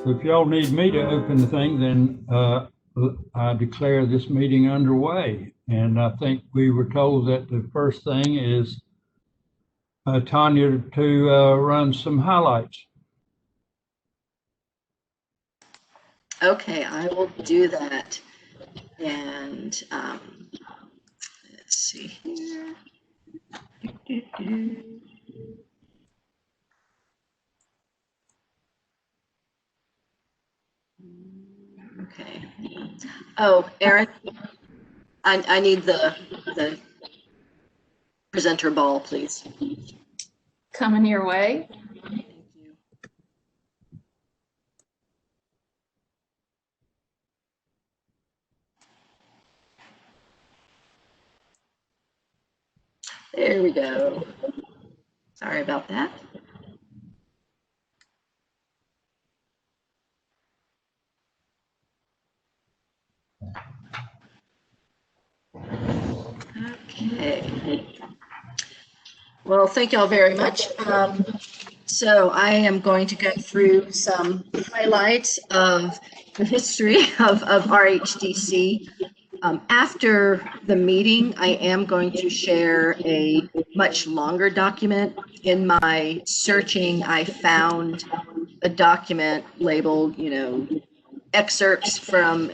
If y'all need me to open the thing, then I declare this meeting underway. And I think we were told that the first thing is Tanya to run some highlights. Okay, I will do that. And let's see here. Okay. Oh, Aaron, I need the presenter ball, please. Coming your way. Thank you. There we go. Sorry about that. Okay. Well, thank y'all very much. So I am going to go through some highlights of the history of RHDC. After the meeting, I am going to share a much longer document. In my searching, I found a document labeled, excerpts from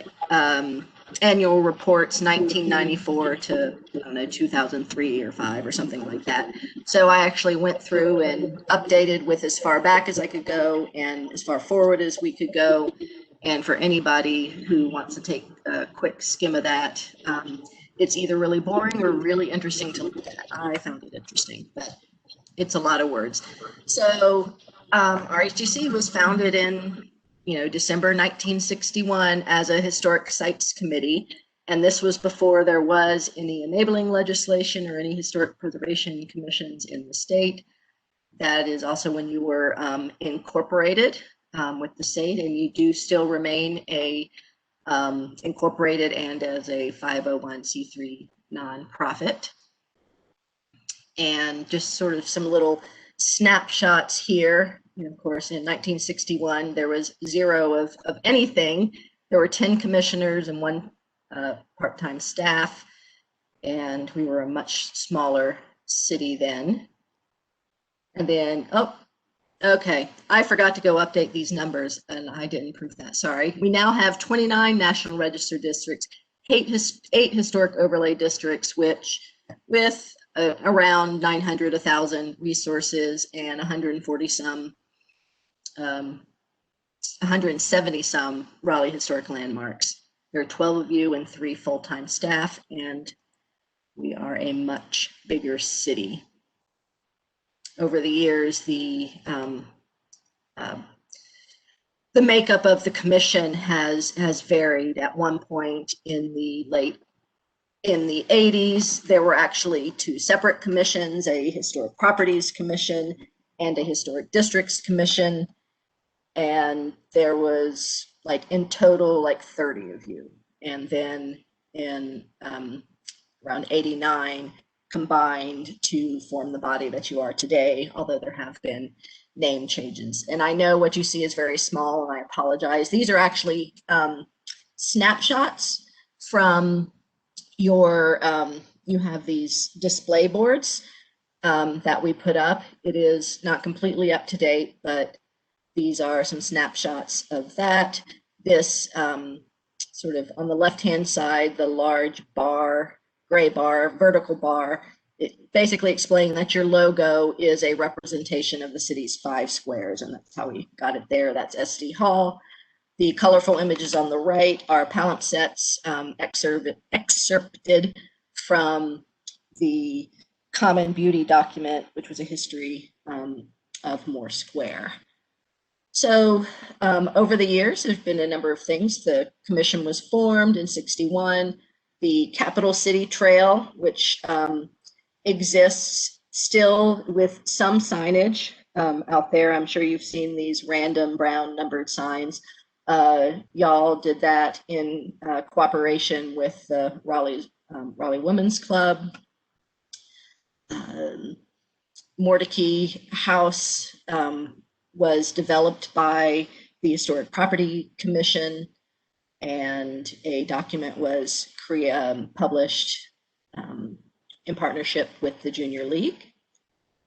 annual reports 1994 to, I don't know, 2003 or 5 or something like that. So I actually went through and updated with as far back as I could go and as far forward as we could go. And for anybody who wants to take a quick skim of that, it's either really boring or really interesting to look at. I found it interesting, but it's a lot of words. So RHDC was founded in December 1961 as a historic sites committee. And this was before there was any enabling legislation or any historic preservation commissions in the state. That is also when you were incorporated with the state, and you do still remain a incorporated and as a 501c3 nonprofit. And just sort of some little snapshots here. Of course, in 1961, there was 0 of anything. There were 10 commissioners and 1 part-time staff, and we were a much smaller city then. And then, oh, okay, I forgot to go update these numbers, and I didn't prove that, sorry. We now have 29 National Register districts, 8 historic overlay districts, which with around 900, 1,000 resources and 170 some Raleigh historic landmarks. There are 12 of you and 3 full-time staff, and we are a much bigger city. Over the years, the makeup of the commission has varied. At one point in the 80s, there were actually 2 separate commissions, a historic properties commission and a historic districts commission. And there was in total 30 of you. And then in around 89, combined to form the body that you are today, although there have been name changes. And I know what you see is very small, and I apologize. These are actually snapshots from your, you have these display boards that we put up. It is not completely up to date, but these are some snapshots of that. This sort of on the left-hand side, the large bar, gray bar, vertical bar, it basically explaining that your logo is a representation of the city's 5 squares, and that's how we got it there. That's SD Hall. The colorful images on the right are palimpsests excerpted from the Common Beauty document, which was a history of Moore Square. So over the years, there's been a number of things. The commission was formed in '61. The Capital City Trail, which exists still with some signage out there. I'm sure you've seen these random brown numbered signs. Y'all did that in cooperation with the Raleigh Women's Club. Mordecai House was developed by the Historic Property Commission, and a document was published in partnership with the Junior League.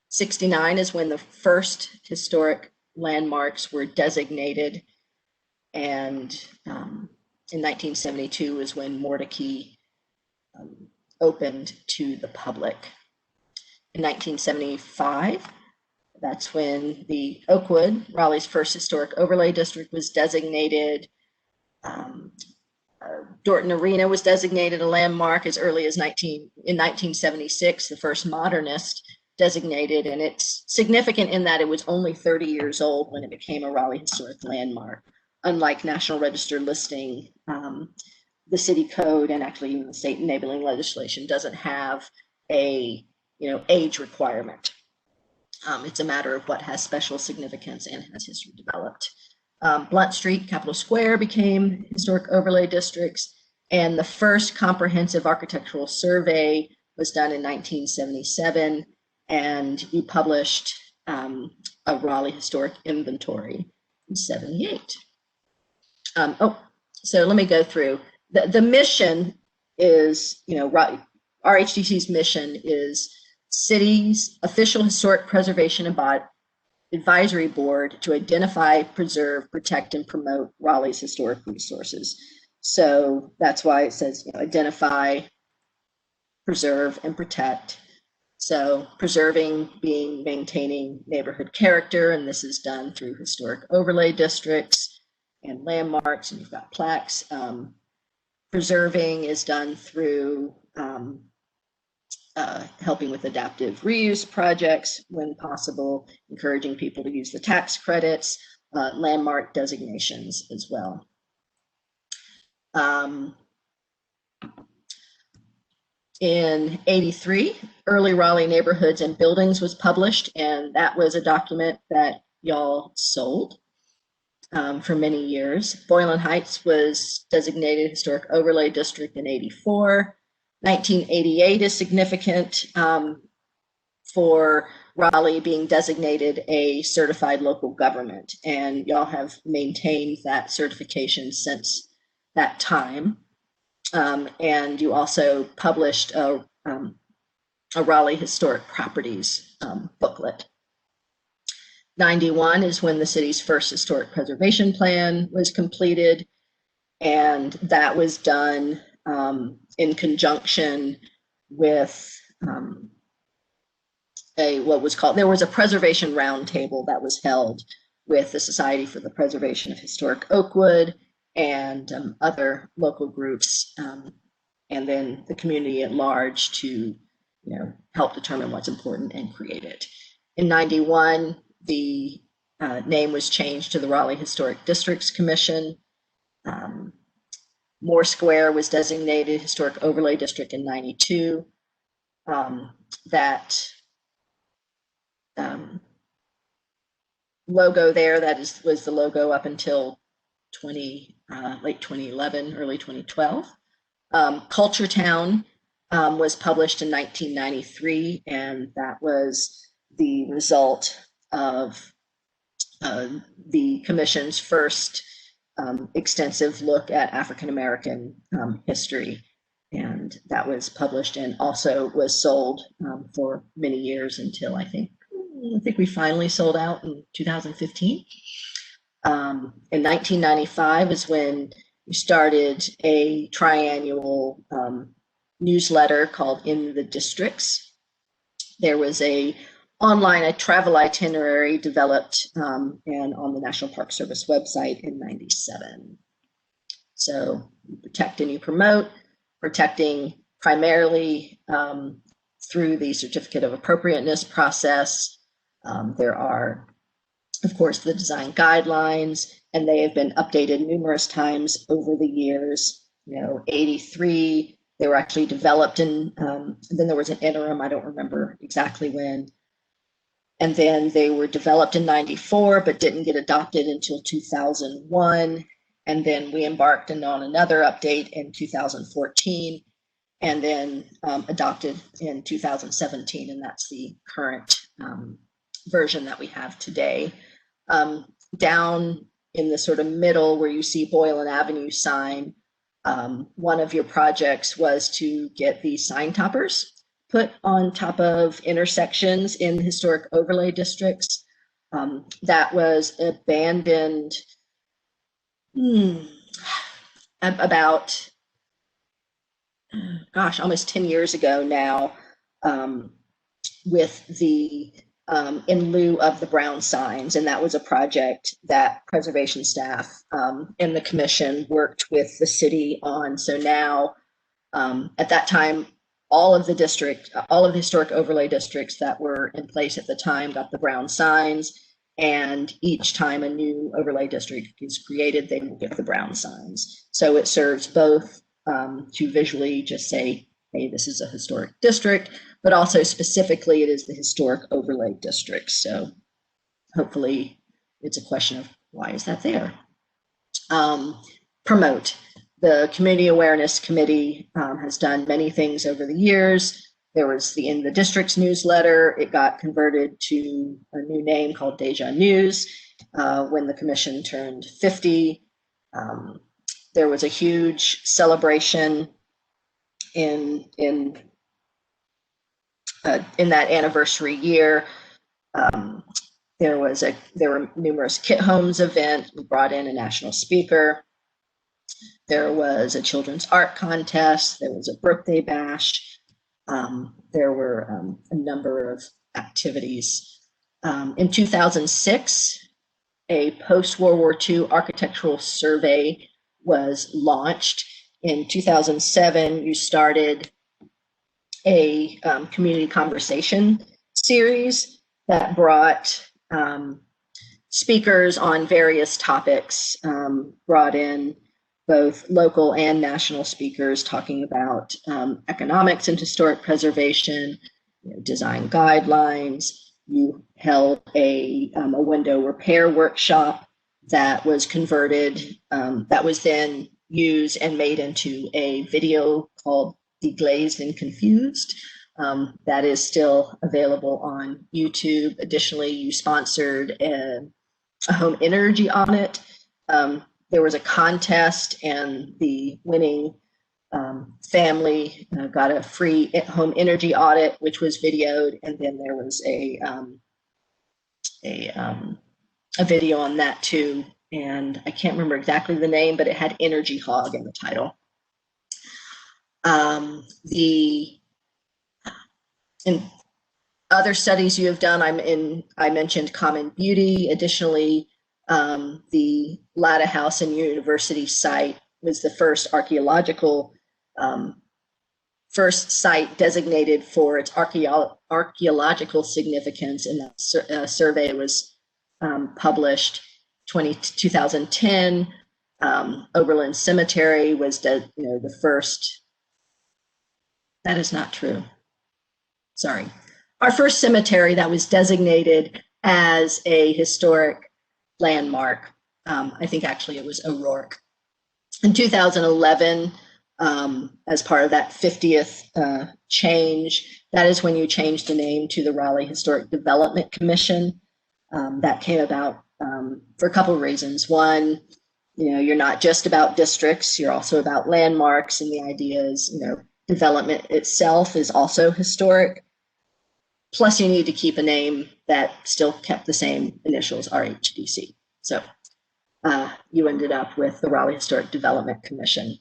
69 is when the first historic landmarks were designated, and in 1972 is when Mordecai opened to the public. In 1975, that's when the Oakwood, Raleigh's first historic overlay district, was designated. Dorton Arena was designated a landmark as early as 1976, the first modernist designated, and it's significant in that it was only 30 years old when it became a Raleigh historic landmark. Unlike National Register listing, the city code and actually even the state enabling legislation doesn't have a age requirement. It's a matter of what has special significance and has history developed. Blunt Street, Capitol Square became historic overlay districts, and the first comprehensive architectural survey was done in 1977, and we published a Raleigh historic inventory in 78. So let me go through. The mission is, RHDC's mission is city's official historic preservation advisory board to identify, preserve, protect, and promote Raleigh's historic resources. So that's why it says, identify, preserve, and protect. So preserving being maintaining neighborhood character, and this is done through historic overlay districts and landmarks, and you've got plaques. Preserving is done through helping with adaptive reuse projects when possible, encouraging people to use the tax credits, landmark designations as well. In 83, Early Raleigh Neighborhoods and Buildings was published, and that was a document that y'all sold for many years. Boylan Heights was designated Historic Overlay District in 84. 1988 is significant for Raleigh being designated a certified local government, and y'all have maintained that certification since that time. And you also published a Raleigh Historic Properties booklet. 91 is when the city's first historic preservation plan was completed, and that was done in conjunction with what was called, there was a preservation roundtable that was held with the Society for the Preservation of Historic Oakwood and other local groups, and then the community at large to help determine what's important and create it. In 91, the name was changed to the Raleigh Historic Districts Commission. Moore Square was designated Historic Overlay District in 92. That logo there, was the logo up until late 2011, early 2012. Culture Town was published in 1993, and that was the result of the commission's first extensive look at African American history, and that was published and also was sold for many years until I think we finally sold out in 2015. In 1995 is when we started a triannual newsletter called In the Districts. There was a travel itinerary developed and on the National Park Service website in 97. So you protect and you promote, protecting primarily through the certificate of appropriateness process. There are, of course, the design guidelines, and they have been updated numerous times over the years. 83, they were actually developed in, then there was an interim, I don't remember exactly when. And then they were developed in 94, but didn't get adopted until 2001. And then we embarked on another update in 2014, and then adopted in 2017. And that's the current version that we have today. Down in the sort of middle where you see Boylan Avenue sign, one of your projects was to get the sign toppers put on top of intersections in historic overlay districts. That was abandoned about, gosh, almost 10 years ago now, with the in lieu of the brown signs. And that was a project that preservation staff and the commission worked with the city on. So now, at that time, all of the historic overlay districts that were in place at the time got the brown signs. And each time a new overlay district is created, they will get the brown signs. So it serves both to visually just say, hey, this is a historic district, but also specifically it is the historic overlay district. So hopefully it's a question of why is that there? Promote. The Community Awareness Committee has done many things over the years. There was in the district's newsletter, it got converted to a new name called Deja News when the commission turned 50. There was a huge celebration in that anniversary year. There were numerous Kit Homes events. We brought in a national speaker. There was a children's art contest. There was a birthday bash. There were a number of activities. In 2006, a post-World War II architectural survey was launched. In 2007, you started a community conversation series that brought speakers on various topics, brought in both local and national speakers talking about economics and historic preservation, design guidelines. You held a window repair workshop that was converted, that was then used and made into a video called Deglazed and Confused. That is still available on YouTube. Additionally, you sponsored a home energy audit. There was a contest and the winning family got a free home energy audit, which was videoed. And then there was a video on that too. And I can't remember exactly the name, but it had Energy Hog in the title. In other studies you have done, I mentioned Common Beauty. Additionally, the Latta House and University site was the first first site designated for its archaeological significance, and that survey was published 2010. Oberlin Cemetery was the first. That is not true. Sorry. Our first cemetery that was designated as a historic landmark. I think actually it was O'Rourke. In 2011, as part of that 50th change, that is when you changed the name to the Raleigh Historic Development Commission. That came about for a couple of reasons. One, you're not just about districts, you're also about landmarks, and the idea is, development itself is also historic. Plus, you need to keep a name that still kept the same initials, RHDC. So you ended up with the Raleigh Historic Development Commission.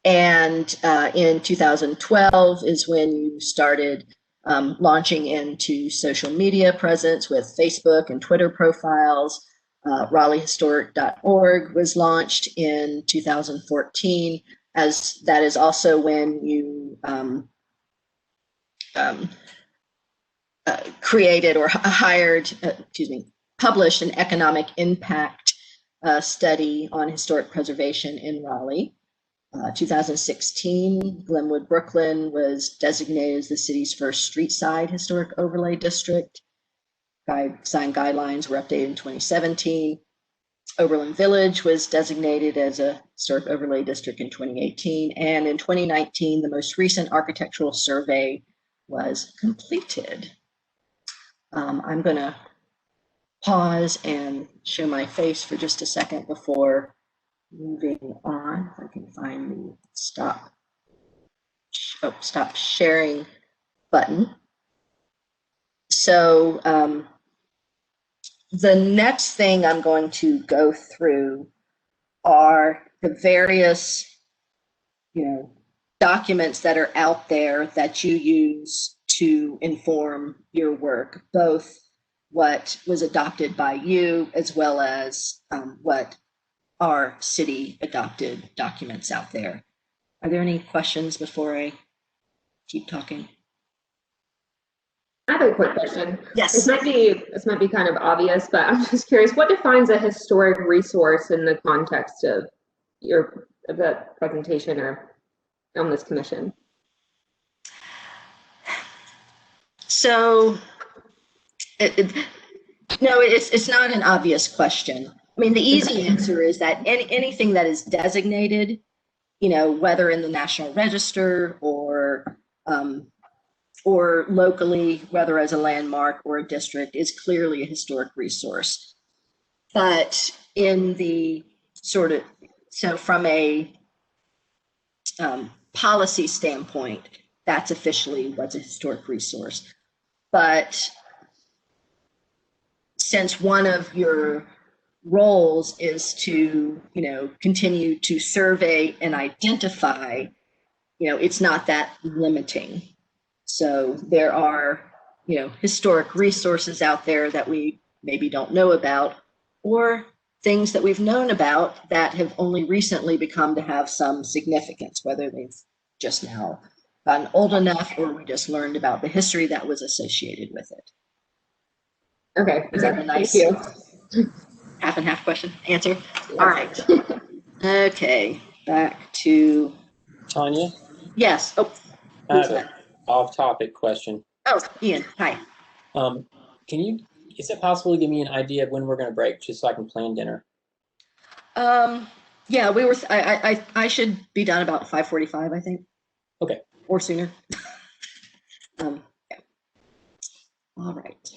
And in 2012 is when you started launching into social media presence with Facebook and Twitter profiles. RaleighHistoric.org was launched in 2014, as that is also when you created or published an economic impact study on historic preservation in Raleigh. 2016, Glenwood, Brooklyn was designated as the city's first street side historic overlay district. Sign guidelines were updated in 2017. Oberlin Village was designated as a historic overlay district in 2018. And in 2019, the most recent architectural survey was completed. I'm going to pause and show my face for just a second before moving on. If I can find the stop sharing button. So the next thing I'm going to go through are the various, documents that are out there that you use to inform your work, both what was adopted by you as well as what are city adopted documents out there. Are there any questions before I keep talking? I have a quick question. Yes. This might be kind of obvious, but I'm just curious, what defines a historic resource in the context of the presentation or on this commission? So, no, it's not an obvious question. I mean, the easy answer is that anything that is designated, whether in the National Register or locally, whether as a landmark or a district, is clearly a historic resource. But in the so from a policy standpoint, that's officially what's a historic resource. But since one of your roles is to, continue to survey and identify, it's not that limiting. So there are, historic resources out there that we maybe don't know about, or things that we've known about that have only recently become to have some significance, whether they've just now gotten old enough or we just learned about the history that was associated with it. Okay. Is that a nice Thank you. half and half question answer? All right. Okay, back to Tanya, yes. Oh, I who's have that? an off-topic question. Oh, Ian. Hi. Is it possible to give me an idea of when we're going to break, just so I can plan dinner? Yeah, we were. I should be done about 5:45, I think. Okay. Or sooner. Yeah. All right.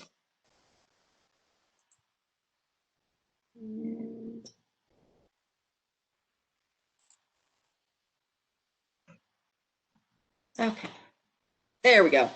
And okay, there we go.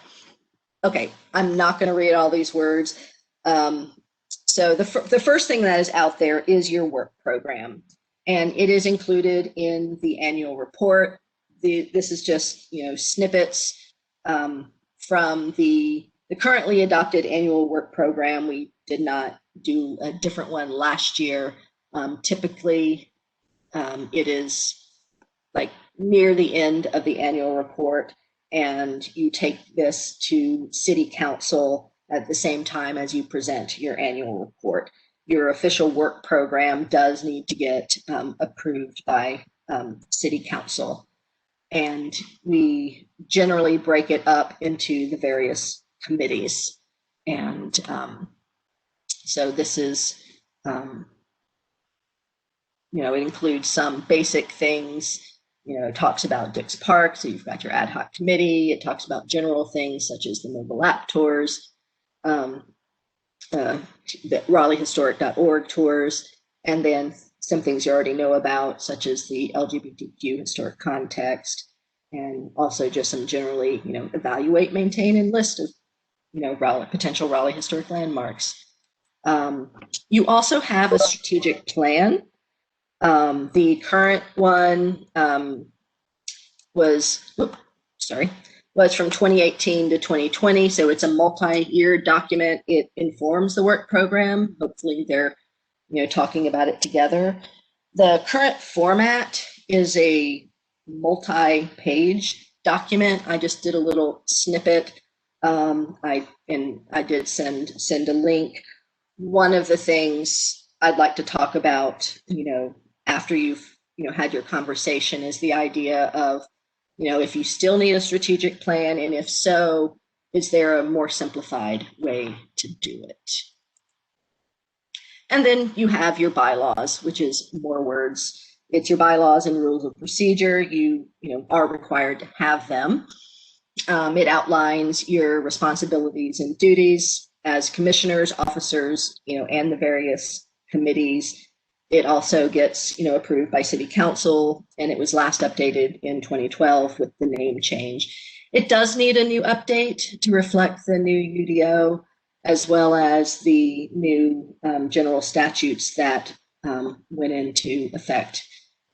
Okay, I'm not going to read all these words. So the first thing that is out there is your work program, and it is included in the annual report. This is just snippets from the currently adopted annual work program. We did not do a different one last year. Typically, it is like near the end of the annual report, and you take this to City Council at the same time as you present your annual report. Your official work program does need to get approved by City Council, and we generally break it up into the various committees. And so this is, it includes some basic things. It talks about Dix Park, so you've got your ad hoc committee. It talks about general things such as the mobile app tours, the RaleighHistoric.org tours, and then some things you already know about, such as the LGBTQ historic context, and also just some generally, evaluate, maintain, and list of, potential Raleigh historic landmarks. You also have a strategic plan. The current one was from 2018 to 2020, so it's a multi-year document. It informs the work program. Hopefully they're talking about it together. The current format is a multi-page document. I just did a little snippet. I did send a link. One of the things I'd like to talk about, after you've had your conversation, is the idea of, if you still need a strategic plan, and if so, is there a more simplified way to do it? And then you have your bylaws, which is more words. It's your bylaws and rules of procedure. You are required to have them. It outlines your responsibilities and duties. as commissioners, officers, and the various committees. It also gets, approved by city council, and it was last updated in 2012 with the name change. It does need a new update to reflect the new UDO, as well as the new general statutes that went into effect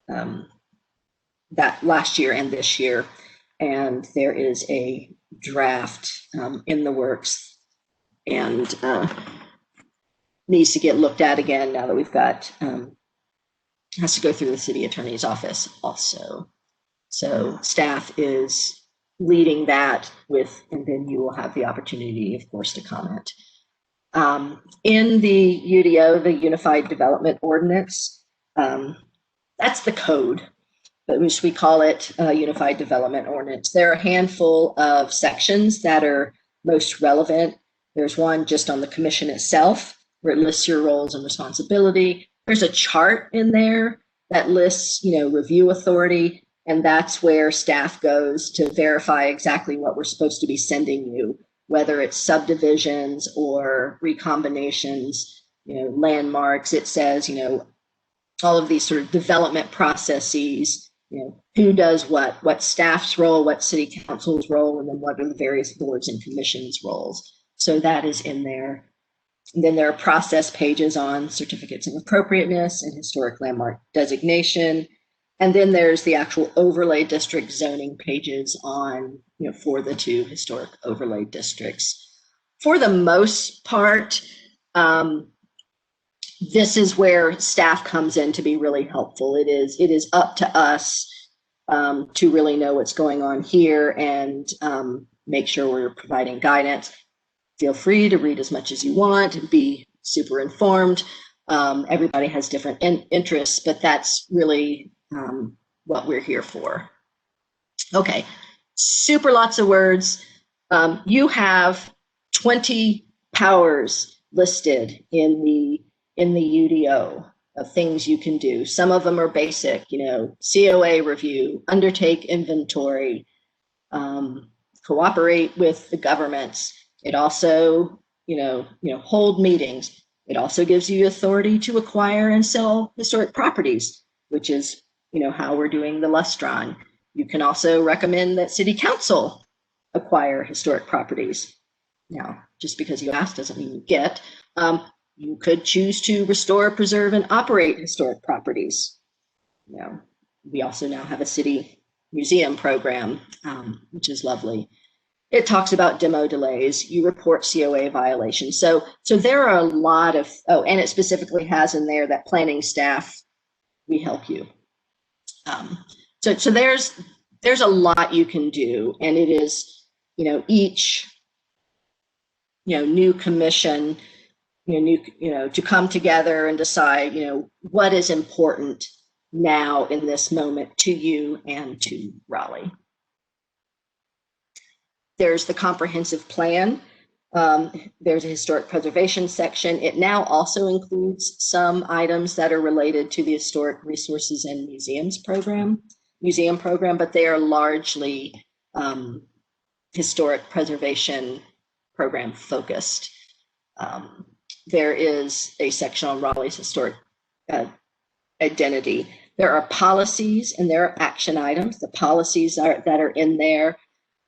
that last year and this year. And there is a draft in the works and needs to get looked at again now that we've got, has to go through the city attorney's office also. So staff is leading that with, and then you will have the opportunity, of course, to comment. In the UDO, the Unified Development Ordinance, that's the code, but we call it Unified Development Ordinance. There are a handful of sections that are most relevant. There's one just on the commission itself, where it lists your roles and responsibility. There's a chart in there that lists, review authority, and that's where staff goes to verify exactly what we're supposed to be sending you, whether it's subdivisions or recombinations, landmarks. It says, all of these sort of development processes, who does what staff's role, what city council's role, and then what are the various boards and commissions roles. So that is in there. And then there are process pages on certificates of appropriateness and historic landmark designation. And then there's the actual overlay district zoning pages on, for the 2 historic overlay districts. For the most part, this is where staff comes in to be really helpful. It is up to us to really know what's going on here and make sure we're providing guidance. Feel free to read as much as you want, be super informed. Everybody has different interests, but that's really what we're here for. Okay, super lots of words. You have 20 powers listed in the UDO of things you can do. Some of them are basic, COA review, undertake inventory, cooperate with the governments. It also, hold meetings. It also gives you authority to acquire and sell historic properties, which is, how we're doing the Lustron. You can also recommend that city council acquire historic properties. Now, just because you ask doesn't mean you get. You could choose to restore, preserve, and operate historic properties. We also now have a city museum program, which is lovely. It talks about demo delays. You report COA violations. So there are a lot of, and it specifically has in there that planning staff, we help you. So there's a lot you can do, and it is, each, new commission, to come together and decide, what is important now in this moment to you and to Raleigh. There's the comprehensive plan. There's a historic preservation section. It now also includes some items that are related to the Historic Resources and Museum program, but they are largely historic preservation program focused. There is a section on Raleigh's historic identity. There are policies and there are action items. The policies that are in there,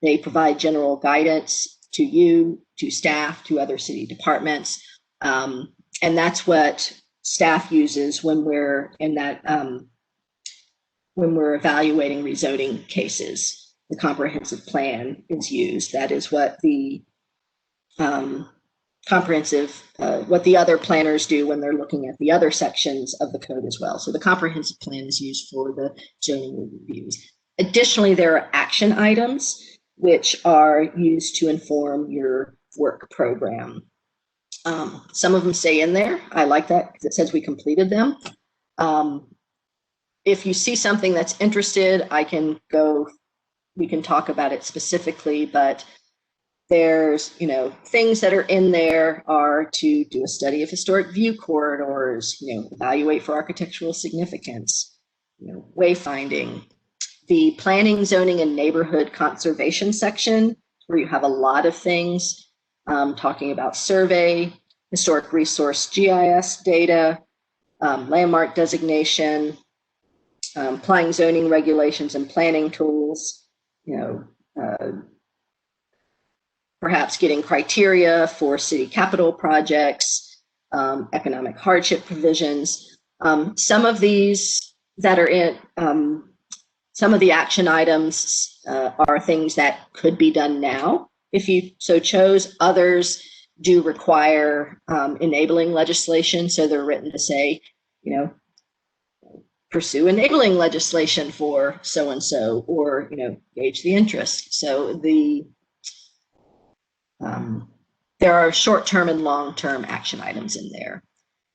they provide general guidance to you, to staff, to other city departments. And that's what staff uses when we're in that, when we're evaluating rezoning cases. The comprehensive plan is used. That is what the what the other planners do when they're looking at the other sections of the code as well. So the comprehensive plan is used for the zoning reviews. Additionally, there are action items which are used to inform your work program. Some of them stay in there. I like that because it says we completed them. If you see something that's interested, we can talk about it specifically, but there's, things that are in there are to do a study of historic view corridors, evaluate for architectural significance, wayfinding. The planning, zoning, and neighborhood conservation section, where you have a lot of things. talking about survey, historic resource GIS data, landmark designation, applying zoning regulations and planning tools, perhaps getting criteria for city capital projects, economic hardship provisions. Some of these that are in, some of the action items are things that could be done now if you so chose. Others do require enabling legislation. So they're written to say, pursue enabling legislation for so-and-so, or, gauge the interest. So there are short-term and long-term action items in there.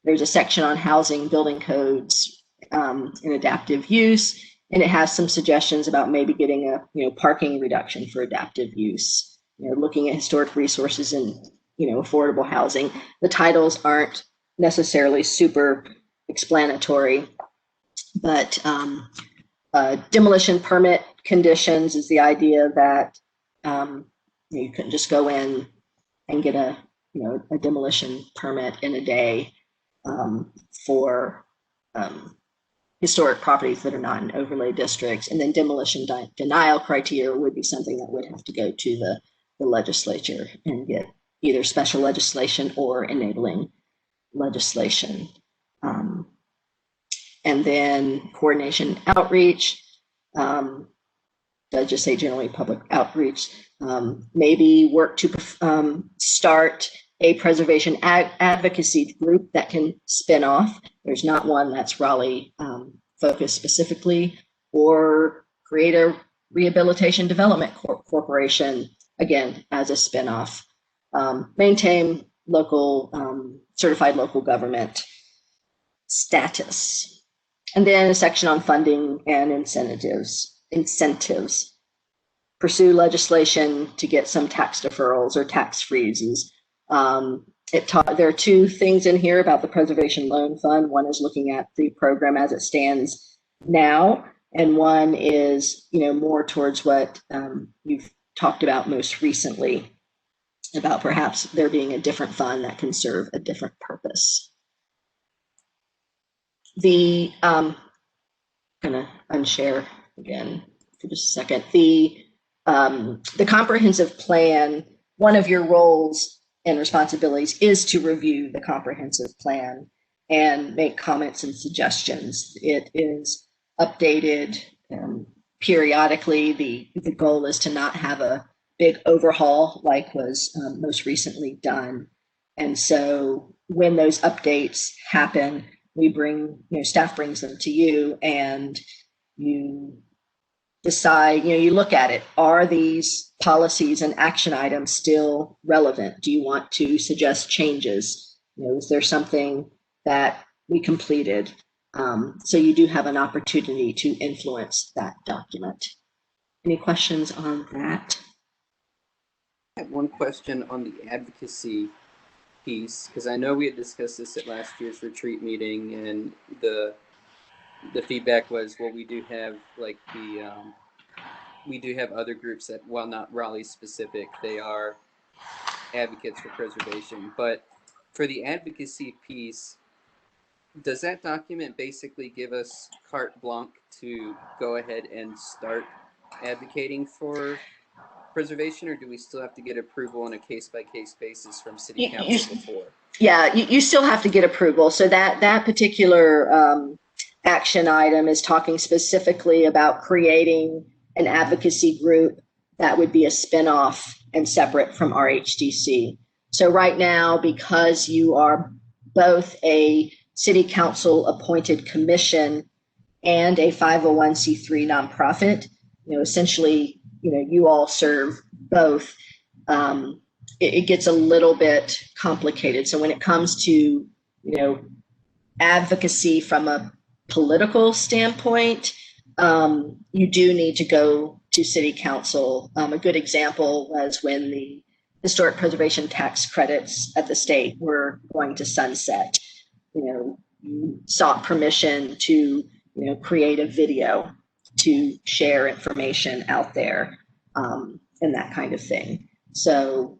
There's a section on housing, building codes, and adaptive use, and it has some suggestions about maybe getting a parking reduction for adaptive use. Looking at historic resources and affordable housing. The titles aren't necessarily super explanatory, but demolition permit conditions is the idea that you couldn't just go in and get a demolition permit in a day for historic properties that are not in overlay districts. And then demolition denial criteria would be something that would have to go to the legislature and get either special legislation or enabling legislation. And then coordination outreach, I just say generally public outreach, maybe work to start a preservation advocacy group that can spin off. There's not one that's Raleigh focused specifically, or create a rehabilitation development corporation, again, as a spinoff. Maintain local, certified local government status. And then a section on funding and incentives. Pursue legislation to get some tax deferrals or tax freezes. There are two things in here about the Preservation Loan Fund. One is looking at the program as it stands now, and one is more towards what you've talked about most recently, about perhaps there being a different fund that can serve a different purpose. I'm gonna unshare again for just a second. The comprehensive plan, one of your roles and responsibilities is to review the comprehensive plan and make comments and suggestions. It is updated periodically. The goal is to not have a big overhaul like was most recently done. And so when those updates happen, we bring, staff brings them to you, and you decide, you look at it. Are these policies and action items still relevant? Do you want to suggest changes? Is there something that we completed? So you do have an opportunity to influence that document. Any questions on that? I have one question on the advocacy piece, because I know we had discussed this at last year's retreat meeting, and the feedback was, well, we do have we do have other groups that, while not Raleigh specific, they are advocates for preservation. But for the advocacy piece, does that document basically give us carte blanche to go ahead and start advocating for preservation, or do we still have to get approval on a case-by-case basis from city council before? Yeah, you still have to get approval. So that particular action item is talking specifically about creating an advocacy group that would be a spinoff and separate from RHDC. So right now, because you are both a city council appointed commission and a 501c3 nonprofit, essentially, you all serve both. It gets a little bit complicated. So when it comes to, advocacy from a political standpoint, you do need to go to city council. A good example was when the historic preservation tax credits at the state were going to sunset. You sought permission to, create a video to share information out there, and that kind of thing. So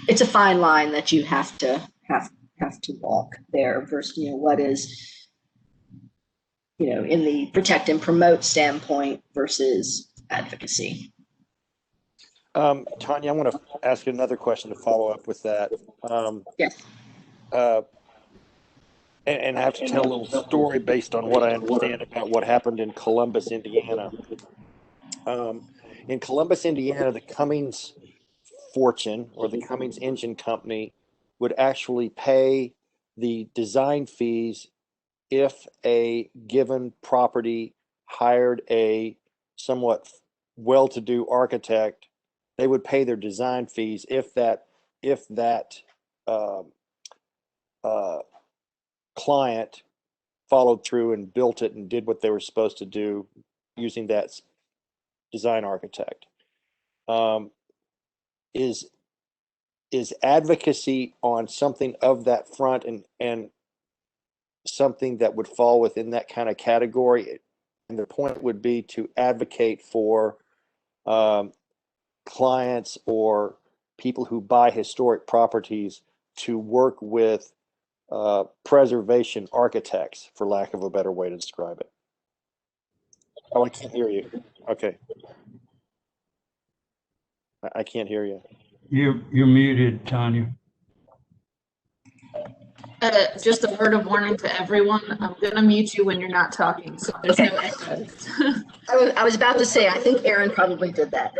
it's a fine line that you have to walk there versus, what is, in the protect and promote standpoint versus advocacy. Tanya, I want to ask you another question to follow up with that. Yes. And I have to tell a little story based on what I understand about what happened in Columbus, Indiana. In Columbus, Indiana, the Cummins fortune or the Cummins Engine Company would actually pay the design fees if a given property hired a somewhat well-to-do architect. They would pay their design fees if that client followed through and built it and did what they were supposed to do using that design architect. Is advocacy on something of that front and something that would fall within that kind of category? And the point would be to advocate for clients or people who buy historic properties to work with preservation architects, for lack of a better way to describe it. Oh, I can't hear you. Okay. I can't hear you. You're muted, Tanya. Just a word of warning to everyone. I'm going to mute you when you're not talking, so there's no echo. I was about to say, I think Aaron probably did that.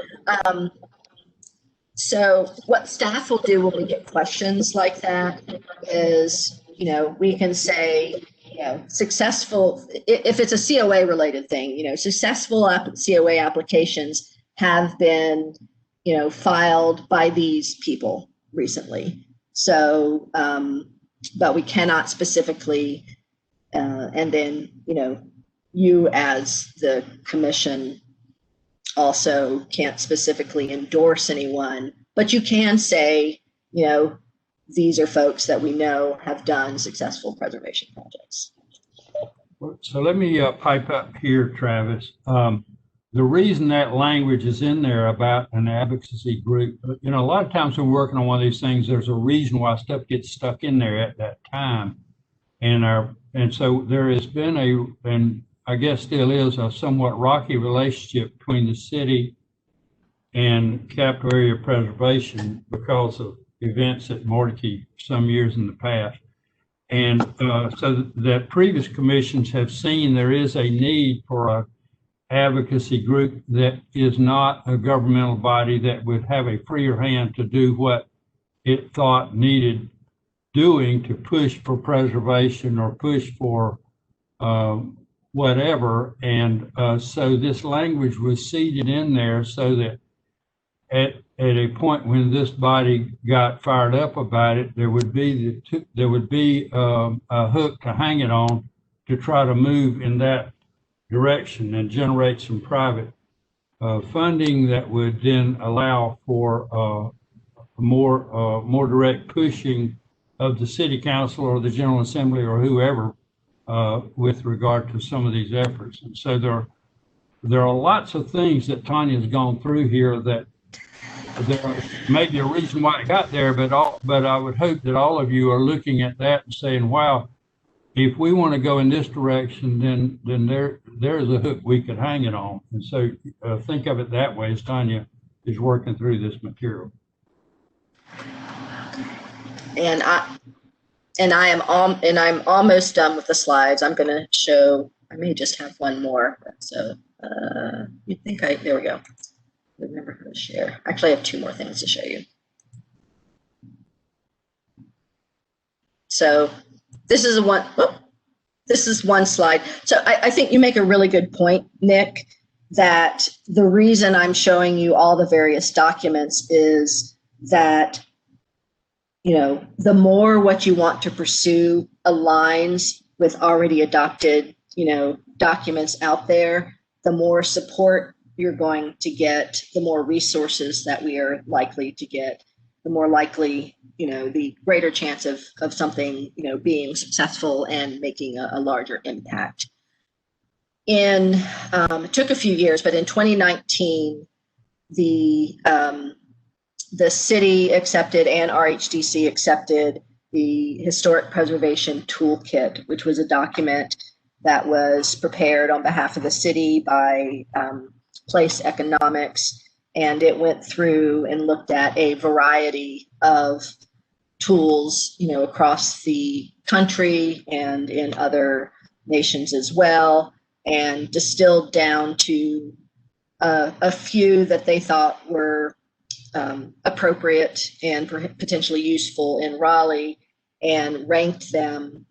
So what staff will do when we get questions like that is, we can say, successful, if it's a COA related thing, successful COA applications have been, filed by these people recently. So, but we cannot specifically, and then, you as the commission also can't specifically endorse anyone, but you can say, these are folks that we know have done successful preservation projects. So let me pipe up here, Travis. The reason that language is in there about an advocacy group, a lot of times when we're working on one of these things, there's a reason why stuff gets stuck in there at that time. And so there has been and I guess still is, a somewhat rocky relationship between the city and capital area preservation because of events at Mordecai some years in the past. And so that previous commissions have seen there is a need for a advocacy group that is not a governmental body that would have a freer hand to do what it thought needed doing to push for preservation or push for whatever. And so this language was seeded in there so that at a point when this body got fired up about it, there would be a hook to hang it on to try to move in that direction and generate some private funding that would then allow for more direct pushing of the city council or the general assembly or whoever with regard to some of these efforts. And so there are lots of things that Tanya's gone through here that there may be a reason why it got there, but I would hope that all of you are looking at that and saying, wow, if we want to go in this direction, then there's a hook we could hang it on. And so think of it that way as Tanya is working through this material. And I'm almost done with the slides. I'm going to show, I may just have one more. So there we go. Remember how to share. Actually, I have two more things to show you. So this is one slide. So I think you make a really good point, Nick, that the reason I'm showing you all the various documents is that, the more what you want to pursue aligns with already adopted, documents out there, the more support you're going to get, the more resources that we are likely to get, the more likely, the greater chance of something, being successful and making a larger impact. It took a few years, but in 2019, the the city accepted and RHDC accepted the Historic Preservation Toolkit, which was a document that was prepared on behalf of the city by Place Economics. And it went through and looked at a variety of tools, across the country and in other nations as well, and distilled down to a few that they thought were appropriate and potentially useful in Raleigh, and ranked them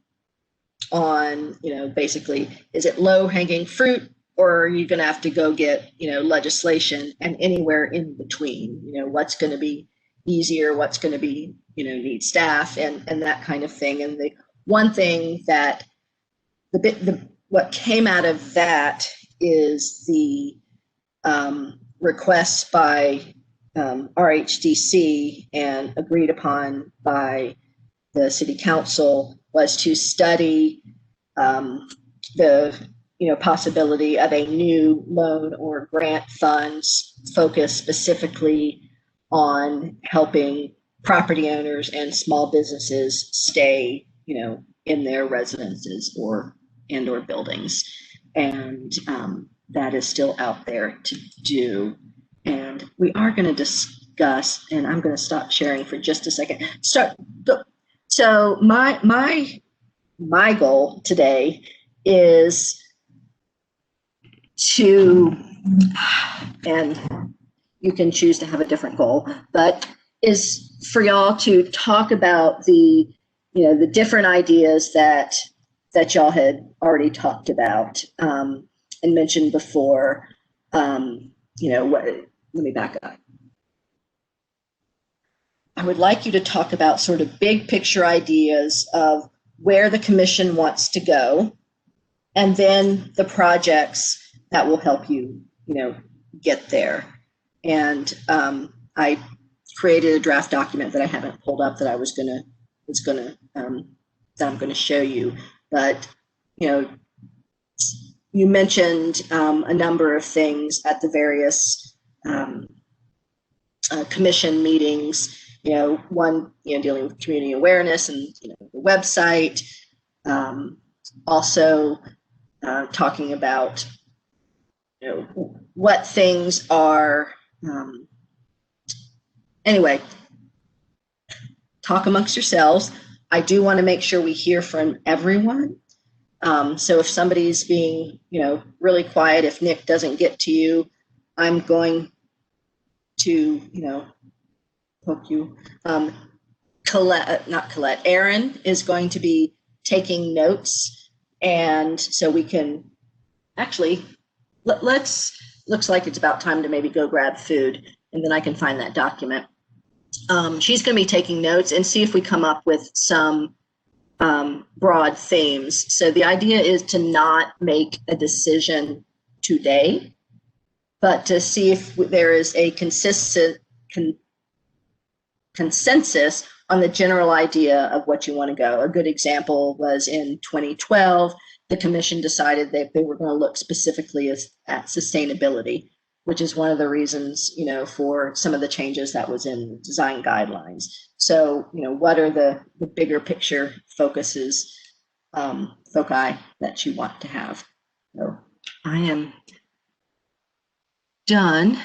on, basically, is it low hanging fruit, or are you going to have to go get, legislation, and anywhere in between, what's going to be easier, what's going to be, need staff and that kind of thing. And the one thing that what came out of that is the requests by RHDC and agreed upon by the city council was to study the possibility of a new loan or grant funds focused specifically on helping property owners and small businesses stay, in their residences or buildings. And that is still out there to do. And we are going to discuss, and I'm going to stop sharing for just a second. So my goal today is to, and you can choose to have a different goal, but is for y'all to talk about the different ideas that y'all had already talked about and mentioned before. Let me back up. I would like you to talk about sort of big picture ideas of where the commission wants to go, and then the projects that will help you, get there. And I created a draft document that I haven't pulled up that I'm going to show you. But you mentioned a number of things at the various commission meetings. One dealing with community awareness and the website. Also talking about what things are. Anyway, talk amongst yourselves. I do want to make sure we hear from everyone. So if somebody's being, really quiet, if Nick doesn't get to you, I'm going to, poke you. Aaron is going to be taking notes. And so we can actually, looks like it's about time to maybe go grab food, and then I can find that document. She's going to be taking notes and see if we come up with some broad themes. So the idea is to not make a decision today, but to see if there is a consistent consensus on the general idea of what you want to go. A good example was in 2012, the commission decided that they were going to look specifically at sustainability, which is one of the reasons, for some of the changes that was in the design guidelines. So, what are the bigger picture foci that you want to have? So I am done.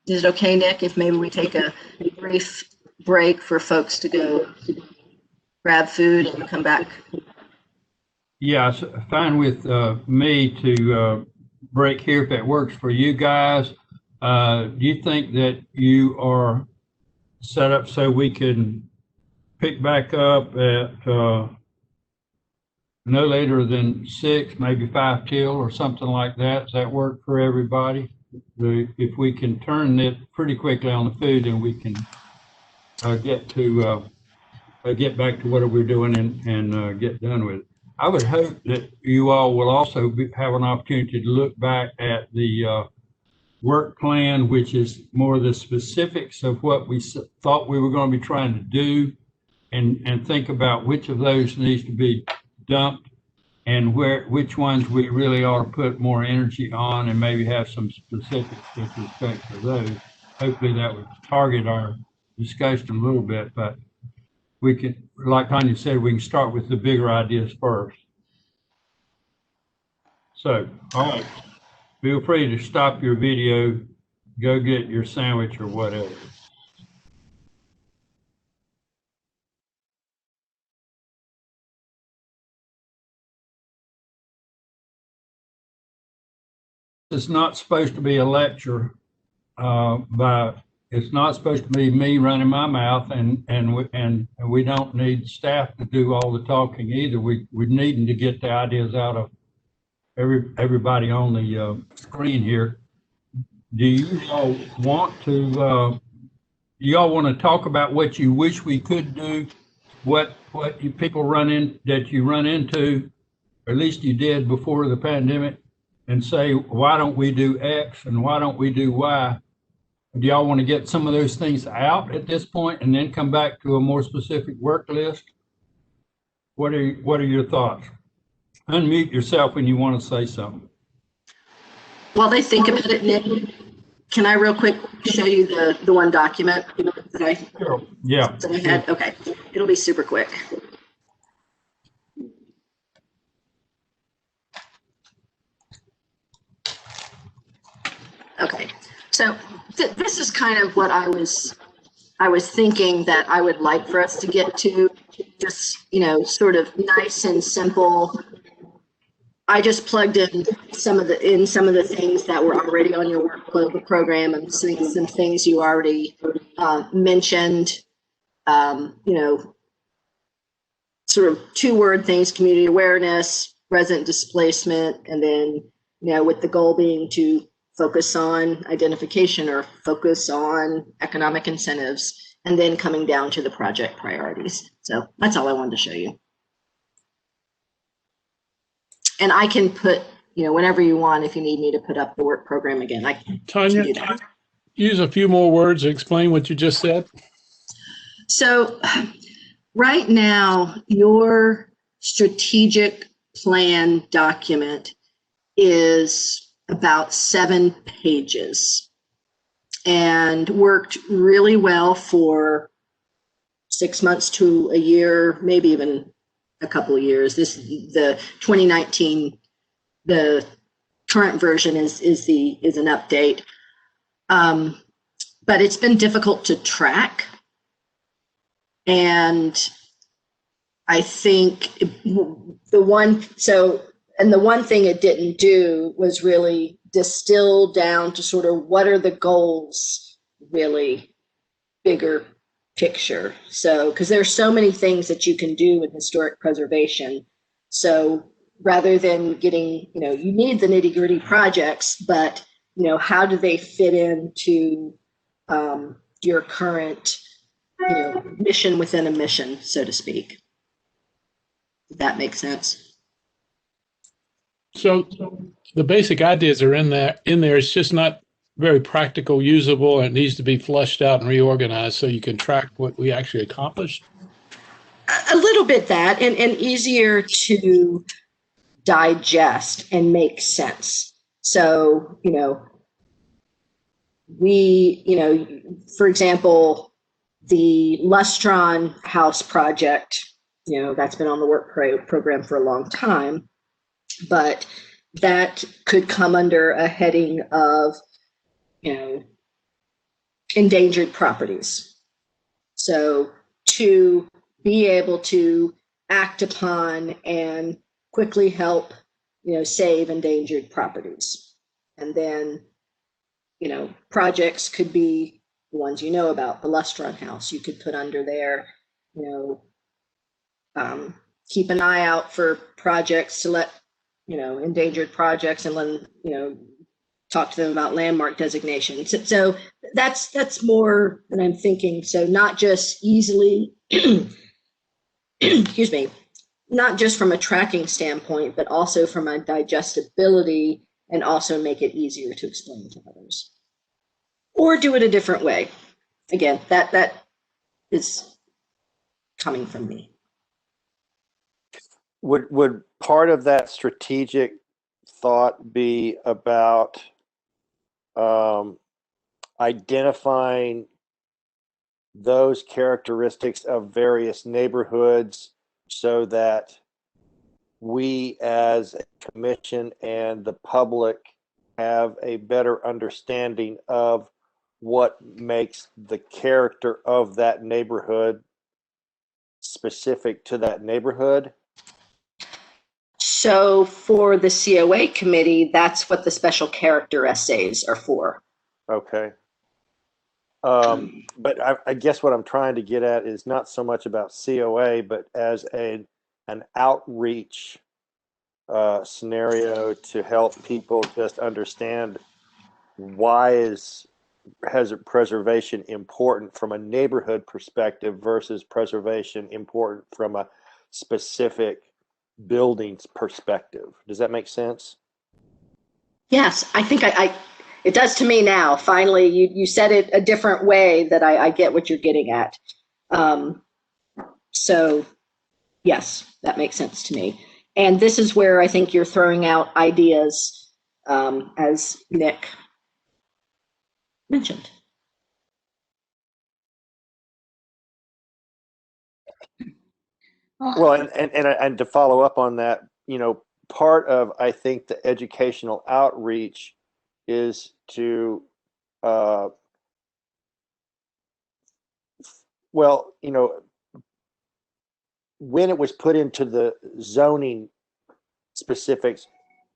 Is it okay, Nick, if maybe we take a brief break for folks to go grab food and come back? Yeah, it's fine with me to break here if that works for you guys. Do you think that you are set up so we can pick back up at no later than 6, maybe 5 till or something like that? Does that work for everybody? If we can turn it pretty quickly on the food, then we can get back to what we're doing and get done with it. I would hope that you all will also have an opportunity to look back at the work plan, which is more the specifics of what we thought we were going to be trying to do, and think about which of those needs to be dumped and which ones we really ought to put more energy on, and maybe have some specifics with respect to those. hopefully that would target our discussion a little bit, but we can, like Tanya said, we can start with the bigger ideas first. So, all right, feel free to stop your video, go get your sandwich or whatever. It's not supposed to be a lecture, but it's not supposed to be me running my mouth, and we don't need staff to do all the talking either. We needing to get the ideas out of everybody on the screen here. Do you all want to? Do y'all want to talk about what you wish we could do? What you people run into, or at least you did before the pandemic, and say, why don't we do X and why don't we do Y? Do y'all want to get some of those things out at this point and then come back to a more specific work list? What are your thoughts? Unmute yourself when you want to say something. While they think about it, Nick, can I real quick show you the one document that I had? Okay, it'll be super quick. Okay, so this is kind of what I was thinking that I would like for us to get to, just, you know, sort of nice and simple. I just plugged in some of the things that were already on your work program, and some things you already mentioned. You know, sort of 2-word things: community awareness, resident displacement, and then, you know, with the goal being to focus on identification or focus on economic incentives, and then coming down to the project priorities. So that's all I wanted to show you. And I can put, you know, whenever you want, if you need me to put up the work program again, I can Tanya, do that. Use a few more words to explain what you just said. So right now, your strategic plan document is about 7 pages and worked really well for 6 months to a year, maybe even a couple of years. The 2019, the current version is an update, but it's been difficult to track, and I think the one thing it didn't do was really distill down to sort of what are the goals, really bigger picture. So, because there's so many things that you can do with historic preservation. So rather than getting, you know, you need the nitty-gritty projects, but, you know, how do they fit into your current, you know, mission within a mission, so to speak. Does that make sense? So the basic ideas are in there. It's just not very practical, usable, and it needs to be flushed out and reorganized so you can track what we actually accomplished. A little bit that, and easier to digest and make sense. So, you know, for example, the Lustron House project, you know, that's been on the work program for a long time, but that could come under a heading of, you know, endangered properties. So to be able to act upon and quickly help, you know, save endangered properties. And then, you know, projects could be the ones you know about, the Lustron House. You could put under there, you know, keep an eye out for projects to let, you know, endangered projects, and then, you know, talk to them about landmark designations. So that's more than I'm thinking. So not just easily, excuse me, not just from a tracking standpoint, but also from a digestibility, and also make it easier to explain to others. Or do it a different way. Again, that is coming from me. Would part of that strategic thought be about identifying those characteristics of various neighborhoods so that we as a commission and the public have a better understanding of what makes the character of that neighborhood specific to that neighborhood. So for the COA committee, that's what the special character essays are for. Okay. But I guess what I'm trying to get at is not so much about COA, but as an outreach scenario to help people just understand why is hazard preservation important from a neighborhood perspective versus preservation important from a specific building's perspective. Does that make sense? Yes, I think it does to me now. Finally, you said it a different way that I get what you're getting at. So yes, that makes sense to me. And this is where I think you're throwing out ideas, as Nick mentioned. Well, and to follow up on that, you know, part of, I think, the educational outreach is to, well, you know, when it was put into the zoning specifics,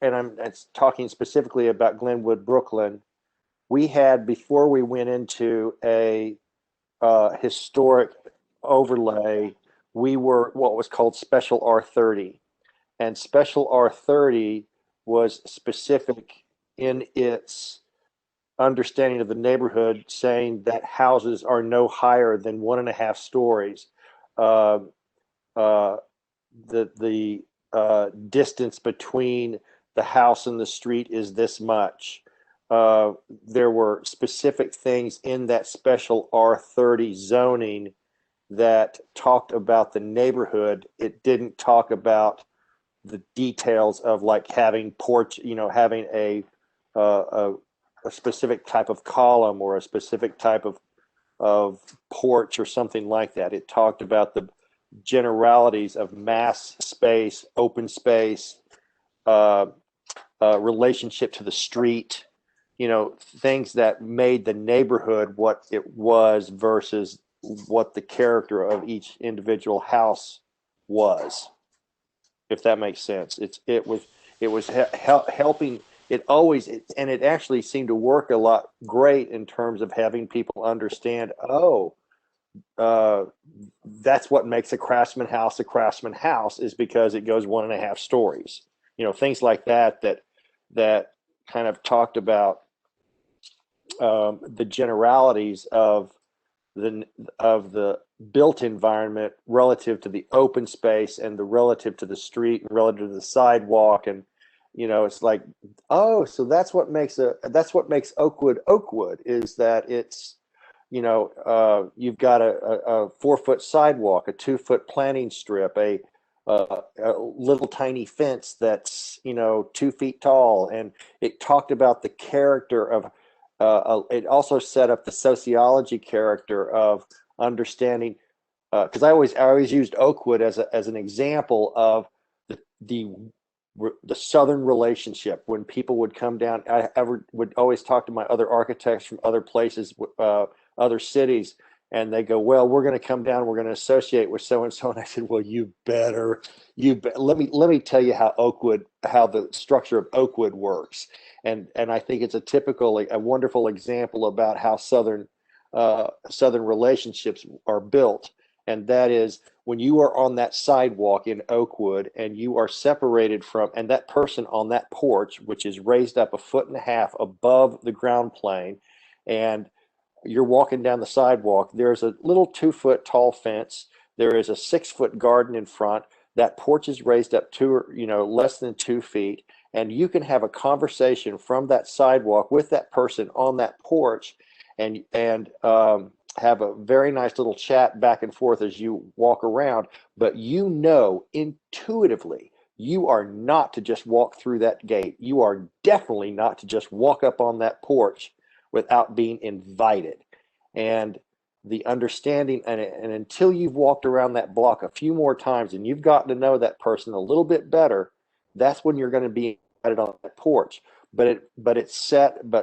and I'm talking specifically about Glenwood, Brooklyn, we had, before we went into a historic overlay, we were what was called Special R30. And Special R30 was specific in its understanding of the neighborhood, saying that houses are no higher than 1.5 stories. The distance between the house and the street is this much. There were specific things in that Special R30 zoning that talked about the neighborhood. It didn't talk about the details of like having porch, you know, having a specific type of column or a specific type of porch or something like that. It talked about the generalities of mass space, open space, relationship to the street, you know, things that made the neighborhood what it was versus what the character of each individual house was, if that makes sense. It was helping. It always, and it actually seemed to work a lot great in terms of having people understand, that's what makes a craftsman house is because it goes 1.5 stories. You know, things like that kind of talked about the generalities of the built environment relative to the open space and the relative to the street and relative to the sidewalk. And you know, it's like, oh, so that's what makes Oakwood is that it's, you know, you've got a 4-foot sidewalk, a 2-foot planting strip, a little tiny fence that's, you know, 2 feet tall. And it talked about the character of, it also set up the sociology character of understanding, because I always used Oakwood as an example of the southern relationship. When people would come down, I would always talk to my other architects from other places, other cities, and they go, well, we're going to come down, we're going to associate with so and so. And I said, well, let me tell you how the structure of Oakwood works. And I think it's a wonderful example about how southern relationships are built. And that is, when you are on that sidewalk in Oakwood and you are separated from, and that person on that porch, which is raised up 1.5 feet above the ground plane, and you're walking down the sidewalk, there's a little 2-foot tall fence. There is a 6-foot garden in front. That porch is raised up less than 2 feet. And you can have a conversation from that sidewalk with that person on that porch and have a very nice little chat back and forth as you walk around. But you know intuitively, you are not to just walk through that gate. You are definitely not to just walk up on that porch without being invited. And the understanding, and until you've walked around that block a few more times and you've gotten to know that person a little bit better, that's when you're going to be invited on that porch. But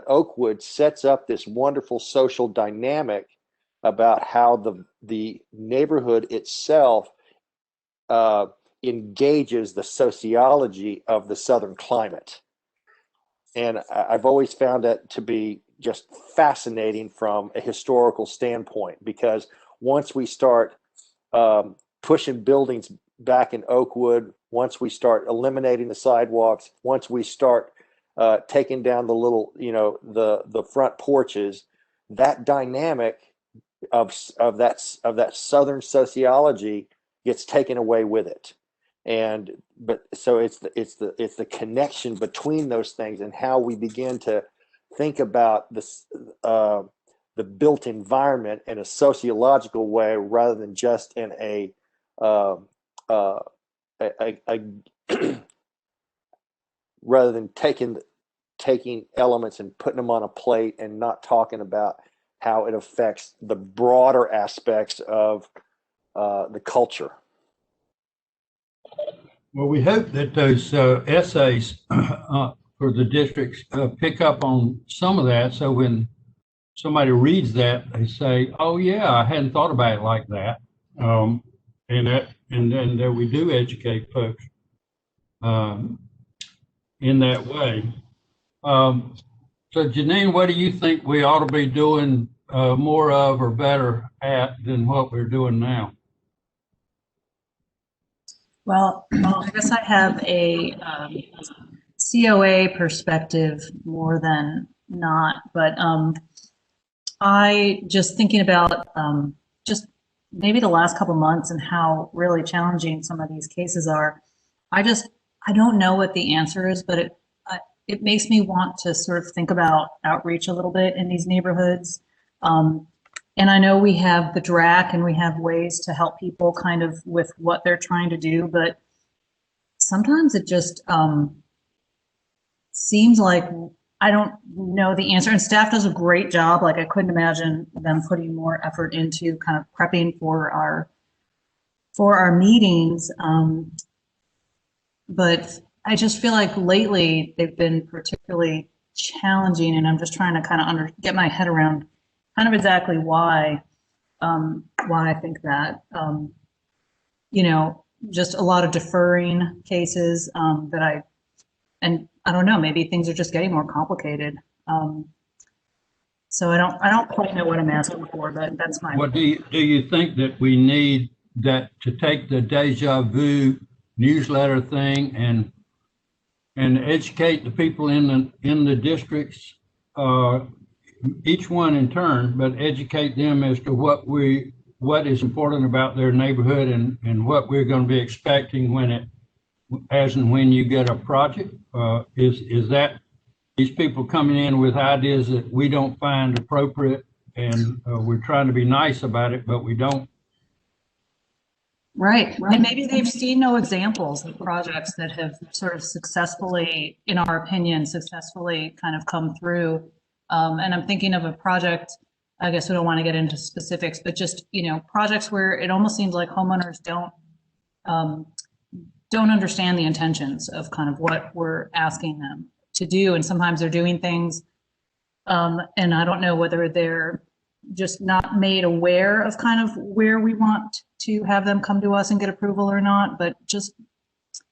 Oakwood sets up this wonderful social dynamic about how the neighborhood itself engages the sociology of the Southern climate. And I've always found that to be just fascinating from a historical standpoint, because once we start pushing buildings back in Oakwood, once we start eliminating the sidewalks, once we start taking down the little, the front porches, that dynamic of that Southern sociology gets taken away with it. So it's the connection between those things and how we begin to think about this, the built environment in a sociological way rather than just in a rather than taking elements and putting them on a plate and not talking about how it affects the broader aspects of the culture. Well, we hope that those essays for the districts pick up on some of that. So when somebody reads that, they say, "Oh yeah, I hadn't thought about it like that," and then that we do educate folks in that way. So Janine, what do you think we ought to be doing more of or better at than what we're doing now? Well, I guess I have a COA perspective more than not, but I just thinking about just maybe the last couple months and how really challenging some of these cases are. I don't know what the answer is, but it makes me want to sort of think about outreach a little bit in these neighborhoods. And I know we have the DRAC and we have ways to help people kind of with what they're trying to do, but sometimes it just seems like I don't know the answer. And staff does a great job. Like I couldn't imagine them putting more effort into kind of prepping for our meetings. But I just feel like lately they've been particularly challenging, and I'm just trying to kind of get my head around kind of exactly why I think that, just a lot of deferring cases and I don't know, maybe things are just getting more complicated. So I don't quite know what I'm asking for, but that's my. What do you think that we need that to take the deja vu newsletter thing and educate the people in the districts, each one in turn, but educate them as to what is important about their neighborhood and what we're going to be expecting as and when you get a project? Is that these people coming in with ideas that we don't find appropriate, and we're trying to be nice about it, but we don't. Right. And maybe they've seen no examples of projects that have sort of successfully, in our opinion, kind of come through. And I'm thinking of a project, I guess we don't want to get into specifics, but just, projects where it almost seems like homeowners don't understand the intentions of kind of what we're asking them to do. And sometimes they're doing things, and I don't know whether they're just not made aware of kind of where we want to have them come to us and get approval or not, but just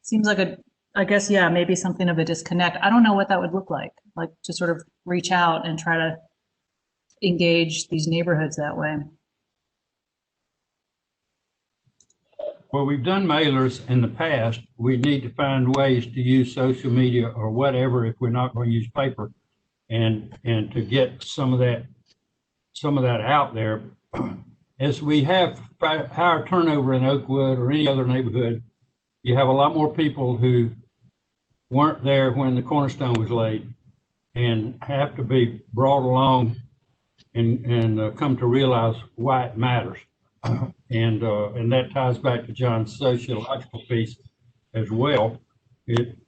seems like I guess, yeah, maybe something of a disconnect. I don't know what that would look like to sort of reach out and try to engage these neighborhoods that way. Well, we've done mailers in the past. We need to find ways to use social media or whatever if we're not going to use paper, and to get some of that out there. As we have higher turnover in Oakwood or any other neighborhood, you have a lot more people who weren't there when the cornerstone was laid and have to be brought along and come to realize why it matters. And that ties back to John's sociological piece as well,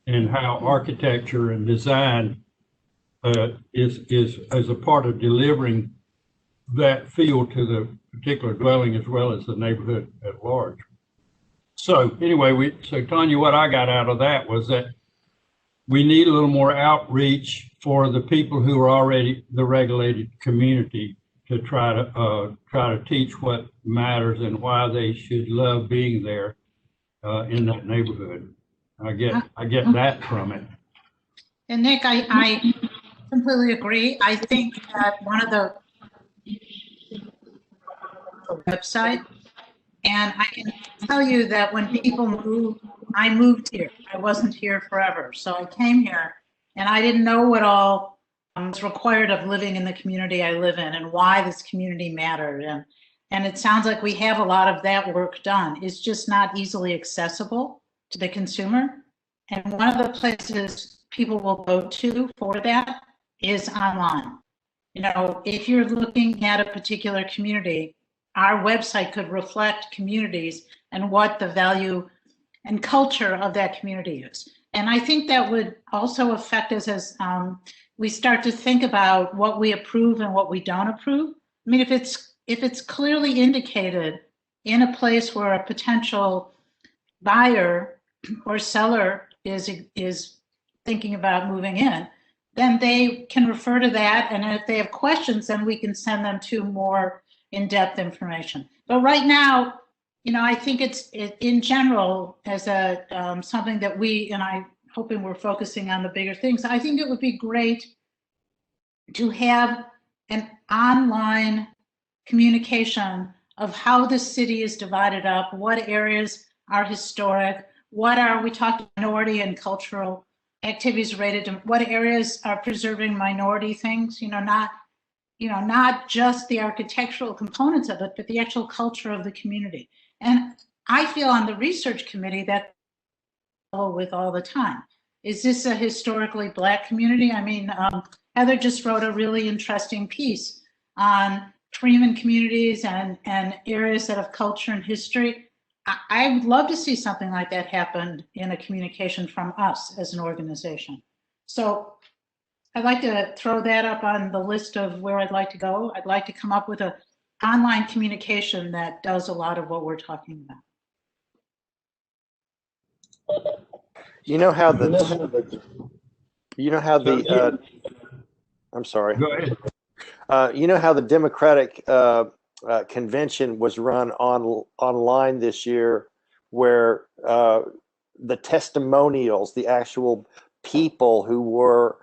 and how architecture and design is as a part of delivering that feel to the particular dwelling as well as the neighborhood at large. So anyway, so Tanya, what I got out of that was that we need a little more outreach for the people who are already the regulated community to try to teach what matters and why they should love being there in that neighborhood. I get that from it. And Nick, I completely agree. I think that one of the website, and I can tell you that when people move, I moved here. I wasn't here forever. So I came here and I didn't know what all was required of living in the community I live in and why this community mattered. And it sounds like we have a lot of that work done. It's just not easily accessible to the consumer. And one of the places people will go to for that is online. You know, if you're looking at a particular community, our website could reflect communities and what the value and culture of that community is. And I think that would also affect us as we start to think about what we approve and what we don't approve. I mean, if it's clearly indicated in a place where a potential buyer or seller is thinking about moving in, then they can refer to that. And if they have questions, then we can send them to more in-depth information. But right now, you know, I think it's in general as a something that and I'm hoping we're focusing on the bigger things. I think it would be great to have an online communication of how the city is divided up, what areas are historic, we talked minority and cultural activities related to what areas are preserving minority things, not just the architectural components of it, but the actual culture of the community. And I feel on the research committee that with all the time. Is this a historically Black community? I mean, Heather just wrote a really interesting piece on Freeman communities and areas that have culture and history. I would love to see something like that happen in a communication from us as an organization. So I'd like to throw that up on the list of where I'd like to go. I'd like to come up with an online communication that does a lot of what we're talking about. I'm sorry. Go ahead. You know how the Democratic convention was run online this year, where the testimonials, the actual people who were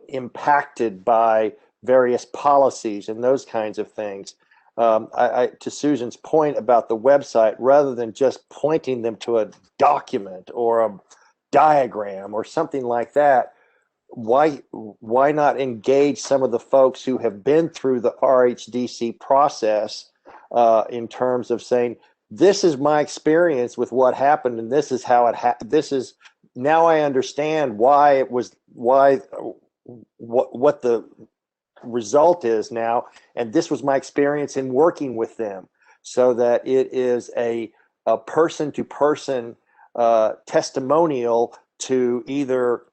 impacted by various policies and those kinds of things. To Susan's point about the website, rather than just pointing them to a document or a diagram or something like that, why not engage some of the folks who have been through the RHDC process in terms of saying, this is my experience with what happened, and this is how it happened. Now I understand what the result is now, and this was my experience in working with them, so that it is a person-to-person testimonial to either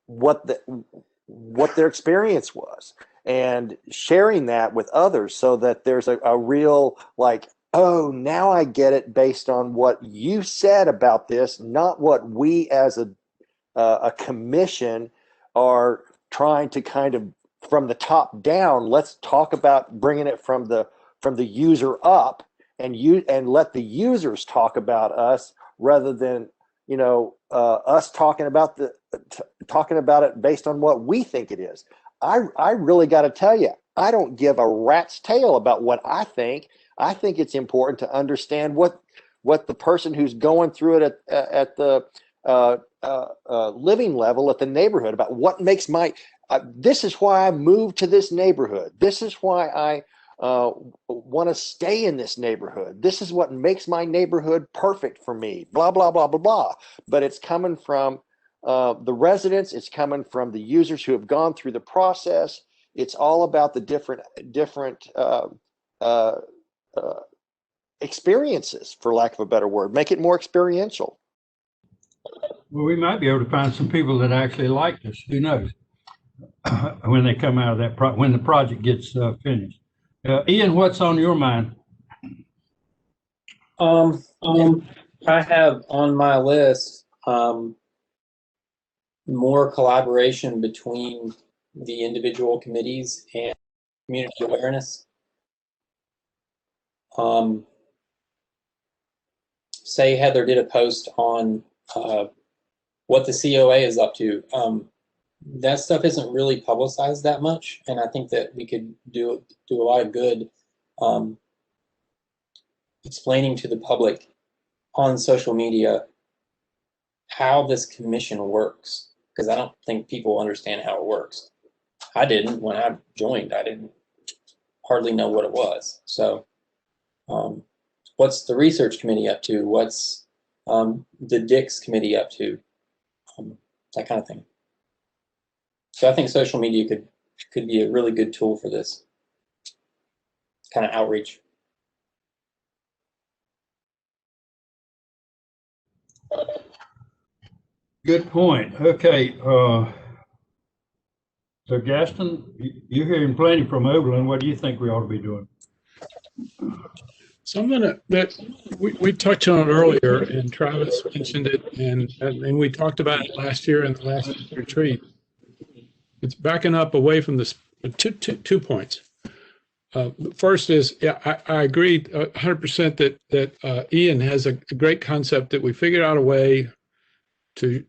what their experience was, and sharing that with others, so that there's a real, like, oh, now I get it based on what you said about this, not what we as a commission are trying to kind of from the top down. Let's talk about bringing it from the user up, and let the users talk about us, rather than us talking about it based on what we think it is. I really got to tell you, I don't give a rat's tail about what I think. I think it's important to understand what the person who's going through it at the living level, at the neighborhood, about what makes this is why I moved to this neighborhood. This is why I want to stay in this neighborhood. This is what makes my neighborhood perfect for me, blah, blah, blah, blah, blah. But it's coming from the residents. It's coming from the users who have gone through the process. It's all about the different experiences, for lack of a better word. Make it more experiential. Well, we might be able to find some people that actually like this. Who knows? When they come out of that, when the project gets finished. Ian, what's on your mind? I have on my list more collaboration between the individual committees and community awareness. Say Heather did a post on what the COA is up to. That stuff isn't really publicized that much, and I think that we could do a lot of good explaining to the public on social media how this commission works, because I don't think people understand how it works. I didn't when I joined. I didn't hardly know what it was. So what's the research committee up to? What's the Dix committee up to? That kind of thing. So I think social media could be a really good tool for this kind of outreach. Good point. Okay. So Gaston, you're hearing plenty from Oberlin. What do you think we ought to be doing? Something that we touched on it earlier, and Travis mentioned it, and we talked about it last year in the last retreat. It's backing up away from this. 2 points. First is, yeah, I agree 100% that Ian has a great concept that we figured out a way to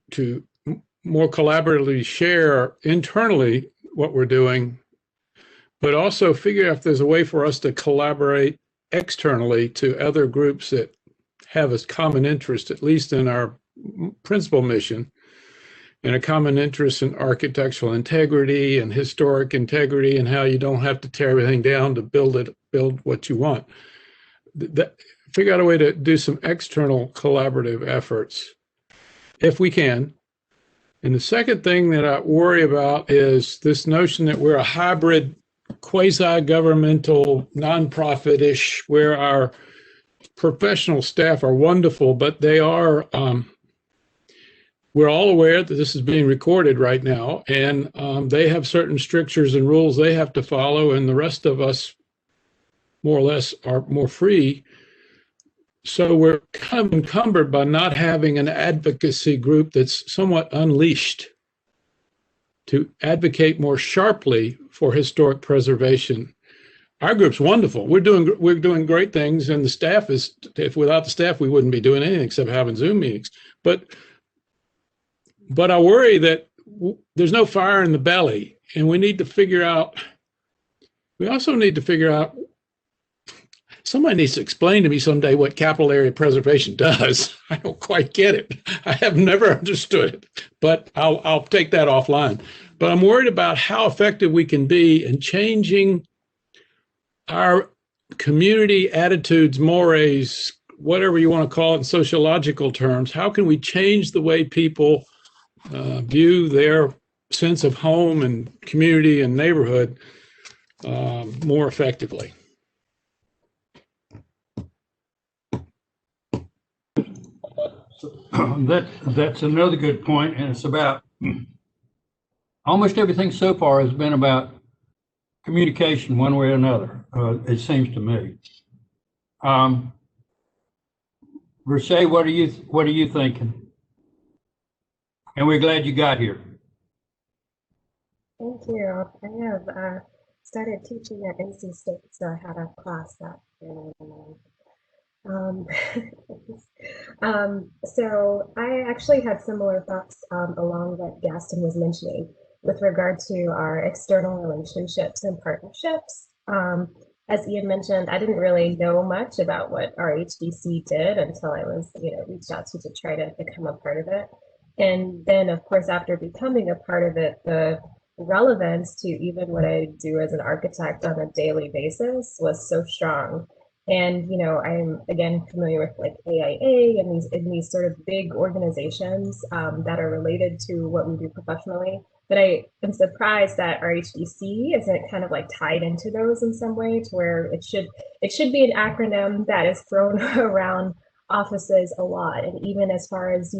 more collaboratively share internally what we're doing, but also figure out if there's a way for us to collaborate externally to other groups that have a common interest, at least in our principal mission, and a common interest in architectural integrity and historic integrity and how you don't have to tear everything down to build what you want. Figure out a way to do some external collaborative efforts if we can. And the second thing that I worry about is this notion that we're a hybrid, quasi-governmental, nonprofit-ish, where our professional staff are wonderful, but they are, we're all aware that this is being recorded right now, and they have certain strictures and rules they have to follow, and the rest of us, more or less, are more free. So we're kind of encumbered by not having an advocacy group that's somewhat unleashed to advocate more sharply for historic preservation. Our group's wonderful. We're doing great things, and the staff is, if without the staff, we wouldn't be doing anything except having Zoom meetings. But I worry that there's no fire in the belly, and we need to figure out, somebody needs to explain to me someday what capital area preservation does. I don't quite get it. I have never understood it, but I'll take that offline. But I'm worried about how effective we can be in changing our community attitudes, mores, whatever you want to call it in sociological terms. How can we change the way people view their sense of home and community and neighborhood more effectively? That's another good point, and it's about almost everything so far has been about communication one way or another, it seems to me. Rashay, what are you thinking? And we're glad you got here. Thank you. I have started teaching at NC State, so I had a class that so I actually had similar thoughts along what Gaston was mentioning with regard to our external relationships and partnerships. As Ian mentioned, I didn't really know much about what RHDC did until I was, reached out to try to become a part of it. And then, of course, after becoming a part of it, the relevance to even what I do as an architect on a daily basis was so strong. And, I'm again familiar with like AIA and these sort of big organizations that are related to what we do professionally. But I am surprised that RHDC isn't kind of like tied into those in some way, to where it should be an acronym that is thrown around offices a lot. And even as far as,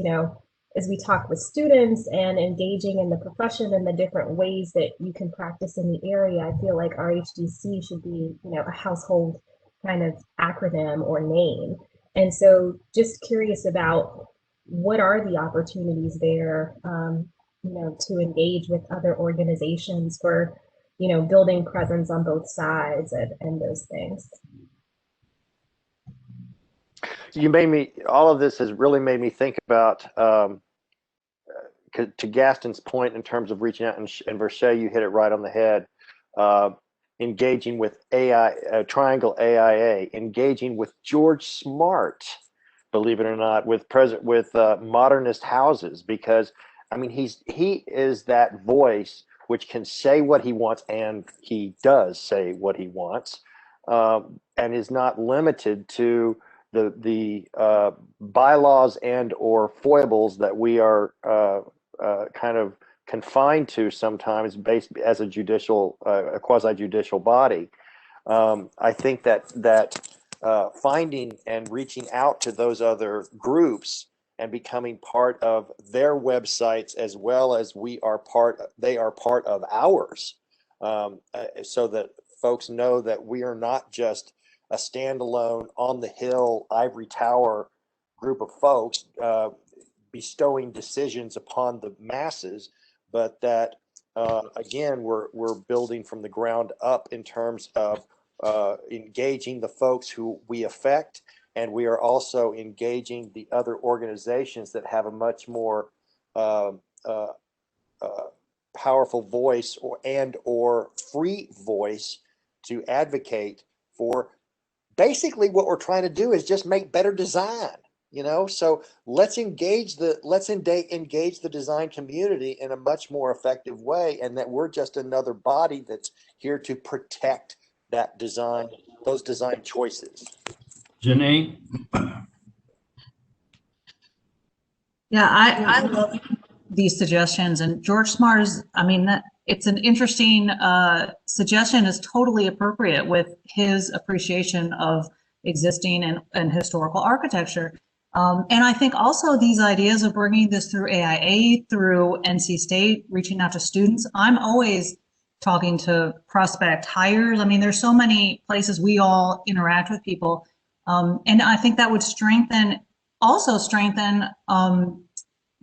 as we talk with students and engaging in the profession and the different ways that you can practice in the area, I feel like RHDC should be, a household kind of acronym or name. And so just curious about what are the opportunities there, to engage with other organizations for, building presence on both sides and those things. All of this has really made me think about, to Gaston's point in terms of reaching out, and Verche, you hit it right on the head, engaging with Triangle AIA, engaging with George Smart, believe it or not, with modernist houses, because I mean, he is that voice which can say what he wants, and he does say what he wants, and is not limited to the bylaws and or foibles that we are kind of confined to sometimes, based as a quasi-judicial body. I think that finding and reaching out to those other groups and becoming part of their websites, as well as they are part of ours, so that folks know that we are not just a standalone on the hill ivory tower group of folks bestowing decisions upon the masses, but that again, we're building from the ground up in terms of engaging the folks who we affect, and we are also engaging the other organizations that have a much more powerful voice or free voice to advocate for. Basically, what we're trying to do is just make better design. So let's engage the design community in a much more effective way, and that we're just another body that's here to protect that design, those design choices. Janine? Yeah, I love these suggestions, and George Smart is, it's an interesting suggestion, is totally appropriate with his appreciation of existing and historical architecture. And I think also these ideas of bringing this through AIA, through NC State, reaching out to students. I'm always talking to prospect hires. There's so many places we all interact with people. And I think that would strengthen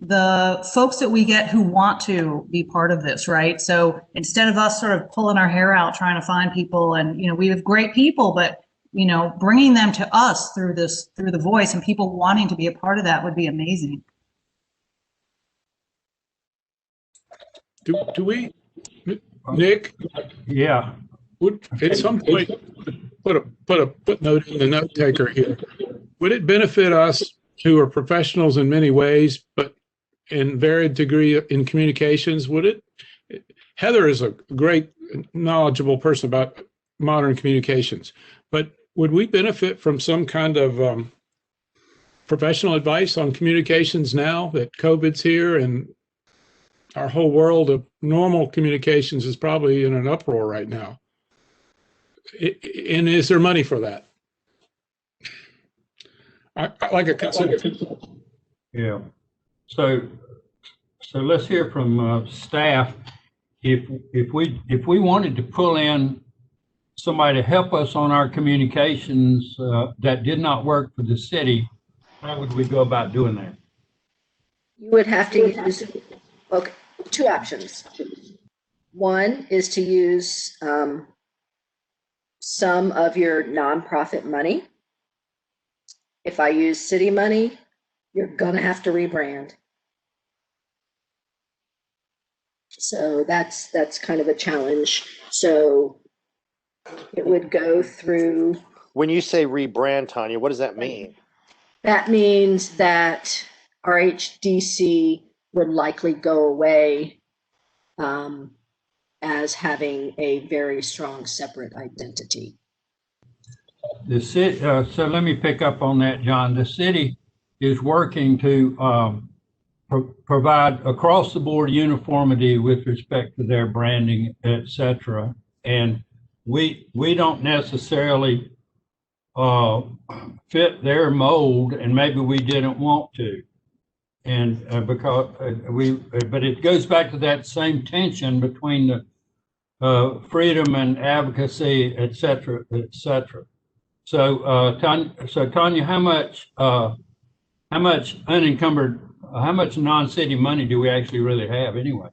the folks that we get who want to be part of this, right? So instead of us sort of pulling our hair out trying to find people, and we have great people, but bringing them to us through the voice, and people wanting to be a part of that would be amazing. Do we, Nick? Yeah. Would at some point put a footnote in the note taker here? Would it benefit us who are professionals in many ways, but in varied degree in communications? Would it? Heather is a great, knowledgeable person about modern communications, but would we benefit from some kind of professional advice on communications now that COVID's here and our whole world of normal communications is probably in an uproar right now? And is there money for that? I like a consultant. Yeah. So let's hear from staff. If we wanted to pull in somebody to help us on our communications that did not work for the city, how would we go about doing that? You would have to use, two options. One is to use some of your nonprofit money. If I use city money, you're gonna have to rebrand. So that's kind of a challenge. So it would go through. When you say rebrand, Tanya, what does that mean? That means that RHDC would likely go away as having a very strong separate identity. The city, so let me pick up on that, John. The city is working to provide across the board uniformity with respect to their branding, et cetera. And we don't necessarily fit their mold, and maybe we didn't want to. And because but it goes back to that same tension between the freedom and advocacy, et cetera, et cetera. So, Tanya, how much unencumbered, how much non-city money do we actually really have anyway?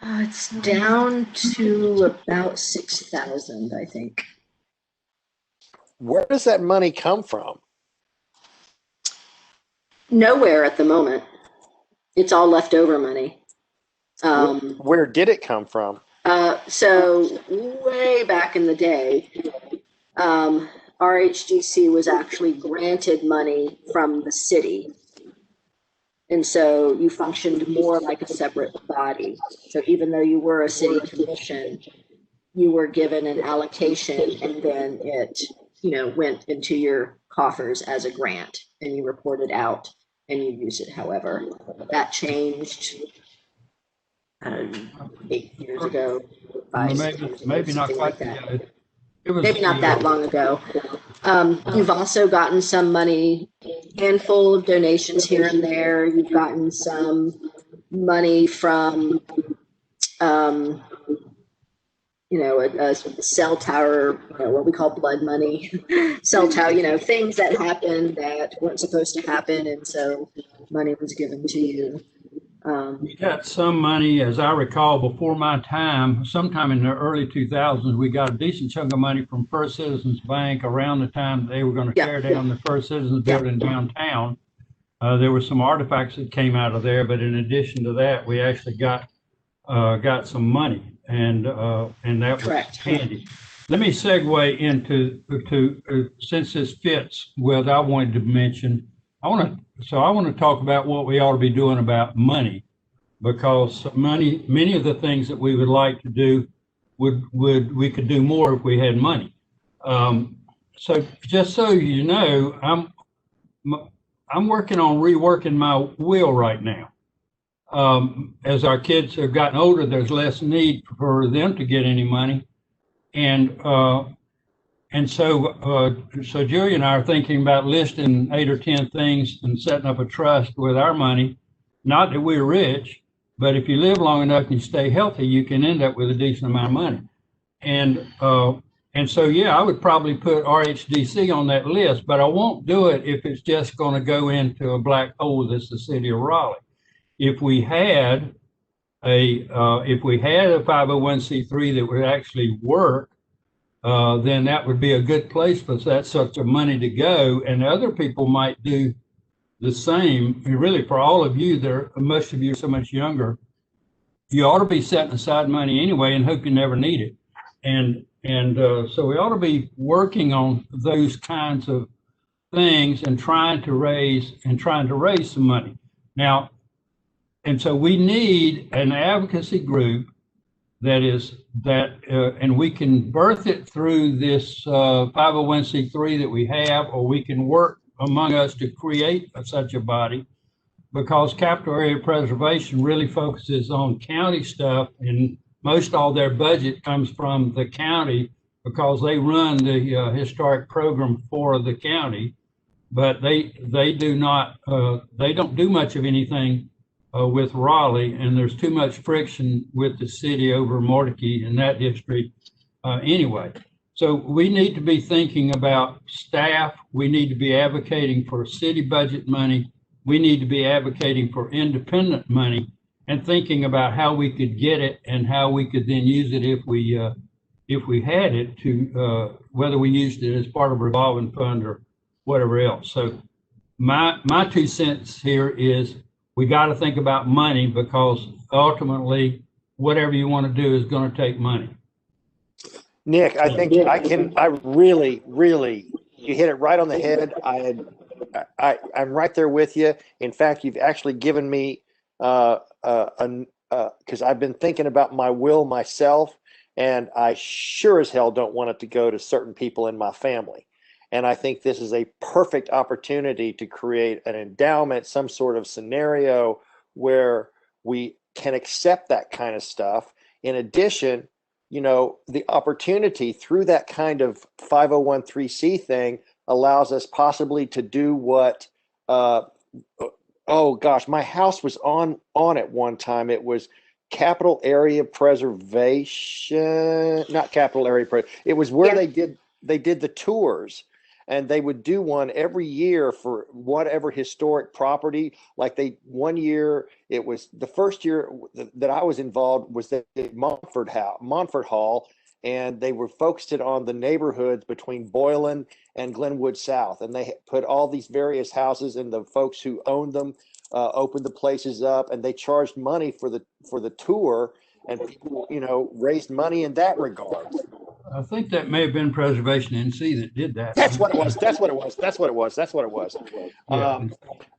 It's down to about 6,000, I think. Where does that money come from? Nowhere at the moment. It's all leftover money. Where did it come from? So way back in the day, RHDC was actually granted money from the city. And so you functioned more like a separate body. So even though you were a city commission, you were given an allocation, and then it, went into your coffers as a grant, and you reported out and you used it. However, that changed 8 years ago, 5 Maybe, years ago, maybe not something quite. like that. Yeah, it was, Maybe not that long ago. You've also gotten some money, handful of donations here and there. You've gotten some money from, a cell tower, what we call blood money, cell tower, things that happened that weren't supposed to happen. And so money was given to you. we got some money, as I recall, before my time, sometime in the early 2000s, we got a decent chunk of money from First Citizens Bank around the time they were going to tear down the First Citizens building downtown. There were some artifacts that came out of there, but in addition to that, we actually got some money, and that was handy. Let me segue into since this fits with I wanted to mention. I want to talk about what we ought to be doing about money, because many of the things that we would like to do we could do more if we had money. So just so you know, I'm working on reworking my will right now. As our kids have gotten older, there's less need for them to get any money, and so Julie and I are thinking about listing 8 or 10 things and setting up a trust with our money. Not that we're rich, but if you live long enough and you stay healthy, you can end up with a decent amount of money. And so, yeah, I would probably put RHDC on that list, but I won't do it if it's just going to go into a black hole that's the city of Raleigh. If we had a 501c3 that would actually work, then that would be a good place for that sort of money to go, and other people might do the same. And really, for all of you, most of you are so much younger, you ought to be setting aside money anyway and hope you never need it. And so we ought to be working on those kinds of things and trying to raise some money. Now, and so we need an advocacy group and we can birth it through this 501c3 that we have, or we can work among us to create such a body, because capital area preservation really focuses on county stuff, and most all their budget comes from the county because they run the historic program for the county, but they don't do much of anything with Raleigh, and there's too much friction with the city over Mordecai in that district anyway. So we need to be thinking about staff. We need to be advocating for city budget money. We need to be advocating for independent money and thinking about how we could get it and how we could then use it if we had it, to whether we used it as part of a revolving fund or whatever else. So my 2 cents here is, we got to think about money, because ultimately, whatever you want to do is going to take money. Nick, I think I really, you hit it right on the head. I'm right there with you. In fact, you've actually given me, because I've been thinking about my will myself, and I sure as hell don't want it to go to certain people in my family. And I think this is a perfect opportunity to create an endowment, some sort of scenario where we can accept that kind of stuff. In addition, the opportunity through that kind of 501c3 thing allows us possibly to do what oh gosh, my house was on it one time. It was capital area preservation, not capital area it was where they did the tours, and they would do one every year for whatever historic property. Like they, one year, it was the first year that I was involved was the Montfort Hall, and they were focused on the neighborhoods between Boylan and Glenwood South, and they put all these various houses, and the folks who owned them opened the places up, and they charged money for the tour, and people, raised money in that regard. I think that may have been Preservation NC that did that. That's what it was. Yeah.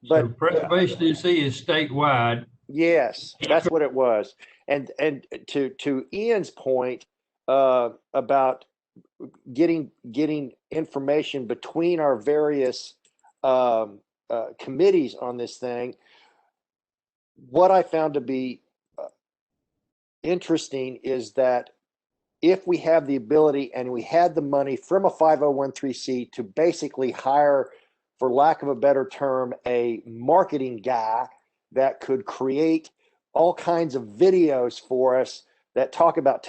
So Preservation NC is statewide. Yes, that's what it was. And to Ian's point about getting information between our various committees on this thing, what I found to be interesting is that if we have the ability and we had the money from a 5013C to basically hire, for lack of a better term, a marketing guy that could create all kinds of videos for us that talk about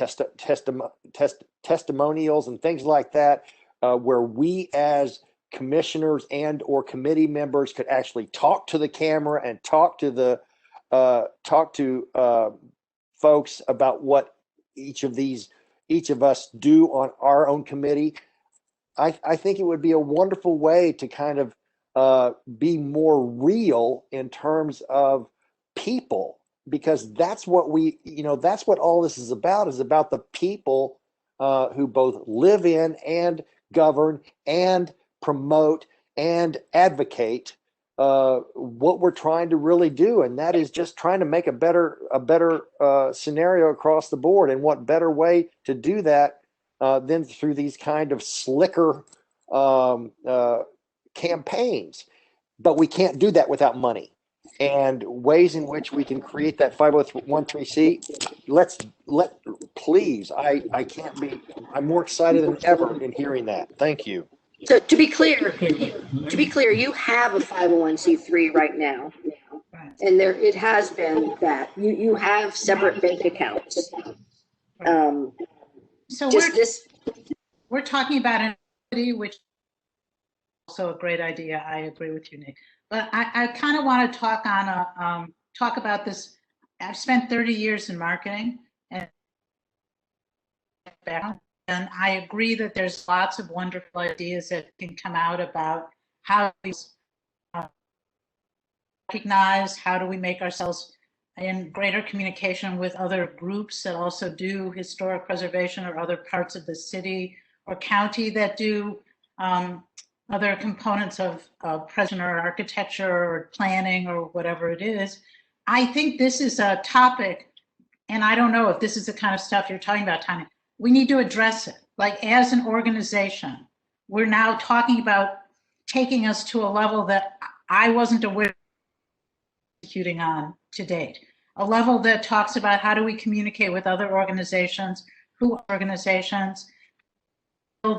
testimonials and things like that, where we as commissioners and or committee members could actually talk to the camera and talk to folks about what each of us do on our own committee. I think it would be a wonderful way to kind of be more real in terms of people, because that's what that's what all this is about the people who both live in and govern and promote and advocate what we're trying to really do, and that is just trying to make a better scenario across the board. And what better way to do that than through these kind of slicker campaigns? But we can't do that without money, and ways in which we can create that 5013C. Please, I'm more excited than ever in hearing that. Thank you. So to be clear, you have a 501c3 right now, and it has been that you have separate bank accounts. So we're talking about an entity, which is also a great idea. I agree with you, Nick. But I kind of want to talk about this. I've spent 30 years in marketing, and I agree that there's lots of wonderful ideas that can come out about how we recognize, how do we make ourselves in greater communication with other groups that also do historic preservation, or other parts of the city or county that do other components of preservation or architecture or planning or whatever it is. I think this is a topic, and I don't know if this is the kind of stuff you're talking about, Tanya. We need to address it. Like, as an organization, we're now talking about taking us to a level that I wasn't aware of executing on to date. A level that talks about how do we communicate with other organizations, build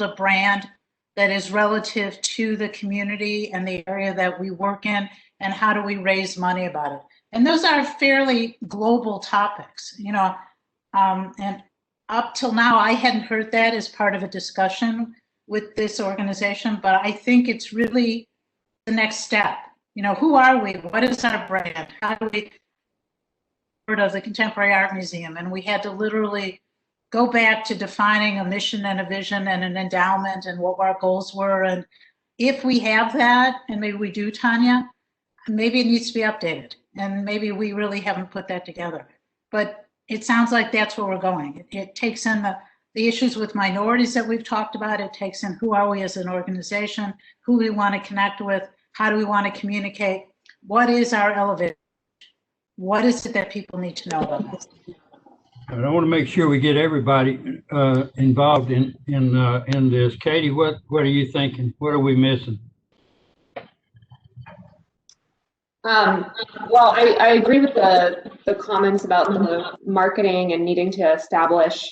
a brand that is relative to the community and the area that we work in, and how do we raise money about it. And those are fairly global topics, and up till now, I hadn't heard that as part of a discussion with this organization, but I think it's really the next step. Who are we? What is our brand? How do we part of the Contemporary Art Museum? And we had to literally go back to defining a mission and a vision and an endowment and what our goals were. And if we have that, and maybe we do, Tanya, maybe it needs to be updated. And maybe we really haven't put that together. But it sounds like that's where we're going. It takes in the issues with minorities that we've talked about. It takes in who are we as an organization, who we want to connect with, how do we want to communicate, what is our elevator, what is it that people need to know about this? And I want to make sure we get everybody involved in this. Katie, what are you thinking? What are we missing? Well, I agree with the comments about the marketing and needing to establish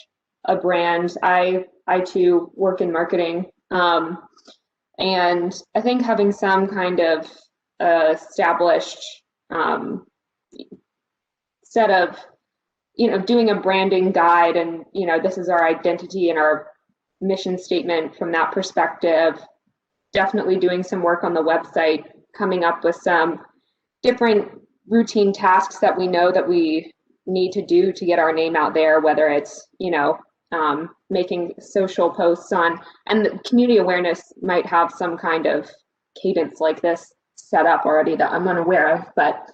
a brand. I too work in marketing, and I think having some kind of established instead of, doing a branding guide and, this is our identity and our mission statement from that perspective, definitely doing some work on the website, coming up with some different routine tasks that we know that we need to do to get our name out there, whether it's, making social posts on, and the community awareness might have some kind of cadence like this set up already that I'm unaware of, but,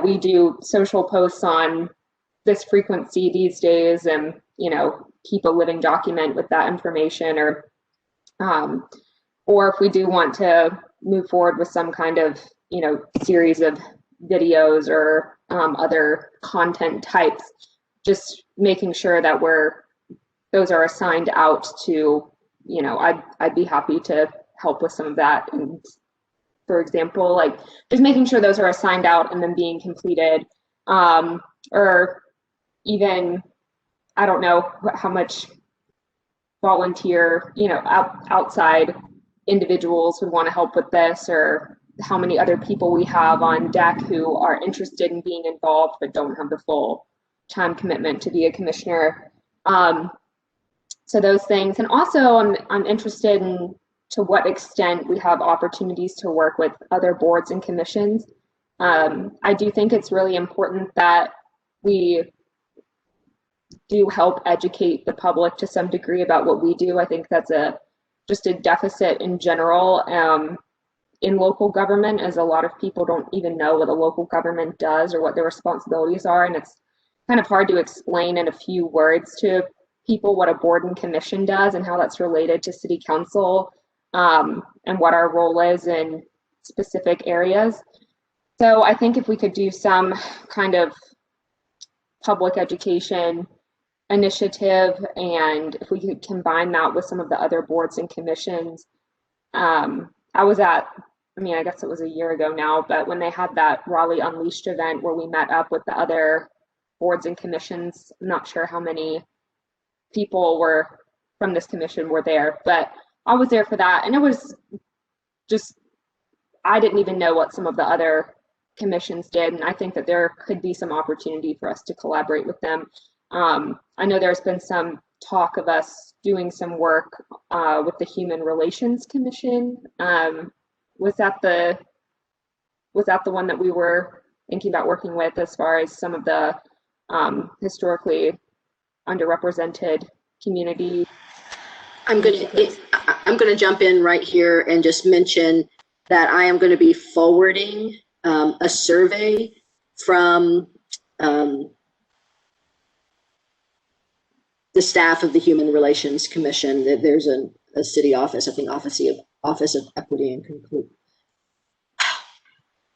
we do social posts on this frequency these days and, keep a living document with that information, or if we do want to move forward with some kind of, series of videos or other content types, just making sure that those are assigned out to, I'd be happy to help with some of that. And for example, like just making sure those are assigned out and then being completed, or even, I don't know how much volunteer, outside individuals would want to help with this, or how many other people we have on deck who are interested in being involved but don't have the full time commitment to be a commissioner. So those things. And also I'm interested in to what extent we have opportunities to work with other boards and commissions. I do think it's really important that we do help educate the public to some degree about what we do. I think that's just a deficit in general in local government, as a lot of people don't even know what a local government does or what their responsibilities are, and it's kind of hard to explain in a few words to people what a board and commission does and how that's related to city council, and what our role is in specific areas. So I think if we could do some kind of public education initiative, and if we could combine that with some of the other boards and commissions. I guess it was a year ago now, but when they had that Raleigh Unleashed event where we met up with the other boards and commissions, I'm not sure how many people were from this commission were there, but I was there for that. And it was just, I didn't even know what some of the other commissions did. And I think that there could be some opportunity for us to collaborate with them. I know there's been some talk of us doing some work with the Human Relations Commission. Was that the one that we were thinking about working with as far as some of the historically underrepresented community? I'm gonna jump in right here and just mention that I am going to be forwarding a survey from the staff of the Human Relations Commission. That there's a city office, I think Office of Equity and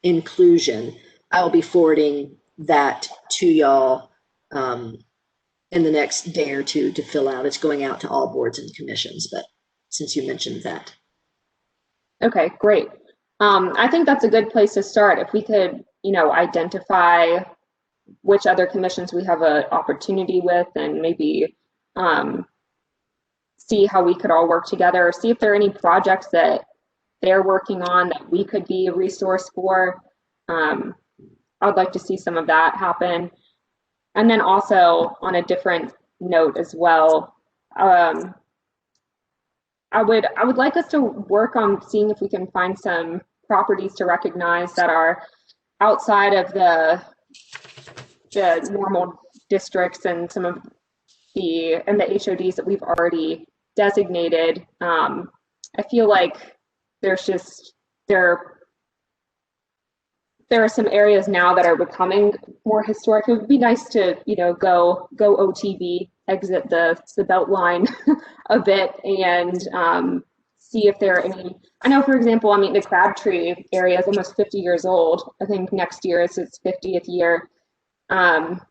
Inclusion. I will be forwarding that to y'all in the next day or two to fill out. It's going out to all boards and commissions, but since you mentioned that. Okay, great. I think that's a good place to start. If we could, identify which other commissions we have an opportunity with, and maybe see how we could all work together, see if there are any projects that they're working on that we could be a resource for. I'd like to see some of that happen. And then also on a different note as well, I would like us to work on seeing if we can find some properties to recognize that are outside of the normal districts and some of the HODs that we've already designated. I feel like there are some areas now that are becoming more historic. It would be nice to, go OTB, exit the belt line a bit, and see if there are any. I know, for example, the Crabtree area is almost 50 years old. I think next year is its 50th year.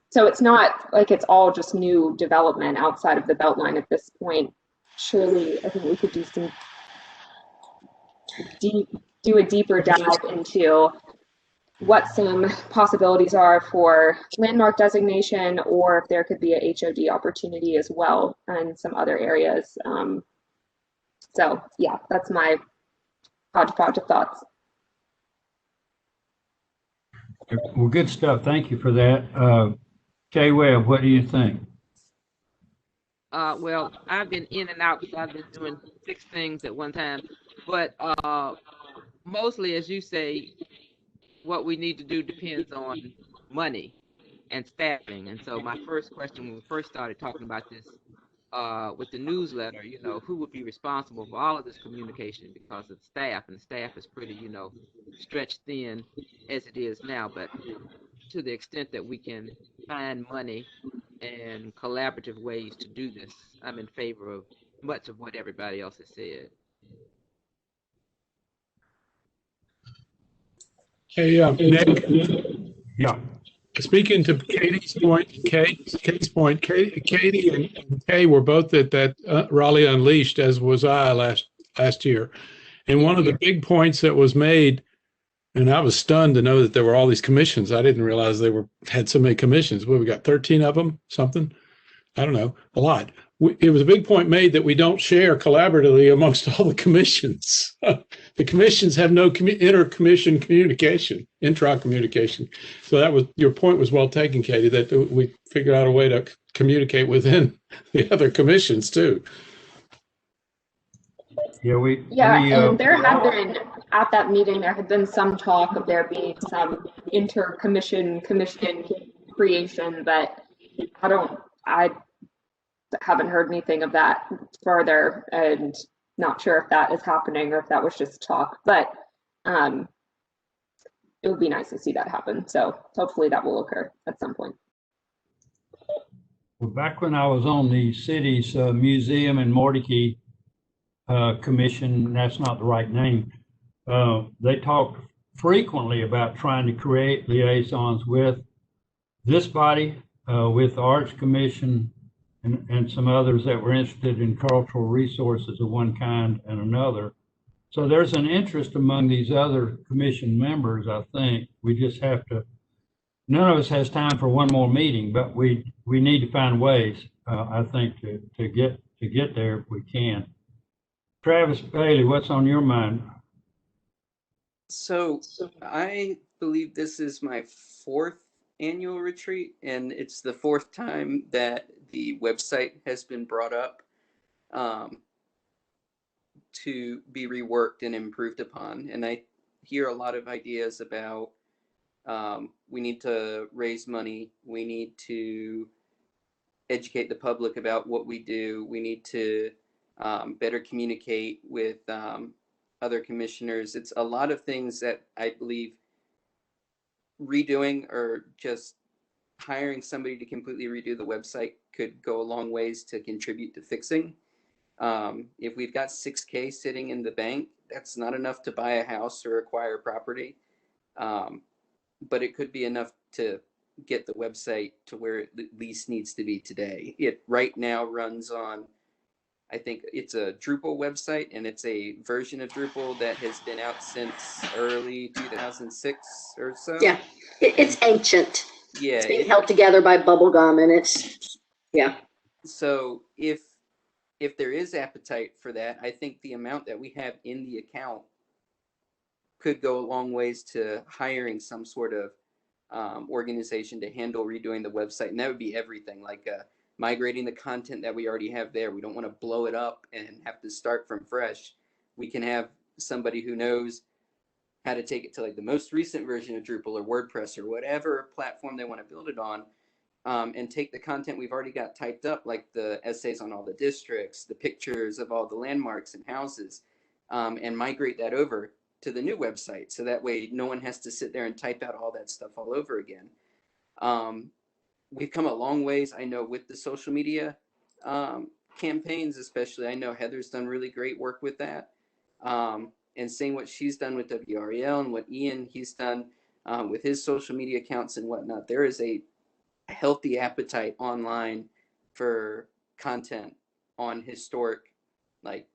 So it's not like it's all just new development outside of the Beltline at this point. Surely, I think we could do a deeper dive into what some possibilities are for landmark designation, or if there could be a HOD opportunity as well in some other areas. So yeah, that's my hodgepodge of thoughts. Well, good stuff. Thank you for that. Kay Webb, what do you think? Well, I've been in and out because I've been doing 6 things at one time. But mostly, as you say, what we need to do depends on money and staffing. And so my first question when we first started talking about this with the newsletter, who would be responsible for all of this communication because of staff, and the staff is pretty, stretched thin as it is now. But to the extent that we can find money and collaborative ways to do this, I'm in favor of much of what everybody else has said. Hey, Nick, Yeah. speaking to Katie's point, Katie's point, Katie and Kay were both at that Raleigh Unleashed, as was I last year. And one of the big points that was made, and I was stunned to know that there were all these commissions. I didn't realize they had so many commissions. Well, we got 13 of them, something. I don't know, a lot. It was a big point made that we don't share collaboratively amongst all the commissions. The commissions have no inter-commission communication, intra-communication. So that was, your point was well taken, Katie, that we figured out a way to communicate within the other commissions too. And there had been, at that meeting, there had been some talk of there being some commission creation, but I haven't heard anything of that further, and not sure if that is happening or if that was just talk, but it would be nice to see that happen. So hopefully that will occur at some point. Well, back when I was on the city's museum and Mordecai commission, that's not the right name, they talked frequently about trying to create liaisons with this body, with the Arts Commission, and some others that were interested in cultural resources of one kind and another. So there's an interest among these other commission members, I think. We just have to, none of us has time for one more meeting, but we need to find ways, I think, to get there if we can. Travis Bailey, what's on your mind? So I believe this is my 4th annual retreat, and it's the 4th time that the website has been brought up to be reworked and improved upon. And I hear a lot of ideas about we need to raise money, we need to educate the public about what we do, we need to better communicate with other commissioners. It's a lot of things that I believe redoing or just hiring somebody to completely redo the website could go a long ways to contribute to fixing. If we've got $6K sitting in the bank, that's not enough to buy a house or acquire property, but it could be enough to get the website to where it at least needs to be today. It right now runs on, I think it's a Drupal website, and it's a version of Drupal that has been out since early 2006 or so. Yeah, it's ancient. Yeah, it's being held together by bubblegum, and it's, yeah. So if there is appetite for that, I think the amount that we have in the account could go a long ways to hiring some sort of organization to handle redoing the website. And that would be everything, like migrating the content that we already have there. We don't want to blow it up and have to start from fresh. We can have somebody who knows how to take it to like the most recent version of Drupal or WordPress or whatever platform they want to build it on, and take the content we've already got typed up, like the essays on all the districts, the pictures of all the landmarks and houses, and migrate that over to the new website. So that way no one has to sit there and type out all that stuff all over again. We've come a long ways, I know, with the social media campaigns, especially. I know Heather's done really great work with that. And seeing what she's done with WREL and what he's done with his social media accounts and whatnot, there is a healthy appetite online for content on historic, like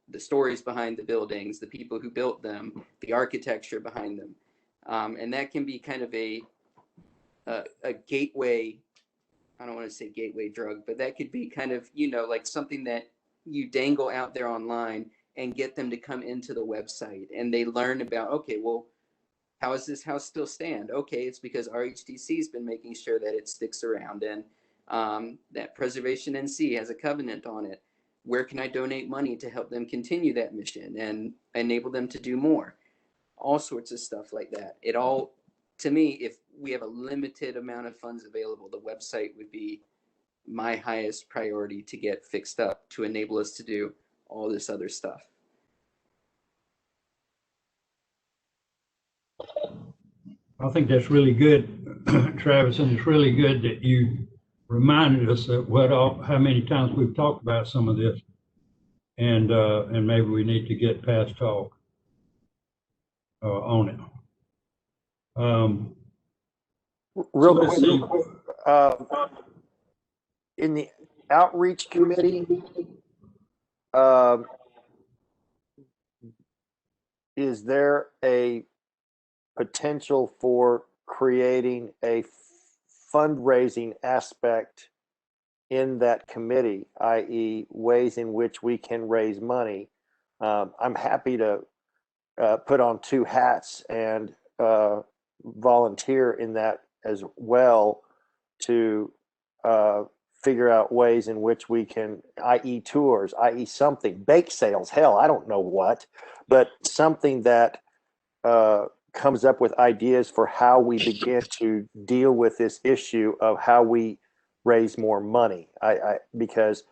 the stories behind the buildings, the people who built them, the architecture behind them. And that can be kind of a gateway, I don't want to say gateway drug, but that could be kind of, like something that you dangle out there online and get them to come into the website, and they learn about, okay, well, how does this house still stand? Okay, it's because RHDC has been making sure that it sticks around, and that Preservation NC has a covenant on it. Where can I donate money to help them continue that mission and enable them to do more? All sorts of stuff like that. It all, to me, if we have a limited amount of funds available, the website would be my highest priority to get fixed up to enable us to do all this other stuff. I think that's really good, Travis, and it's really good that you reminded us that how many times we've talked about some of this, and maybe we need to get past talk on it. Real let's see. quick, in the outreach committee, is there a potential for creating a fundraising aspect in that committee, i.e. ways in which we can raise money? I'm happy to put on two hats and volunteer in that as well to figure out ways in which we can, i.e. tours, i.e. something, bake sales, hell, I don't know what, but something that comes up with ideas for how we begin to deal with this issue of how we raise more money. Because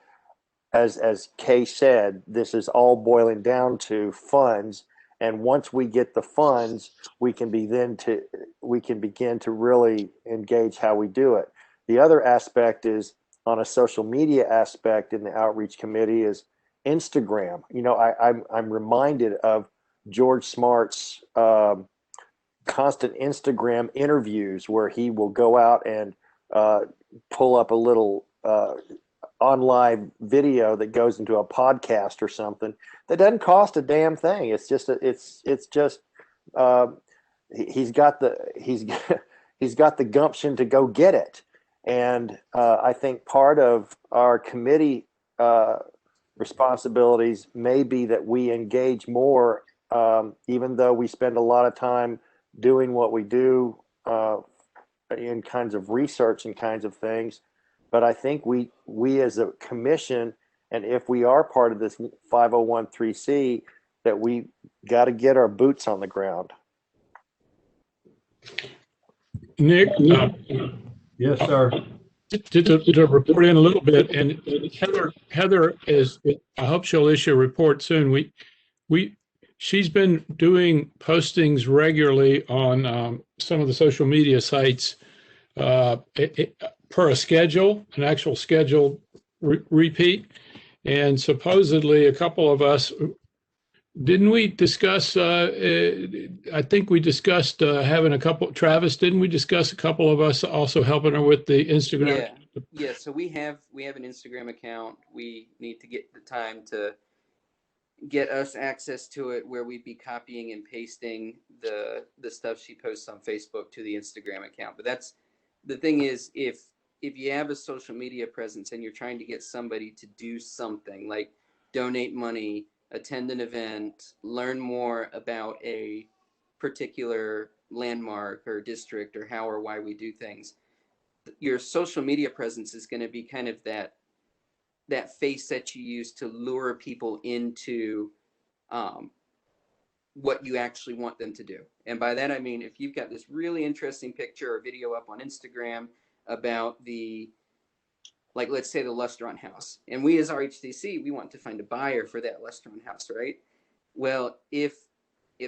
as Kay said, this is all boiling down to funds. And once we get the funds, we can begin to really engage how we do it. The other aspect is on a social media aspect in the outreach committee is Instagram. You know, I'm reminded of George Smart's constant Instagram interviews where he will go out and pull up a little online video that goes into a podcast or something that doesn't cost a damn thing. It's just he's got the gumption to go get it. And I think part of our committee responsibilities may be that we engage more, even though we spend a lot of time doing what we do in kinds of research and kinds of things. But I think we as a commission, and if we are part of this 501(c), that we got to get our boots on the ground. Nick? Yes, sir. To report in a little bit, and Heather is, I hope she'll issue a report soon. She's been doing postings regularly on some of the social media sites per a schedule, an actual scheduled repeat. And supposedly a couple of us, didn't we discuss, I think we discussed having a couple, Travis, didn't we discuss a couple of us also helping her with the Instagram? Yeah, so we have an Instagram account. We need to get the time to get us access to it where we'd be copying and pasting the stuff she posts on Facebook to the Instagram account. But that's the thing is, if you have a social media presence and you're trying to get somebody to do something like donate money, attend an event, learn more about a particular landmark or district or how or why we do things, your social media presence is going to be kind of that face that you use to lure people into what you actually want them to do. And by that, I mean, if you've got this really interesting picture or video up on Instagram about like, let's say the Lustron house, and we as RHDC, we want to find a buyer for that Lustron house, right? Well, if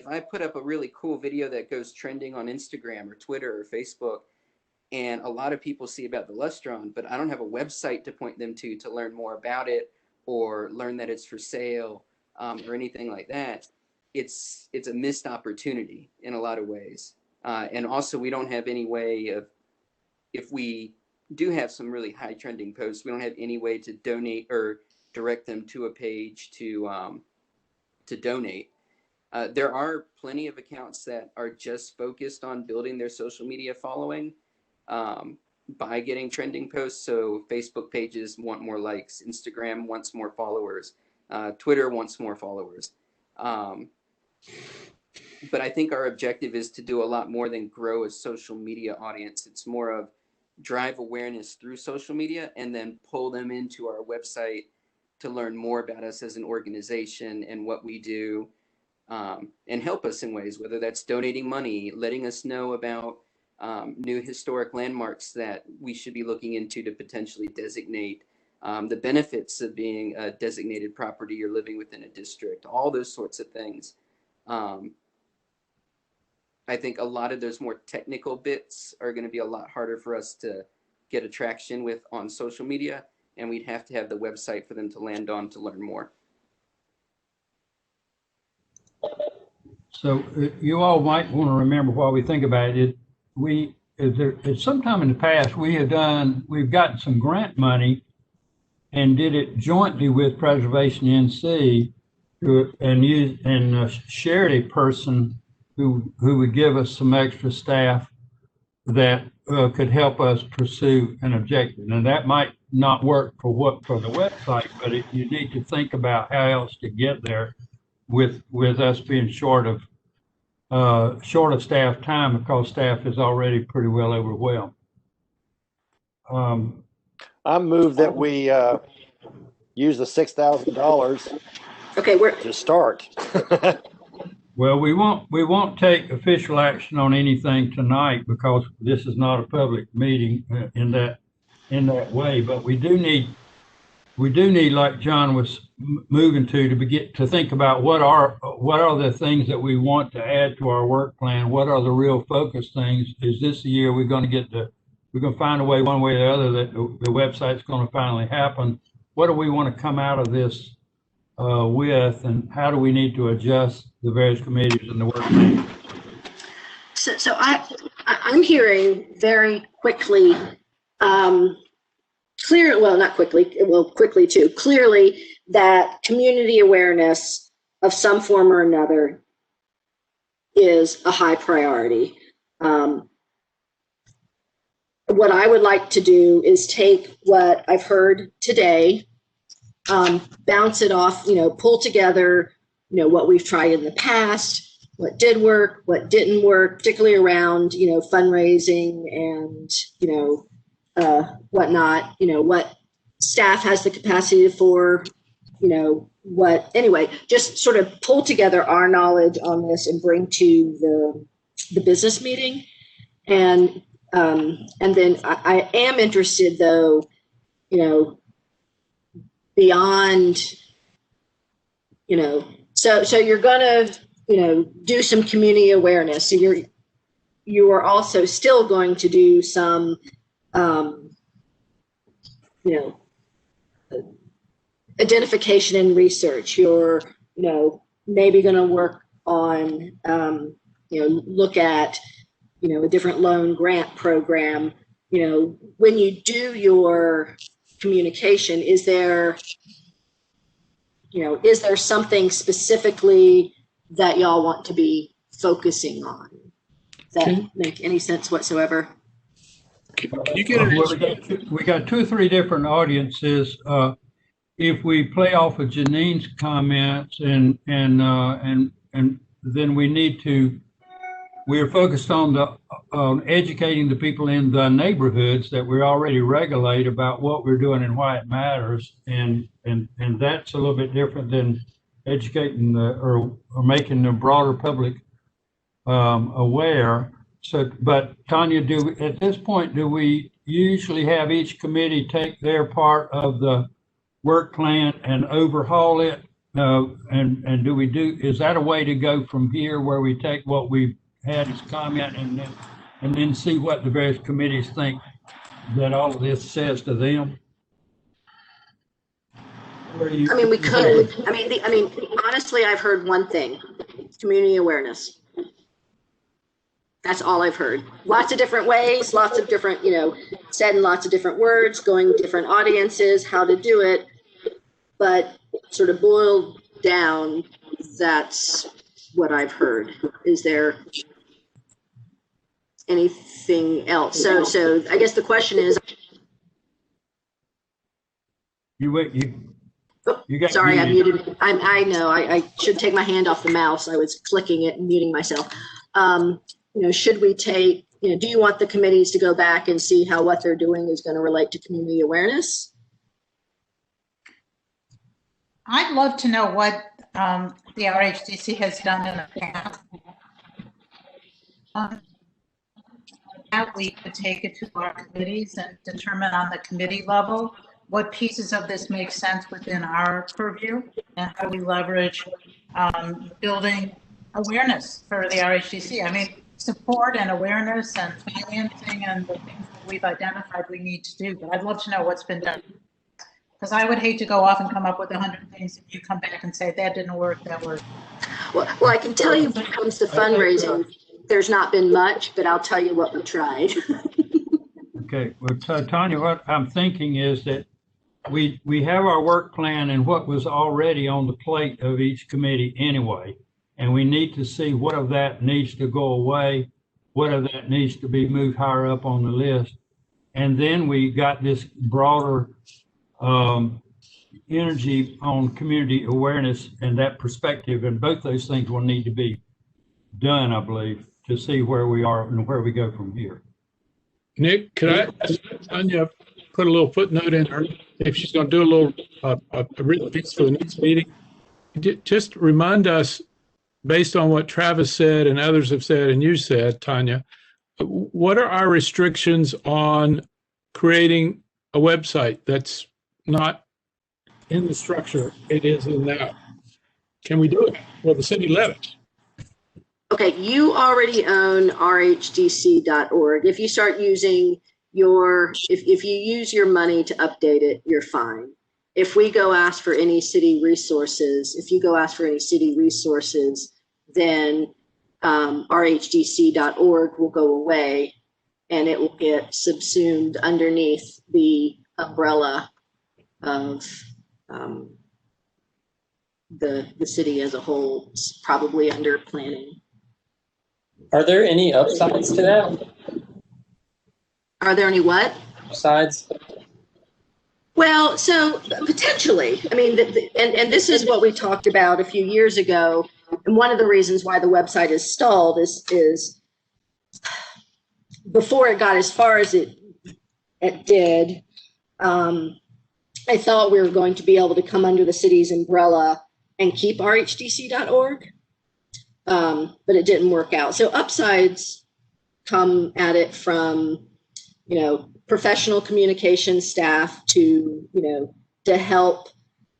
I put up a really cool video that goes trending on Instagram or Twitter or Facebook, and a lot of people see about the Lustron, but I don't have a website to point them to learn more about it or learn that it's for sale or anything like that, it's a missed opportunity in a lot of ways. And also, we don't have any way of, if we do have some really high trending posts, we don't have any way to donate or direct them to a page to donate. There are plenty of accounts that are just focused on building their social media following by getting trending posts. So Facebook pages want more likes, Instagram wants more followers, Twitter wants more followers. but I think our objective is to do a lot more than grow a social media audience. It's more of drive awareness through social media and then pull them into our website to learn more about us as an organization and what we do, and help us in ways, whether that's donating money, letting us know about new historic landmarks that we should be looking into to potentially designate, the benefits of being a designated property or living within a district, all those sorts of things. I think a lot of those more technical bits are going to be a lot harder for us to get attraction with on social media, and we'd have to have the website for them to land on to learn more. So you all might want to remember while we think about it, sometime in the past we've gotten some grant money and did it jointly with Preservation NC and shared a person who would give us some extra staff that could help us pursue an objective. And that might not work for the website, but you need to think about how else to get there with us being short of staff time, because staff is already pretty well overwhelmed. I move that we use the $6,000 to start. Well, we won't take official action on anything tonight because this is not a public meeting in that way. But we do need, like John was moving to think about what are the things that we want to add to our work plan. What are the real focus things? Is this the year we're going to find a way, one way or the other, that the website's going to finally happen? What do we want to come out of this with, and how do we need to adjust the various committees and the work plan? So I'm hearing very quickly, quickly too, clearly that community awareness of some form or another is a high priority. What I would like to do is take what I've heard today, bounce it off, pull together, what we've tried in the past, what did work, what didn't work, particularly around, fundraising and, whatnot, what staff has the capacity for, just sort of pull together our knowledge on this and bring to the business meeting. And then I am interested, though, beyond, so you're gonna, do some community awareness. So you are also still going to do some, identification and research. You're, maybe going to work on, look at, a different loan grant program. When you do your communication, is there something specifically that y'all want to be focusing on? Does that make any sense whatsoever? You get we got 2 or 3 different audiences. If we play off of Janine's comments and then we're focused on educating the people in the neighborhoods that we already regulate about what we're doing and why it matters, and that's a little bit different than educating or making the broader public aware. So, but Tanya, at this point, do we usually have each committee take their part of the work plan and overhaul it? And is that a way to go from here, where we take what we had as comment and then see what the various committees think that all of this says to them? We could. Honestly, I've heard one thing: community awareness. That's all I've heard. Lots of different ways, lots of different, said in lots of different words, going to different audiences, how to do it. But sort of boiled down, that's what I've heard. Is there anything else? So I guess the question is, You got Sorry, I muted. muted. I know, I should take my hand off the mouse. I was clicking it and muting myself. Should we take, do you want the committees to go back and see how what they're doing is going to relate to community awareness? I'd love to know what the RHDC has done in the past. That we could take it to our committees and determine on the committee level what pieces of this make sense within our purview and how we leverage building awareness for the RHDC. I mean, support and awareness and financing and the things that we've identified we need to do. But I'd love to know what's been done. Because I would hate to go off and come up with 100 things and you come back and say, that didn't work, that worked. Well, I can tell you when it comes to fundraising, there's not been much, but I'll tell you what we tried. Okay, well, Tanya, what I'm thinking is that we have our work plan and what was already on the plate of each committee anyway, and we need to see what of that needs to go away, what of that needs to be moved higher up on the list. And then we got this broader energy on community awareness and that perspective, and both those things will need to be done, I believe, to see where we are and where we go from here. Nick, could I ask Tanya put a little footnote in her if she's going to do a little a written piece for the next meeting? Just remind us, based on what Travis said and others have said and you said, Tanya, what are our restrictions on creating a website that's not in the structure it is in now? Can we do it? Well, the city let us. Okay, you already own rhdc.org. If you start using if you use your money to update it, you're fine. If we go ask for any city resources, then rhdc.org will go away and it will get subsumed underneath the umbrella of the city as a whole, probably under planning. Are there any upsides to that? Are there any what? Upsides? Well, so potentially, I mean, and this is what we talked about a few years ago. And one of the reasons why the website is stalled is before it got as far as it did, I thought we were going to be able to come under the city's umbrella and keep rhdc.org, but it didn't work out. So upsides come at it from, professional communication staff to help,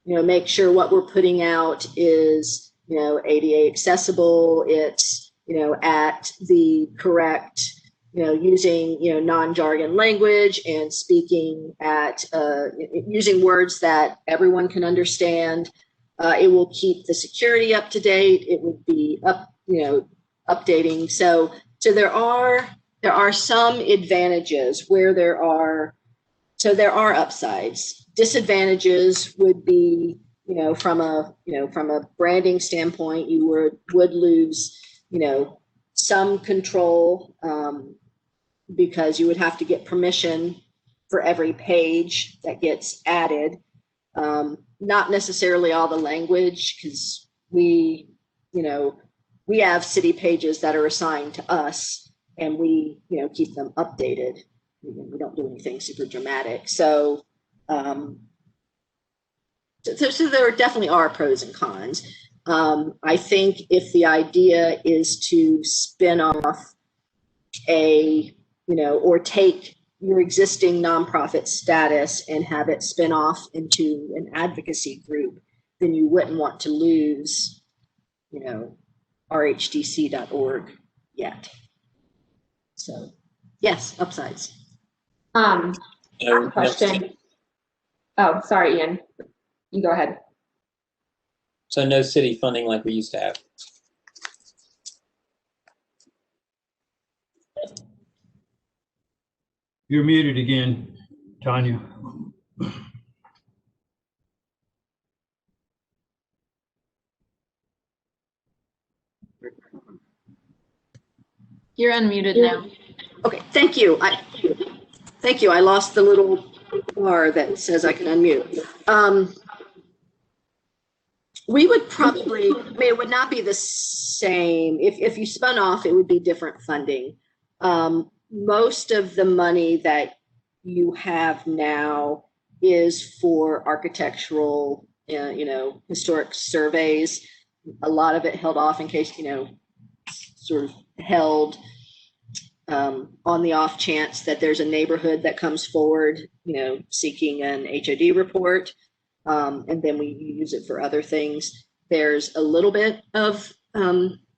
make sure what we're putting out is, ADA accessible. It's, at the correct, using, non-jargon language and speaking at, using words that everyone can understand. It will keep the security up to date. It would be updating. So there are some advantages where there are upsides. Disadvantages would be, from a branding standpoint, you would lose, some control, because you would have to get permission for every page that gets added. Not necessarily all the language, because we have city pages that are assigned to us and we, keep them updated. We don't do anything super dramatic. So, so there definitely are pros and cons. I think if the idea is to spin off or take your existing nonprofit status and have it spin off into an advocacy group, then you wouldn't want to lose, rhdc.org yet. So, yes, upsides. Question. Oh, sorry, Ian. You go ahead. So no city funding like we used to have. You're muted again, Tanya. You're unmuted now. Okay, thank you. Thank you. I lost the little bar that says I can unmute. We would probably, I mean, it would not be the same. If you spun off, it would be different funding. Most of the money that you have now is for architectural, historic surveys. A lot of it held off in case, sort of held on the off chance that there's a neighborhood that comes forward, seeking an HOD report. And then we use it for other things. There's a little bit of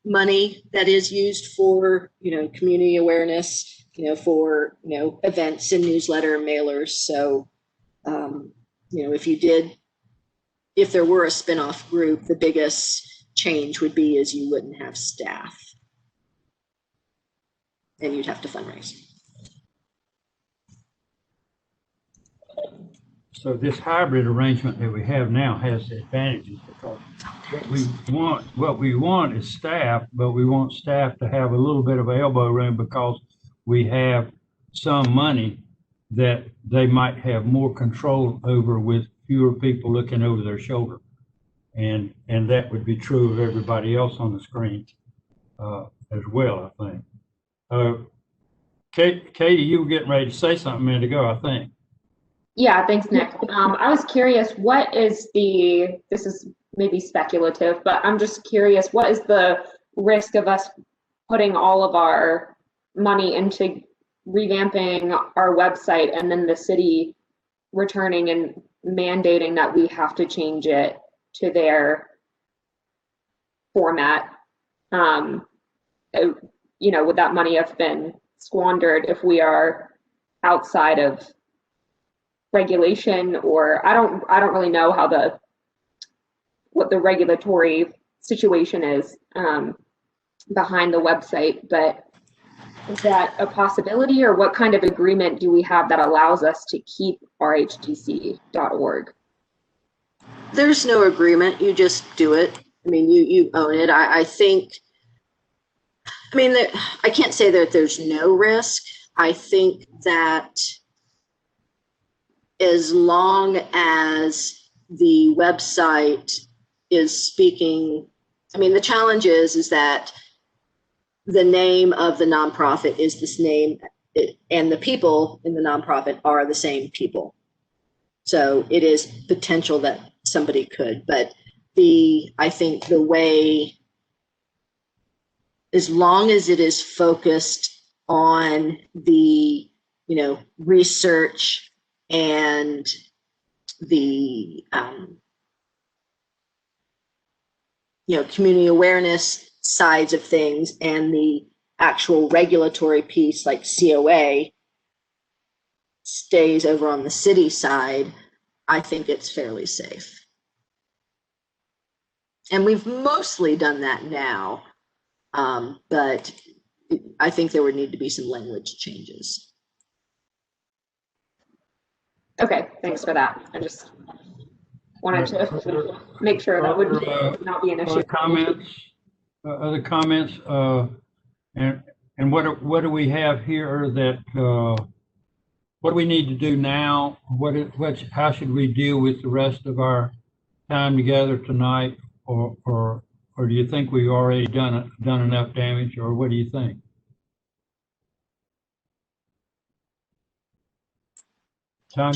money that is used for, community awareness, for, events and newsletter mailers. So, if there were a spinoff group, the biggest change would be is you wouldn't have staff and you'd have to fundraise. So this hybrid arrangement that we have now has the advantages, because what we want is staff, but we want staff to have a little bit of elbow room because we have some money that they might have more control over with fewer people looking over their shoulder. And that would be true of everybody else on the screen as well, I think. Katie, you were getting ready to say something a minute ago, I think. Yeah, thanks, Nick. I was curious, this is maybe speculative, but I'm just curious, what is the risk of us putting all of our money into revamping our website and then the city returning and mandating that we have to change it to their format? Would that money have been squandered if we are outside of regulation? Or I don't really know how what the regulatory situation is behind the website, but is that a possibility, or what kind of agreement do we have that allows us to keep rhdc.org? There's no agreement. You just do it. I mean, you own it. I can't say that there's no risk. I think that as long as the website is speaking, the challenge is that the name of the nonprofit is this name, and the people in the nonprofit are the same people. So it is potential that somebody could, but I think the way, as long as it is focused on the, research and the, community awareness sides of things, and the actual regulatory piece like COA stays over on the city side, I think it's fairly safe. And we've mostly done that now, but I think there would need to be some language changes. Okay, thanks for that. I just wanted to make sure that would not be an issue. Other comments, and what do we have here that what do we need to do now? How should we deal with the rest of our time together tonight, or do you think we've already done enough damage, or what do you think? Tom,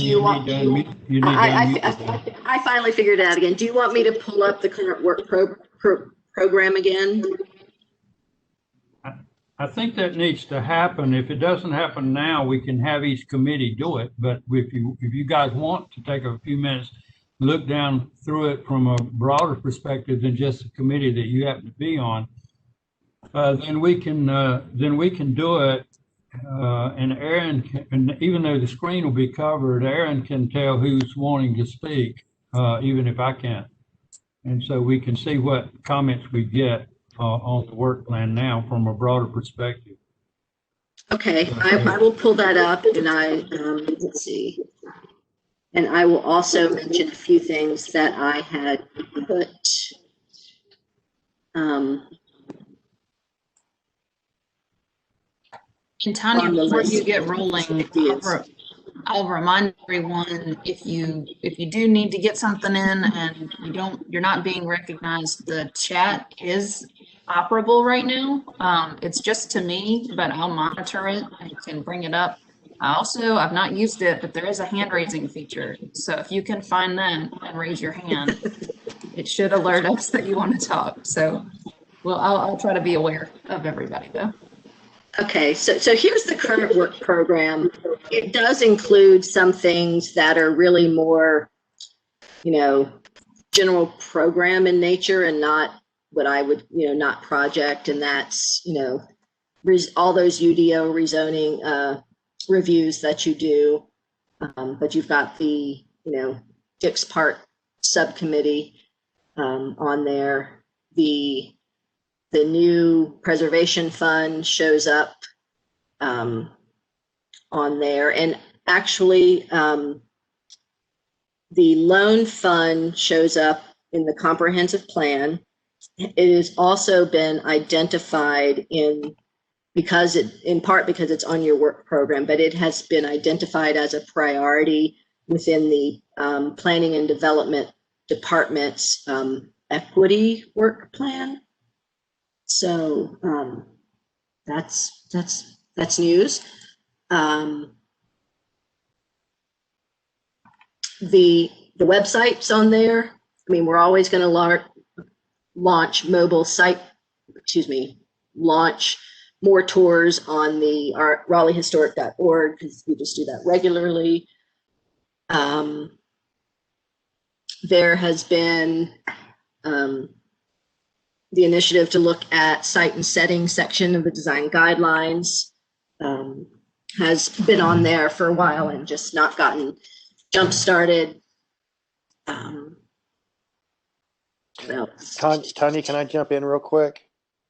I finally figured it out again. Do you want me to pull up the current work program again? I think that needs to happen. If it doesn't happen now, we can have each committee do it. But if you guys want to take a few minutes, look down through it from a broader perspective than just the committee that you happen to be on, then we can do it. And Aaron, and even though the screen will be covered, Aaron can tell who's wanting to speak, even if I can't. And so we can see what comments we get on the work plan now from a broader perspective. Okay, I will pull that up, and let's see. And I will also mention a few things that I had put. And Tanya, before you get rolling, I'll remind everyone, if you do need to get something in and you're not being recognized, the chat is operable right now. It's just to me, but I'll monitor it and can bring it up. I've not used it, but there is a hand raising feature. So if you can find that and raise your hand, it should alert us that you want to talk. So, well, I'll try to be aware of everybody though. Okay, so here's the current work program. It does include some things that are really more, general program in nature and not what I would, not project. And that's, all those UDO rezoning reviews that you do. But you've got the, Dick's Park subcommittee on there. The new preservation fund shows up on there. And actually, the loan fund shows up in the comprehensive plan. It has also been identified in part because it's on your work program, but it has been identified as a priority within the planning and development department's equity work plan. So that's news. The website's on there. I mean, we're always going to launch more tours on the raleighhistoric.org because we just do that regularly. There has been the initiative to look at site and setting section of the design guidelines has been on there for a while and just not gotten jump started. Tanya, can I jump in real quick?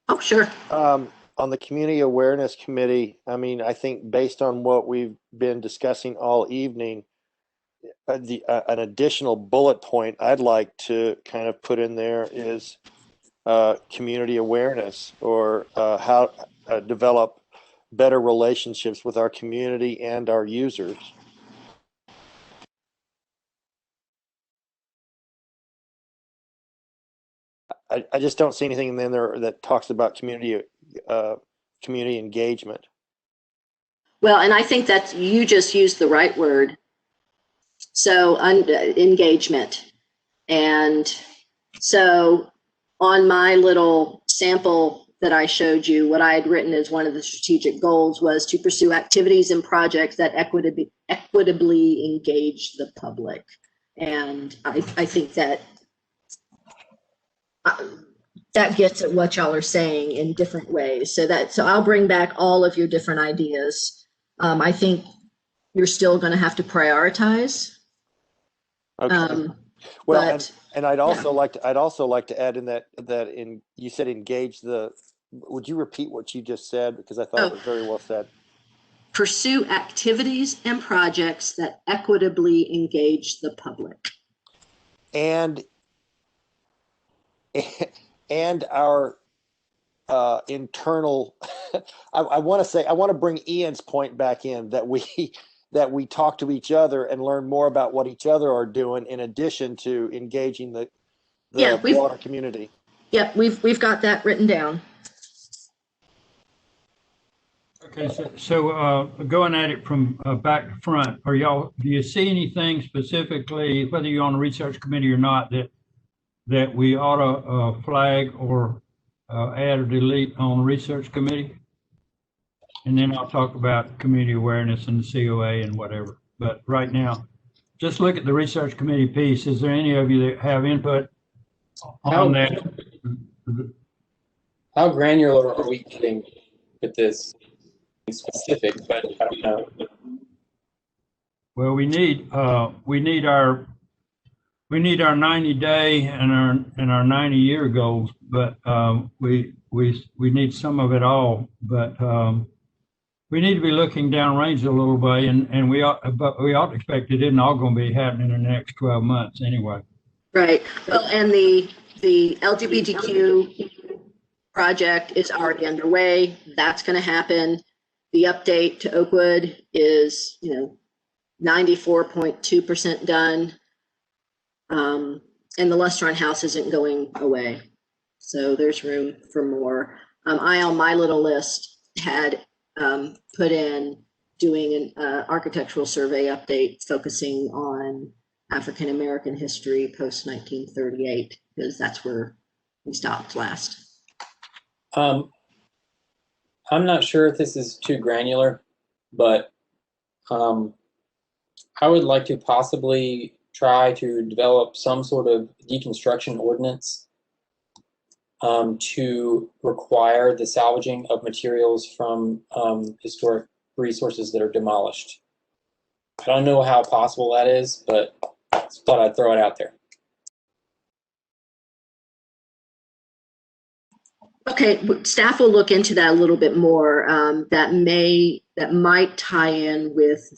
Oh, sure. On the Community Awareness Committee, I mean, I think based on what we've been discussing all evening, an additional bullet point I'd like to kind of put in there is community awareness, or how develop better relationships with our community and our users. I just don't see anything in there that talks about community engagement. Well, and I think that you just used the right word. So engagement. And so on my little sample that I showed you, what I had written as one of the strategic goals was to pursue activities and projects that equitably engage the public. And I think that that gets at what y'all are saying in different ways. So I'll bring back all of your different ideas. I think you're still going to have to prioritize. Okay. Well, and I'd also like to add in that you said engage the. Would you repeat what you just said, because I thought it was very well said. Pursue activities and projects that equitably engage the public. And our internal. I want to bring Ian's point back in that we talk to each other and learn more about what each other are doing, in addition to engaging the broader community. Yep, we've got that written down. Okay, so going at it from back to front, do you see anything specifically, whether you're on the research committee or not, that we ought to flag or add or delete on the research committee? And then I'll talk about community awareness and the COA and whatever. But right now, just look at the research committee piece. Is there any of you that have input on that? How granular are we getting with this specific? But I don't know. Well, we need our 90-day and our 90-year goals, but we need some of it all. But we need to be looking downrange a little bit, and we ought to expect it isn't all going to be happening in the next 12 months anyway. Right. Well, and the LGBTQ project is already underway. That's going to happen. The update to Oakwood is, 94.2% done. And the Lustron House isn't going away. So there's room for more. I, on my little list, had put in doing an architectural survey update focusing on African American history post 1938, because that's where we stopped last. I'm not sure if this is too granular, but I would like to possibly try to develop some sort of deconstruction ordinance to require the salvaging of materials from historic resources that are demolished. I don't know how possible that is, but I thought I'd throw it out there. Okay, staff will look into that a little bit more. That might tie in with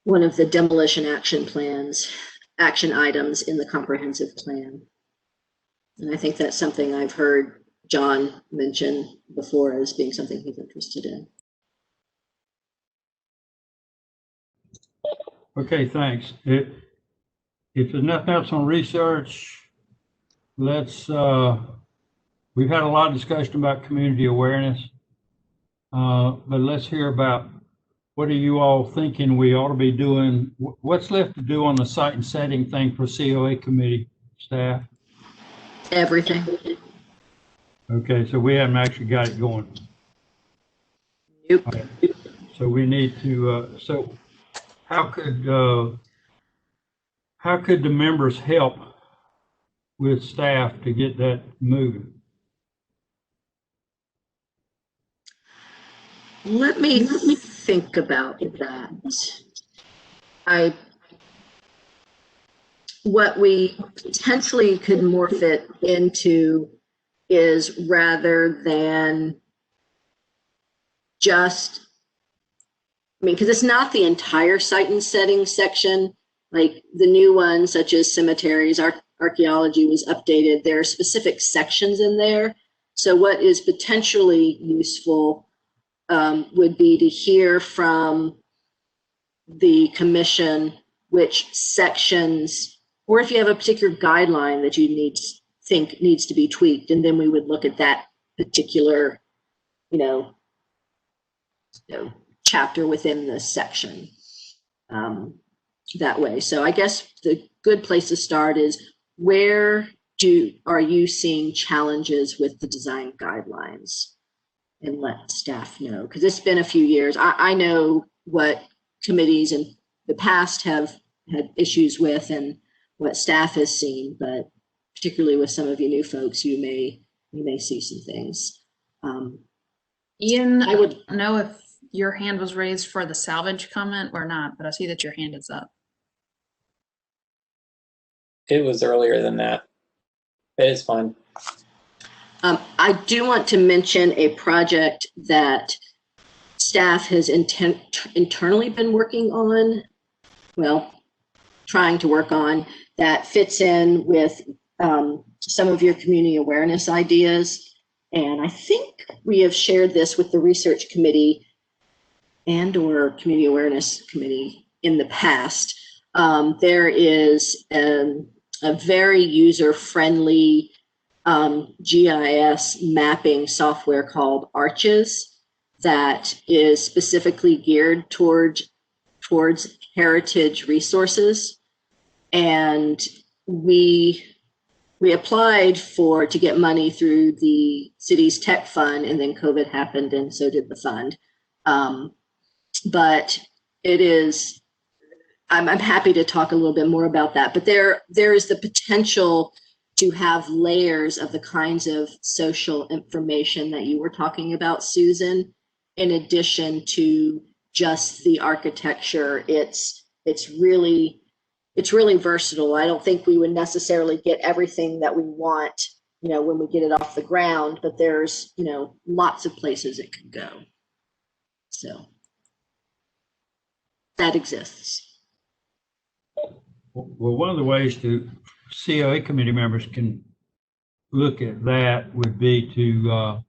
one of the demolition action items in the comprehensive plan. And I think that's something I've heard John mention before as being something he's interested in. Okay, thanks. If there's nothing else on research, let's, we've had a lot of discussion about community awareness, but let's hear about what are you all thinking we ought to be doing? What's left to do on the site and setting thing for COA committee staff? Everything. Okay, so we haven't actually got it going. Nope. Okay. So we need to, so how could the members help with staff to get that moving? Let me think about that. What we potentially could morph it into is, rather than just, because it's not the entire site and setting section, like the new ones such as cemeteries, archaeology was updated. There are specific sections in there. So what is potentially useful would be to hear from the commission which sections, or if you have a particular guideline that you think needs to be tweaked, and then we would look at that particular, chapter within the section that way. So I guess the good place to start is, where are you seeing challenges with the design guidelines? And let staff know, because it's been a few years. I know what committees in the past have had issues with and what staff has seen, but particularly with some of you new folks, you may see some things. Ian, I would know if your hand was raised for the salvage comment or not, but I see that your hand is up. It was earlier than that. It is fine. I do want to mention a project that staff has internally been working on, trying to work on, that fits in with some of your community awareness ideas. And I think we have shared this with the research committee and/or community awareness committee in the past. There is a very user-friendly GIS mapping software called Arches that is specifically geared towards heritage resources. And we applied to get money through the city's tech fund, and then COVID happened and so did the fund. But it is, I'm happy to talk a little bit more about that, but there is the potential to have layers of the kinds of social information that you were talking about, Susan, in addition to just the architecture. It's really versatile. I don't think we would necessarily get everything that we want, when we get it off the ground, but there's, lots of places it could go. So that exists. Well, one of the ways COA committee members can look at that would be to,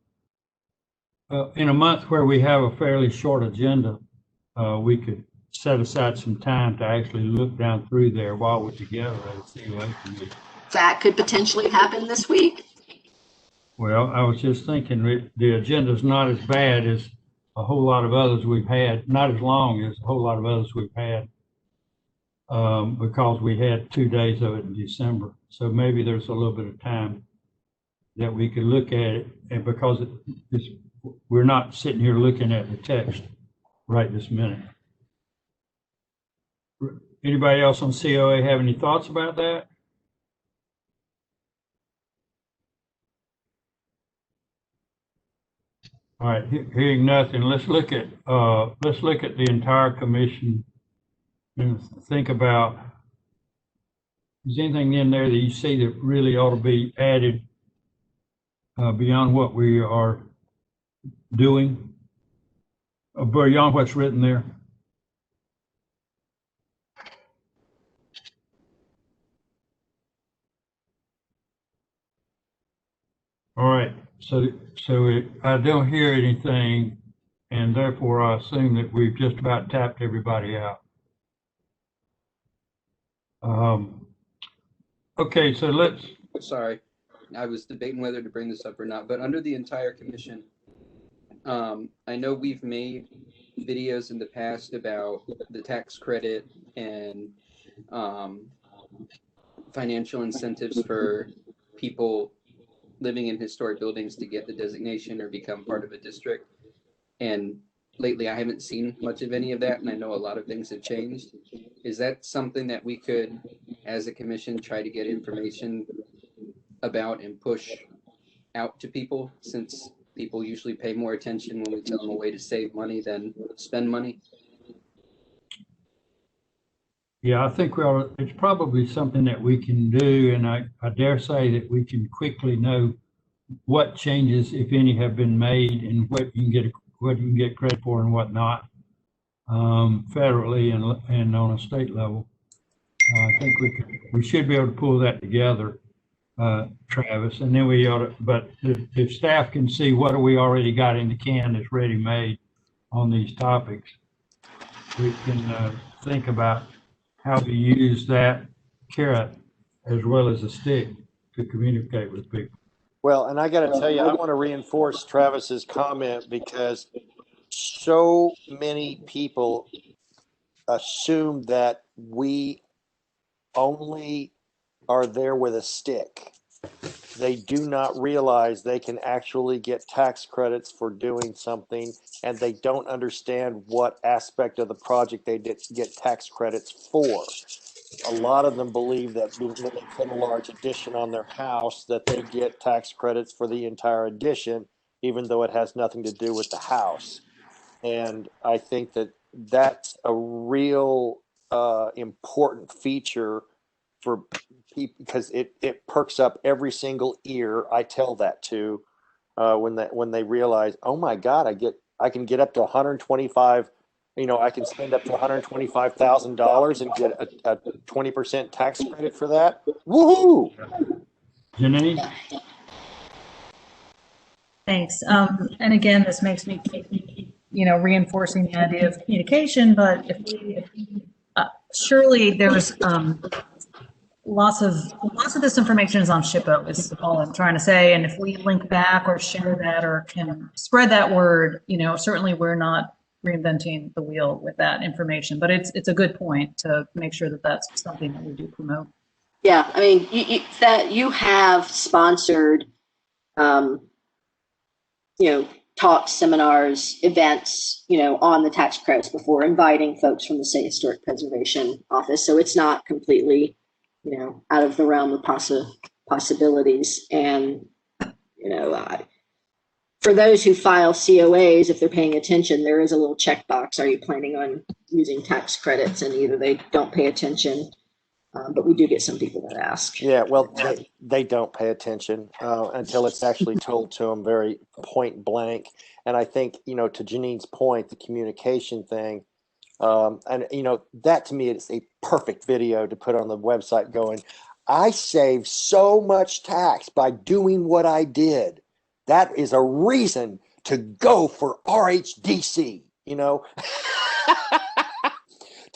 in a month where we have a fairly short agenda, we could set aside some time to actually look down through there while we're together at a COA committee. That could potentially happen this week. Well, I was just thinking that the agenda's not as bad as a whole lot of others we've had, not as long as a whole lot of others we've had, because we had 2 days of it in December. So maybe there's a little bit of time that we could look at it, and because we're not sitting here looking at the text right this minute. Anybody else on COA have any thoughts about that? All right, hearing nothing, let's look at the entire commission and think about, is anything in there that you see that really ought to be added beyond what we are doing, beyond what's written there? All right, so I don't hear anything, and therefore I assume that we've just about tapped everybody out. Okay, so let's. Sorry, I was debating whether to bring this up or not, but under the entire commission, I know we've made videos in the past about the tax credit and financial incentives for people living in historic buildings to get the designation or become part of a district. And lately I haven't seen much of any of that, and I know a lot of things have changed. Is that something that we could, as a commission, try to get information about and push out to people, since people usually pay more attention when we tell them a way to save money than spend money? Yeah, I think it's probably something that we can do, and I dare say that we can quickly know what changes, if any, have been made and what you can get credit for and what not, federally and on a state level. I think we should be able to pull that together, Travis, and then we ought to, but if staff can see what we already got in the can that's ready made on these topics, we can think about how to use that carrot as well as a stick to communicate with people. Well, and I got to tell you, I want to reinforce Travis's comment, because so many people assume that we only are there with a stick. They do not realize they can actually get tax credits for doing something, and they don't understand what aspect of the project they get tax credits for. A lot of them believe that when they put a large addition on their house, that they get tax credits for the entire addition, even though it has nothing to do with the house. And I think that that's a real important feature for people, because it perks up every single ear I tell that to, when they realize, oh my God, I can get up to 125. I can spend up to $125,000 and get a 20% tax credit for that. Woohoo! Janine? Thanks. And again, this makes me keep, reinforcing the idea of communication, but surely there's lots of this information is on SHPO, is all I'm trying to say. And if we link back or share that or can spread that word, certainly we're not reinventing the wheel with that information, but it's a good point to make sure that that's something that we do promote. Yeah, I mean, you have sponsored, talks, seminars, events, on the tax credits before, inviting folks from the State Historic Preservation Office. So it's not completely, out of the realm of possibilities. And, for those who file COAs, if they're paying attention, there is a little checkbox. Are you planning on using tax credits? And either they don't pay attention, but we do get some people that ask. Yeah, well, they don't pay attention until it's actually told to them very point blank. And I think, to Janine's point, the communication thing, and that to me is a perfect video to put on the website going, I saved so much tax by doing what I did. That is a reason to go for RHDC,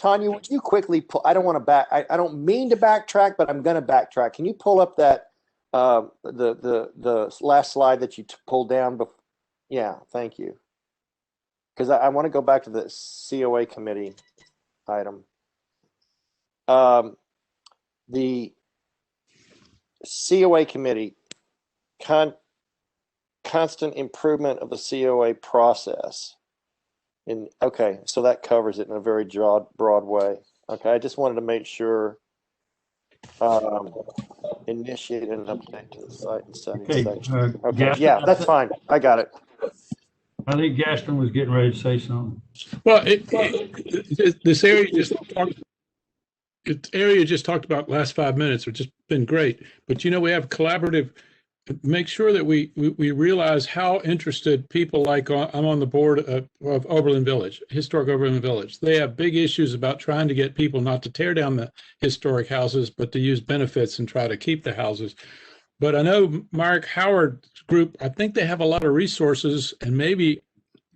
Tanya, would you quickly pull, I don't want to I don't mean to backtrack, but I'm going to backtrack. Can you pull up that, the last slide that you pulled down? Yeah, thank you. Because I want to go back to the COA committee item. The COA committee, constant improvement of the COA process. Okay, so that covers it in a very broad way. Okay, I just wanted to make sure. Initiate an update to the site and settings Okay, section. Okay, Gaston, yeah, that's fine. I got it. I think Gaston was getting ready to say something. Well, this area just talked about last 5 minutes, which has been great. But we have collaborative. Make sure that we realize how interested people like I'm on the board of Oberlin Village, historic Oberlin Village. They have big issues about trying to get people not to tear down the historic houses, but to use benefits and try to keep the houses. But I know Mark Howard's group, I think they have a lot of resources and maybe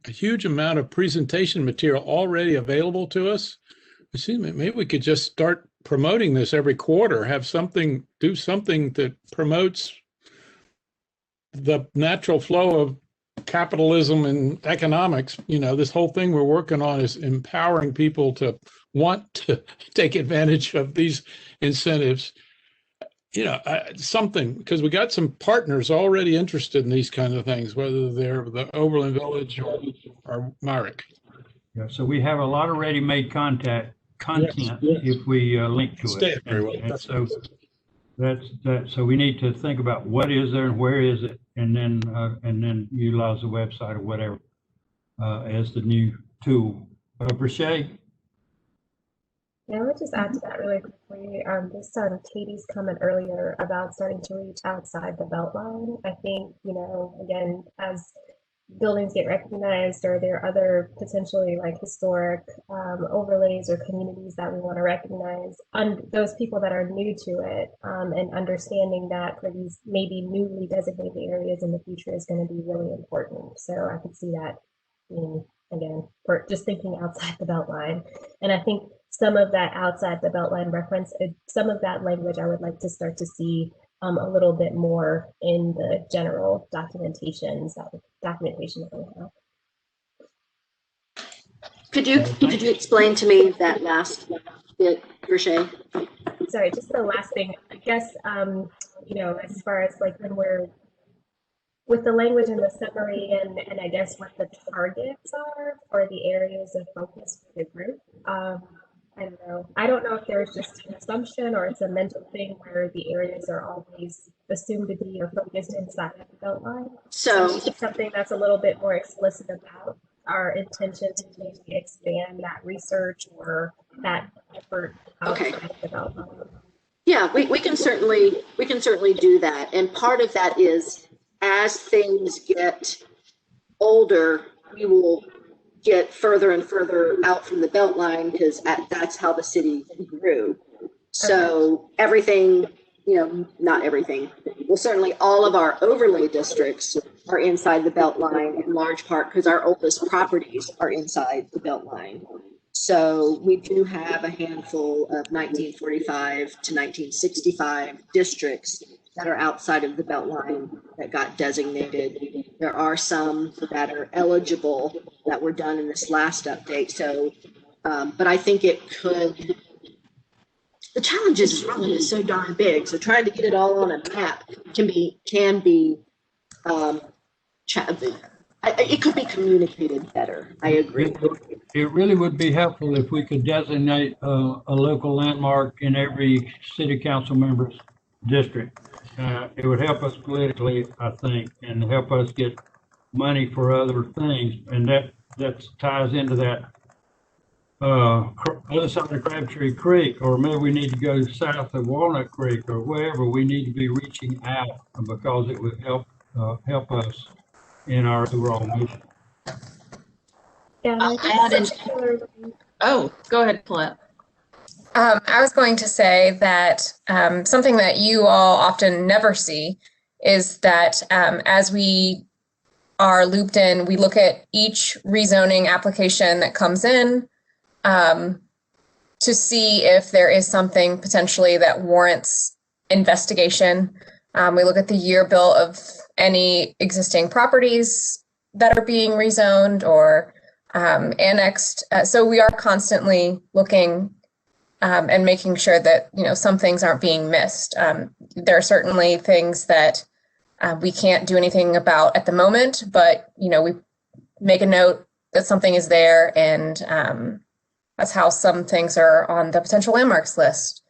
a huge amount of presentation material already available to us. Maybe we could just start promoting this every quarter, do something that promotes the natural flow of capitalism and economics. This whole thing we're working on is empowering people to want to take advantage of these incentives. Something, because we got some partners already interested in these kinds of things, whether they're the Oberlin Village or Myrick. Yeah, so we have a lot of ready-made content if we link to it. Very well. So we need to think about what is there and where is it, and then utilize the website or whatever as the new tool. Brashay? Yeah, I would just add to that really quickly. Based on Katie's comment earlier about starting to reach outside the Beltline, I think, again, as buildings get recognized, or there are other potentially like historic overlays or communities that we want to recognize, those people that are new to it, and understanding that for these maybe newly designated areas in the future is going to be really important. So I could see that being, again, for just thinking outside the Beltline. And I think some of that outside the Beltline reference, some of that language I would like to start to see a little bit more in the general documentation that we have. Could you explain to me that last bit, Brashay? Sorry, just the last thing. I guess as far as like when we're with the language in the summary and I guess what the targets are for the areas of focus for the group. I don't know if there's just an assumption or it's a mental thing where the areas are always assumed to be or focused inside of the Beltline. So something that's a little bit more explicit about our intention to maybe expand that research or that effort outside of the Beltline. Yeah, we can certainly do that. And part of that is as things get older, we will get further and further out from the Beltline because that's how the city grew. So everything, not everything. Well, certainly all of our overlay districts are inside the Beltline in large part because our oldest properties are inside the Beltline. So we do have a handful of 1945 to 1965 districts that are outside of the Beltline that got designated. There are some that are eligible that were done in this last update. So, but I think it could, the challenge is Raleigh is so darn big. So trying to get it all on a map it could be communicated better. I agree. It really would be helpful if we could designate a local landmark in every city council member's district. It would help us politically, I think, and help us get money for other things. And that ties into that other side of Crabtree Creek, or maybe we need to go south of Walnut Creek or wherever. We need to be reaching out because it would help us in our overall mission. Yeah, go ahead, Colette. I was going to say that something that you all often never see is that as we are looped in, we look at each rezoning application that comes in, to see if there is something potentially that warrants investigation. We look at the year bill of any existing properties that are being rezoned or annexed. So we are constantly looking and making sure that, you know, some things aren't being missed. There are certainly things that we can't do anything about at the moment, but, you know, we make a note that something is there, and that's how some things are on the potential landmarks list,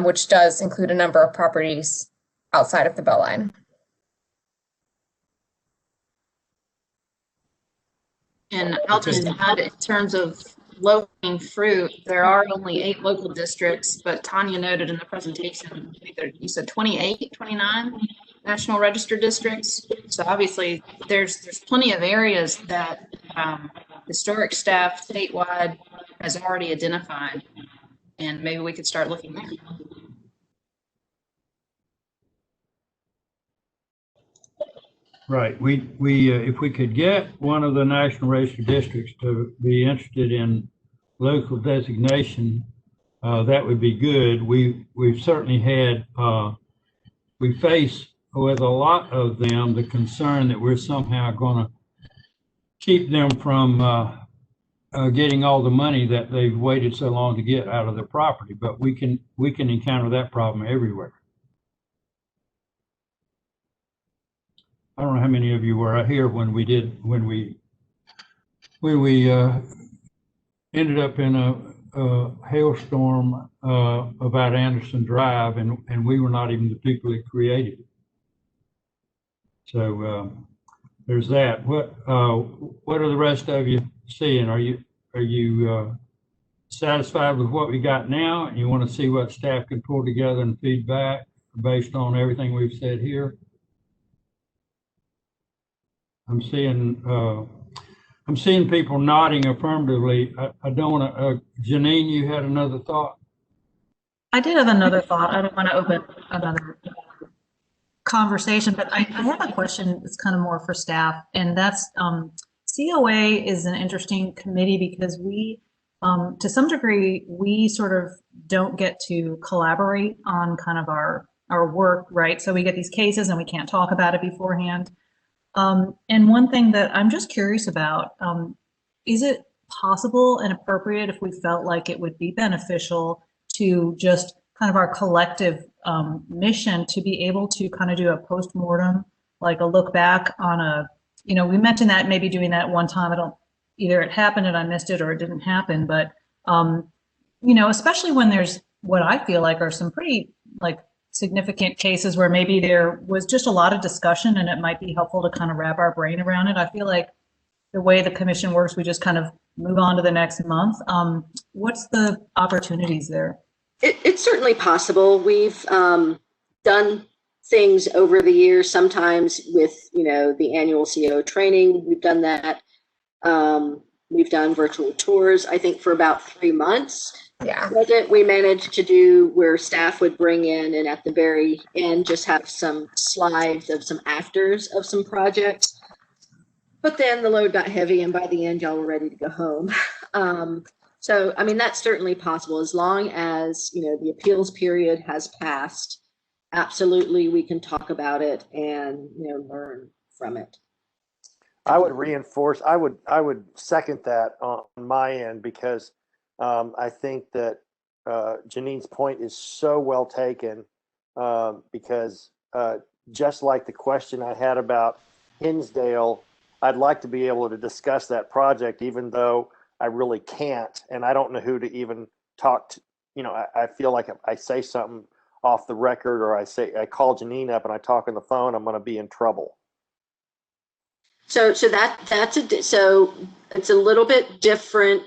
which does include a number of properties outside of the Beltline. And I'll just add, in terms of low-hanging fruit, there are only 8 local districts, but Tanya noted in the presentation, you said 28, 29 National Register districts. So obviously there's plenty of areas that historic staff statewide has already identified, and maybe we could start looking there. Right. We if we could get one of the National Register districts to be interested in local designation, that would be good. We've certainly had we face with a lot of them the concern that we're somehow going to keep them from getting all the money that they've waited so long to get out of their property. But we can encounter that problem everywhere. I don't know how many of you were here when we ended up in a hailstorm about Anderson Drive, and we were not even the people that created it. So there's that. What are the rest of you seeing? Are you satisfied with what we got now, and you want to see what staff can pull together and feedback based on everything we've said here? I'm seeing people nodding affirmatively. I don't want to. Janine, you had another thought? I did have another thought. I don't want to open another conversation, but I have a question that's kind of more for staff, and that's COA is an interesting committee because we, to some degree, we sort of don't get to collaborate on kind of our work, right? So we get these cases and we can't talk about it beforehand. And one thing that I'm just curious about, is it possible and appropriate if we felt like it would be beneficial to just kind of our collective mission to be able to kind of do a post-mortem, like a look back on a, you know, we mentioned that maybe doing that one time, either it happened and I missed it or it didn't happen, but, you know, especially when there's what I feel like are some pretty like significant cases where maybe there was just a lot of discussion and it might be helpful to kind of wrap our brain around it. I feel like the way the commission works, we just kind of move on to the next month. What's the opportunities there? It's certainly possible. We've done things over the years, sometimes with, you know, the annual CO training. We've done that. We've done virtual tours, I think, for about 3 months. Yeah. We managed to do where staff would bring in and at the very end just have some slides of some afters of some projects. But then the load got heavy and by the end y'all were ready to go home. So, I mean, that's certainly possible as long as, you know, the appeals period has passed. Absolutely, we can talk about it and, you know, learn from it. I would reinforce, I would second that on my end, because I think that Janine's point is so well taken, because just like the question I had about Hinsdale, I'd like to be able to discuss that project, even though I really can't, and I don't know who to even talk to. You know, I feel like if I say something off the record, or I call Janine up and I talk on the phone, I'm going to be in trouble. So it's a little bit different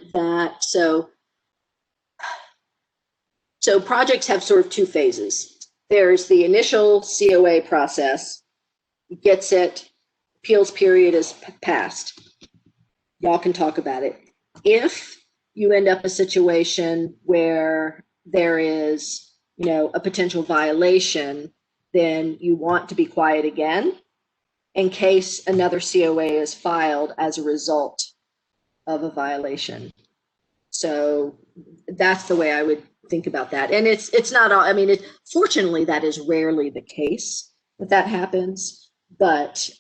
so projects have sort of 2 phases. There's the initial COA process, gets it, appeals period is passed. Y'all can talk about it. If you end up a situation where there is, you know, a potential violation, then you want to be quiet again in case another COA is filed as a result of a violation. So that's the way I would think about that. And it's not all, I mean, fortunately that is rarely the case that happens, but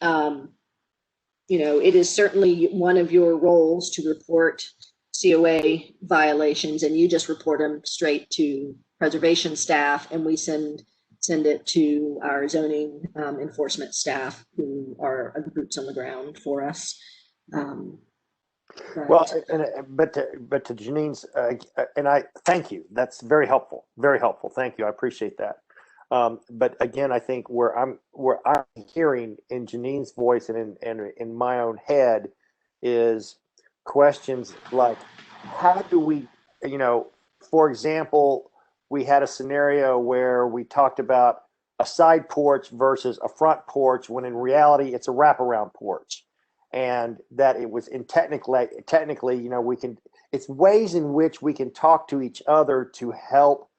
you know, it is certainly one of your roles to report COA violations, and you just report them straight to preservation staff, and we send it to our zoning enforcement staff, who are boots on the ground for us. Well, but to Janine's, and I thank you. That's very helpful. Very helpful. Thank you. I appreciate that. But again, I think where I'm hearing in Janine's voice and in my own head is questions like, how do we, you know, for example, we had a scenario where we talked about a side porch versus a front porch, when in reality it's a wraparound porch, and that it was technically, you know, it's ways in which we can talk to each other to help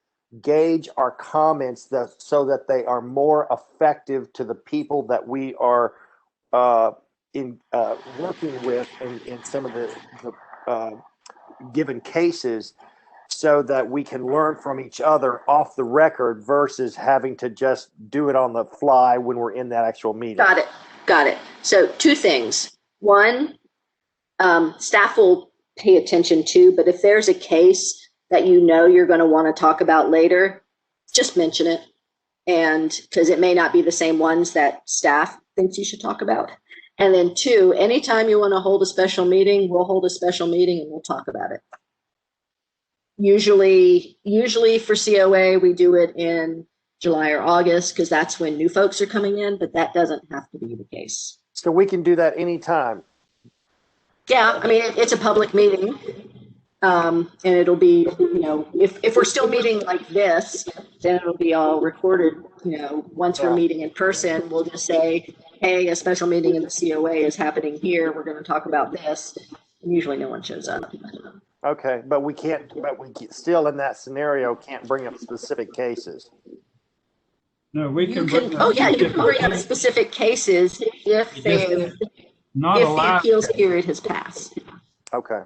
gauge our comments so that they are more effective to the people that we are working with in some of the given cases, so that we can learn from each other off the record versus having to just do it on the fly when we're in that actual meeting. Got it. So two things. One, staff will pay attention to, but if there's a case that you know you're going to want to talk about later, just mention it. And because it may not be the same ones that staff thinks you should talk about. And then two, anytime you want to hold a special meeting, we'll hold a special meeting and we'll talk about it. Usually for COA, we do it in July or August, because that's when new folks are coming in, but that doesn't have to be the case. So we can do that anytime. Yeah, I mean, it's a public meeting. And it'll be, you know, if we're still meeting like this, then it'll be all recorded. You know, once we're meeting in person, we'll just say, hey, a special meeting in the COA is happening here. We're going to talk about this. And usually no one shows up. Okay, but we still in that scenario can't bring up specific cases. No, we can. Oh yeah, you can bring up specific cases if the appeals period has passed. Okay.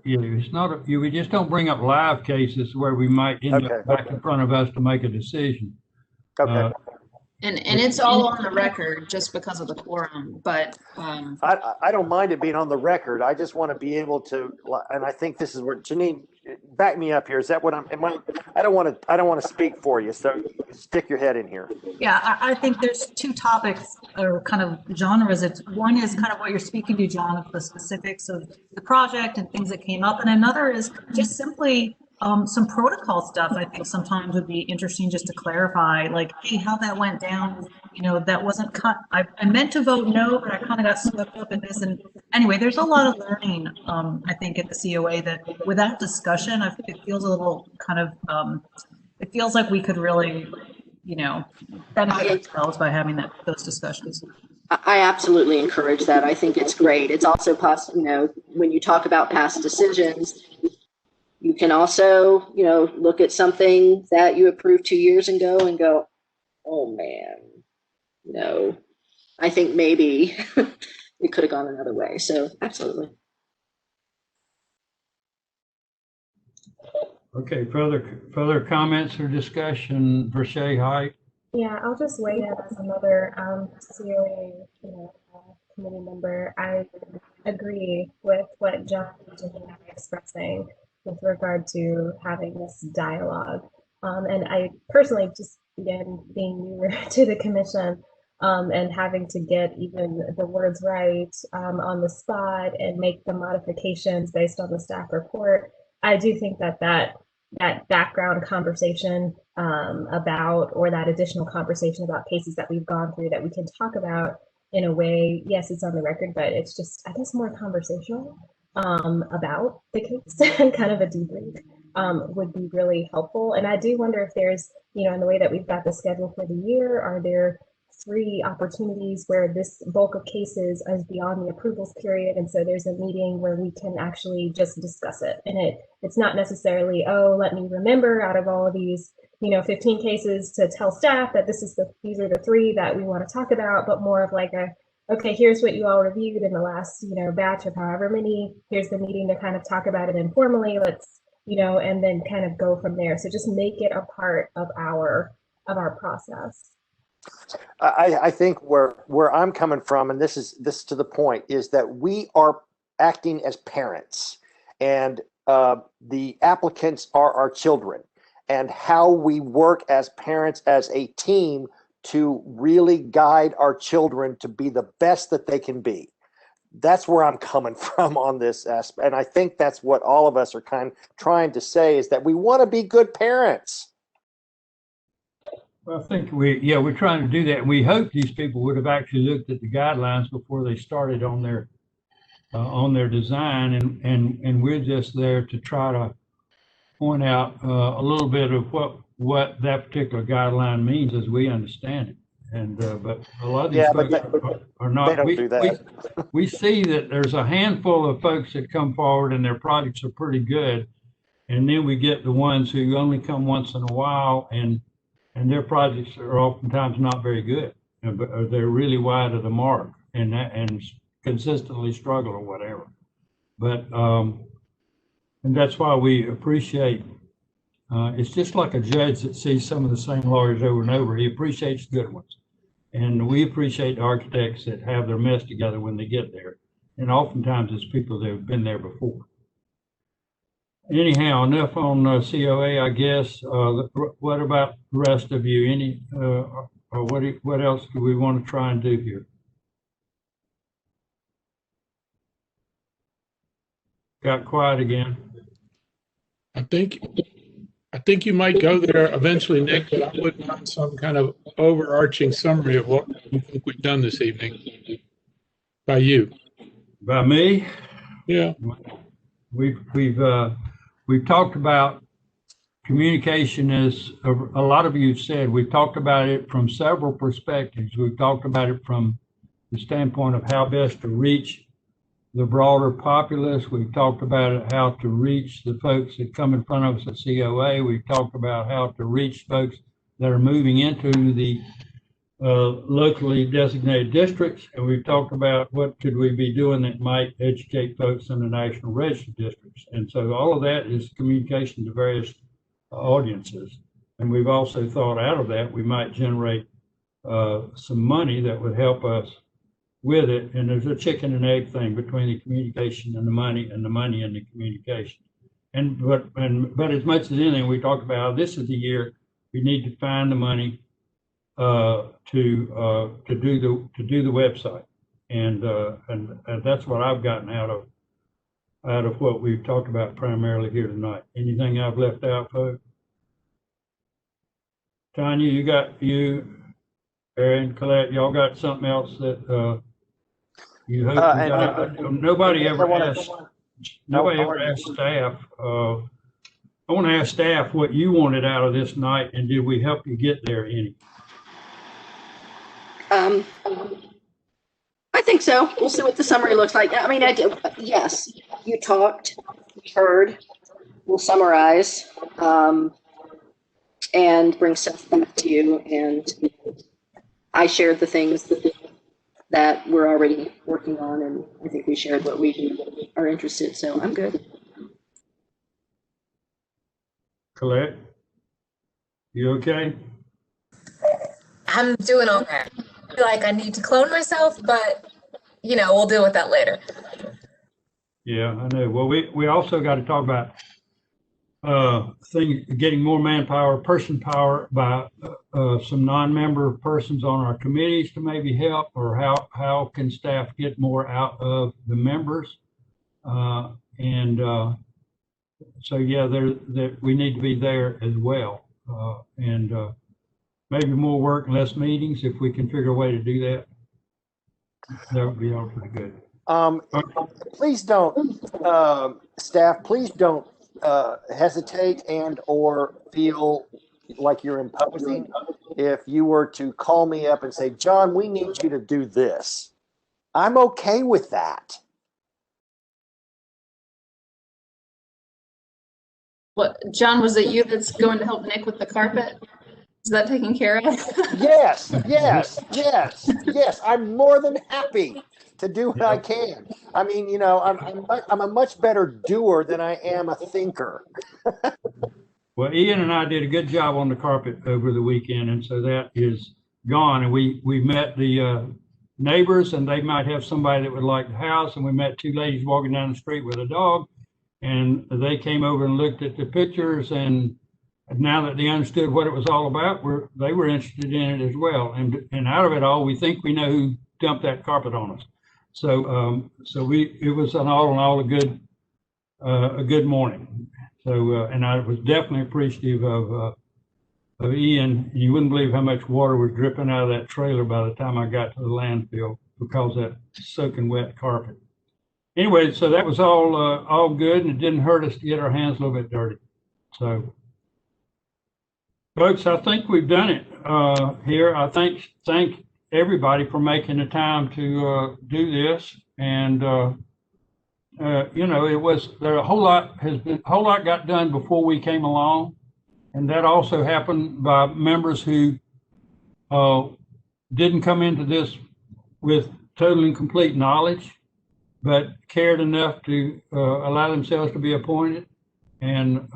Yeah, it's not, we just don't bring up live cases where we might end up back in front of us to make a decision. Okay. And it's all on the record just because of the quorum, but I don't mind it being on the record. I just want to be able to, and I think this is where Janine, back me up here. Is that what I don't want to speak for you, so stick your head in here. Yeah, I think there's two topics or kind of genres. One is kind of what you're speaking to, John, of the specifics of the project and things that came up, and another is just simply some protocol stuff. I think sometimes would be interesting just to clarify, like, hey, how that went down, you know, that wasn't cut. I meant to vote no, but I kind of got swept up in this. And anyway, there's a lot of learning, I think, at the COA that without discussion, it feels a little kind of, it feels like we could really, you know, benefit ourselves by having those discussions. I absolutely encourage that. I think it's great. It's also possible, you know, when you talk about past decisions, you can also, you know, look at something that you approved 2 years ago and go, oh man, you know, I think maybe it could have gone another way. So absolutely. Okay, further comments or discussion? Verche, hi. Yeah, I'll just weigh in as another COA, committee member. I agree with what John is expressing with regard to having this dialogue. And I personally, just again, being newer to the commission and having to get even the words right on the spot and make the modifications based on the staff report, I do think that background conversation about, or that additional conversation about cases that we've gone through that we can talk about in a way, yes, it's on the record, but it's just, I guess, more conversational about the case and kind of a debrief would be really helpful. And I do wonder if there's, in the way that we've got the schedule for the year, are there 3 opportunities where this bulk of cases is beyond the approvals period, and so there's a meeting where we can actually just discuss it, and it's not necessarily, oh, let me remember out of all of these 15 cases to tell staff that these are the 3 that we want to talk about, but more of like okay, here's what you all reviewed in the last, batch of however many, here's the meeting to kind of talk about it informally, let's, and then kind of go from there. So just make it a part of our process. I think where I'm coming from, and this is to the point, is that we are acting as parents, and the applicants are our children, and how we work as parents as a team to really guide our children to be the best that they can be. That's where I'm coming from on this aspect, and I think that's what all of us are kind of trying to say, is that we want to be good parents. Well, I think we're trying to do that. And we hope these people would have actually looked at the guidelines before they started on their design, and we're just there to try to point out a little bit of what that particular guideline means as we understand it. And but a lot of these folks are not. They don't do that. We see that there's a handful of folks that come forward and their projects are pretty good, and then we get the ones who only come once in a while, and their projects are oftentimes not very good, but they're really wide of the mark and consistently struggle or whatever. But and that's why we appreciate. It's just like a judge that sees some of the same lawyers over and over. He appreciates good ones, and we appreciate the architects that have their mess together when they get there. And oftentimes it's people that have been there before. Anyhow, enough on COA, I guess. What about the rest of you? Or what else do we want to try and do here? Got quiet again. I think you might go there eventually, Nick, but I would want some kind of overarching summary of what you think we've done this evening. By you. By me? Yeah. We've talked about communication, as a lot of you said. We've talked about it from several perspectives. We've talked about it from the standpoint of how best to reach the broader populace. We've talked about it, how to reach the folks that come in front of us at COA. We've talked about how to reach folks that are moving into the locally designated districts, and we've talked about what could we be doing that might educate folks in the national register districts. And so all of that is communication to various audiences. And we've also thought out of that we might generate some money that would help us with it. And there's a chicken and egg thing between the communication and the money, and the money and the communication. But as much as anything, we talked about how this is the year we need to find the money to do the website, and that's what I've gotten out of what we've talked about primarily here tonight. Anything I've left out, folks? Tanya, you, Aaron, Colette, y'all got something else that you hope? Nobody ever asked staff. I want to ask staff what you wanted out of this night, and did we help you get there any? I think so. We'll see what the summary looks like. I mean, yes, you talked, heard, we'll summarize, and bring stuff back to you. And I shared the things that we're already working on, and I think we shared what we are interested, so I'm good. Colette, you okay? I'm doing all right. I feel like I need to clone myself, but we'll deal with that later. Yeah, I know. Well, we also got to talk about getting more manpower, person power by some non-member persons on our committees to maybe help, or how can staff get more out of the members? So yeah, we need to be there as well, and maybe more work and less meetings if we can figure a way to do that. That would be all pretty good. Please don't, staff, please don't hesitate and or feel like you're imposing if you were to call me up and say, John, we need you to do this. I'm okay with that. What, John, was it you that's going to help Nick with the carpet? Is that taken care of? Yes, yes, yes, yes. I'm more than happy to do what I can. I mean, you know, I'm a much better doer than I am a thinker. Well, Ian and I did a good job on the carpet over the weekend, and so that is gone. And we met the neighbors, and they might have somebody that would like the house. And we met two ladies walking down the street with a dog, and they came over and looked at the pictures. And now that they understood what it was all about, they were interested in it as well. And out of it all, we think we know who dumped that carpet on us. So it was an all in all a good morning. So, and I was definitely appreciative of Ian. You wouldn't believe how much water was dripping out of that trailer by the time I got to the landfill because of that soaking wet carpet. Anyway, so that was all good, and it didn't hurt us to get our hands a little bit dirty. So, folks, I think we've done it here. I thank everybody for making the time to do this, and you know, a whole lot got done before we came along, and that also happened by members who didn't come into this with total and complete knowledge, but cared enough to allow themselves to be appointed, and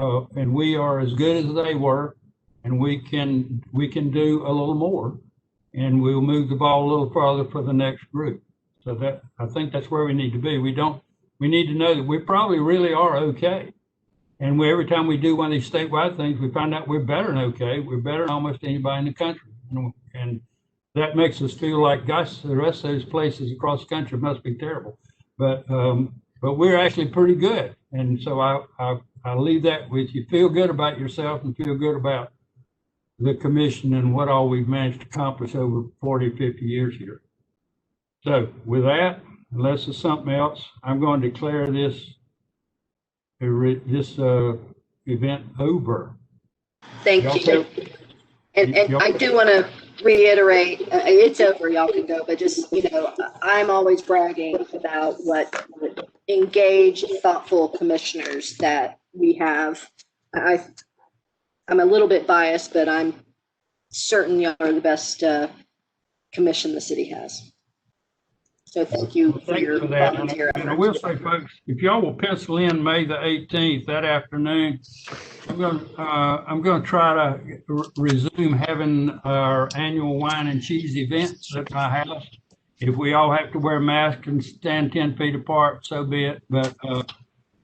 we are as good as they were, and we can do a little more, and we'll move the ball a little farther for the next group. So that, I think that's where we need to be. We need to know that we probably really are okay. And every time we do one of these statewide things, we find out we're better than okay. We're better than almost anybody in the country. And that makes us feel like, gosh, the rest of those places across the country must be terrible. But we're actually pretty good. And so I leave that with you. Feel good about yourself and feel good about the commission and what all we've managed to accomplish over 40, 50 years here. So with that, unless there's something else, I'm going to declare this event over. Thank you. And I do want to reiterate, it's over, y'all can go, but just, you know, I'm always bragging about what engaged, thoughtful commissioners that we have. I'm a little bit biased, but I'm certain y'all are the best commission the city has. So thank you for your volunteer efforts. And I will say, folks, if y'all will pencil in May the 18th, that afternoon, I'm going to try to resume having our annual wine and cheese events at my house. If we all have to wear masks and stand 10 feet apart, so be it. But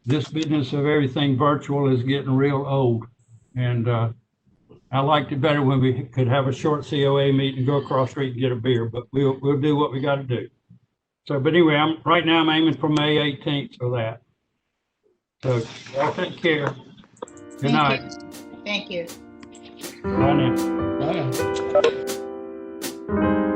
this business of everything virtual is getting real old. And I liked it better when we could have a short COA meeting and go across the street and get a beer. But we'll do what we got to do. So, but anyway, right now I'm aiming for May 18th for that. So, y'all take care. Good night. Thank you. Bye now. Bye.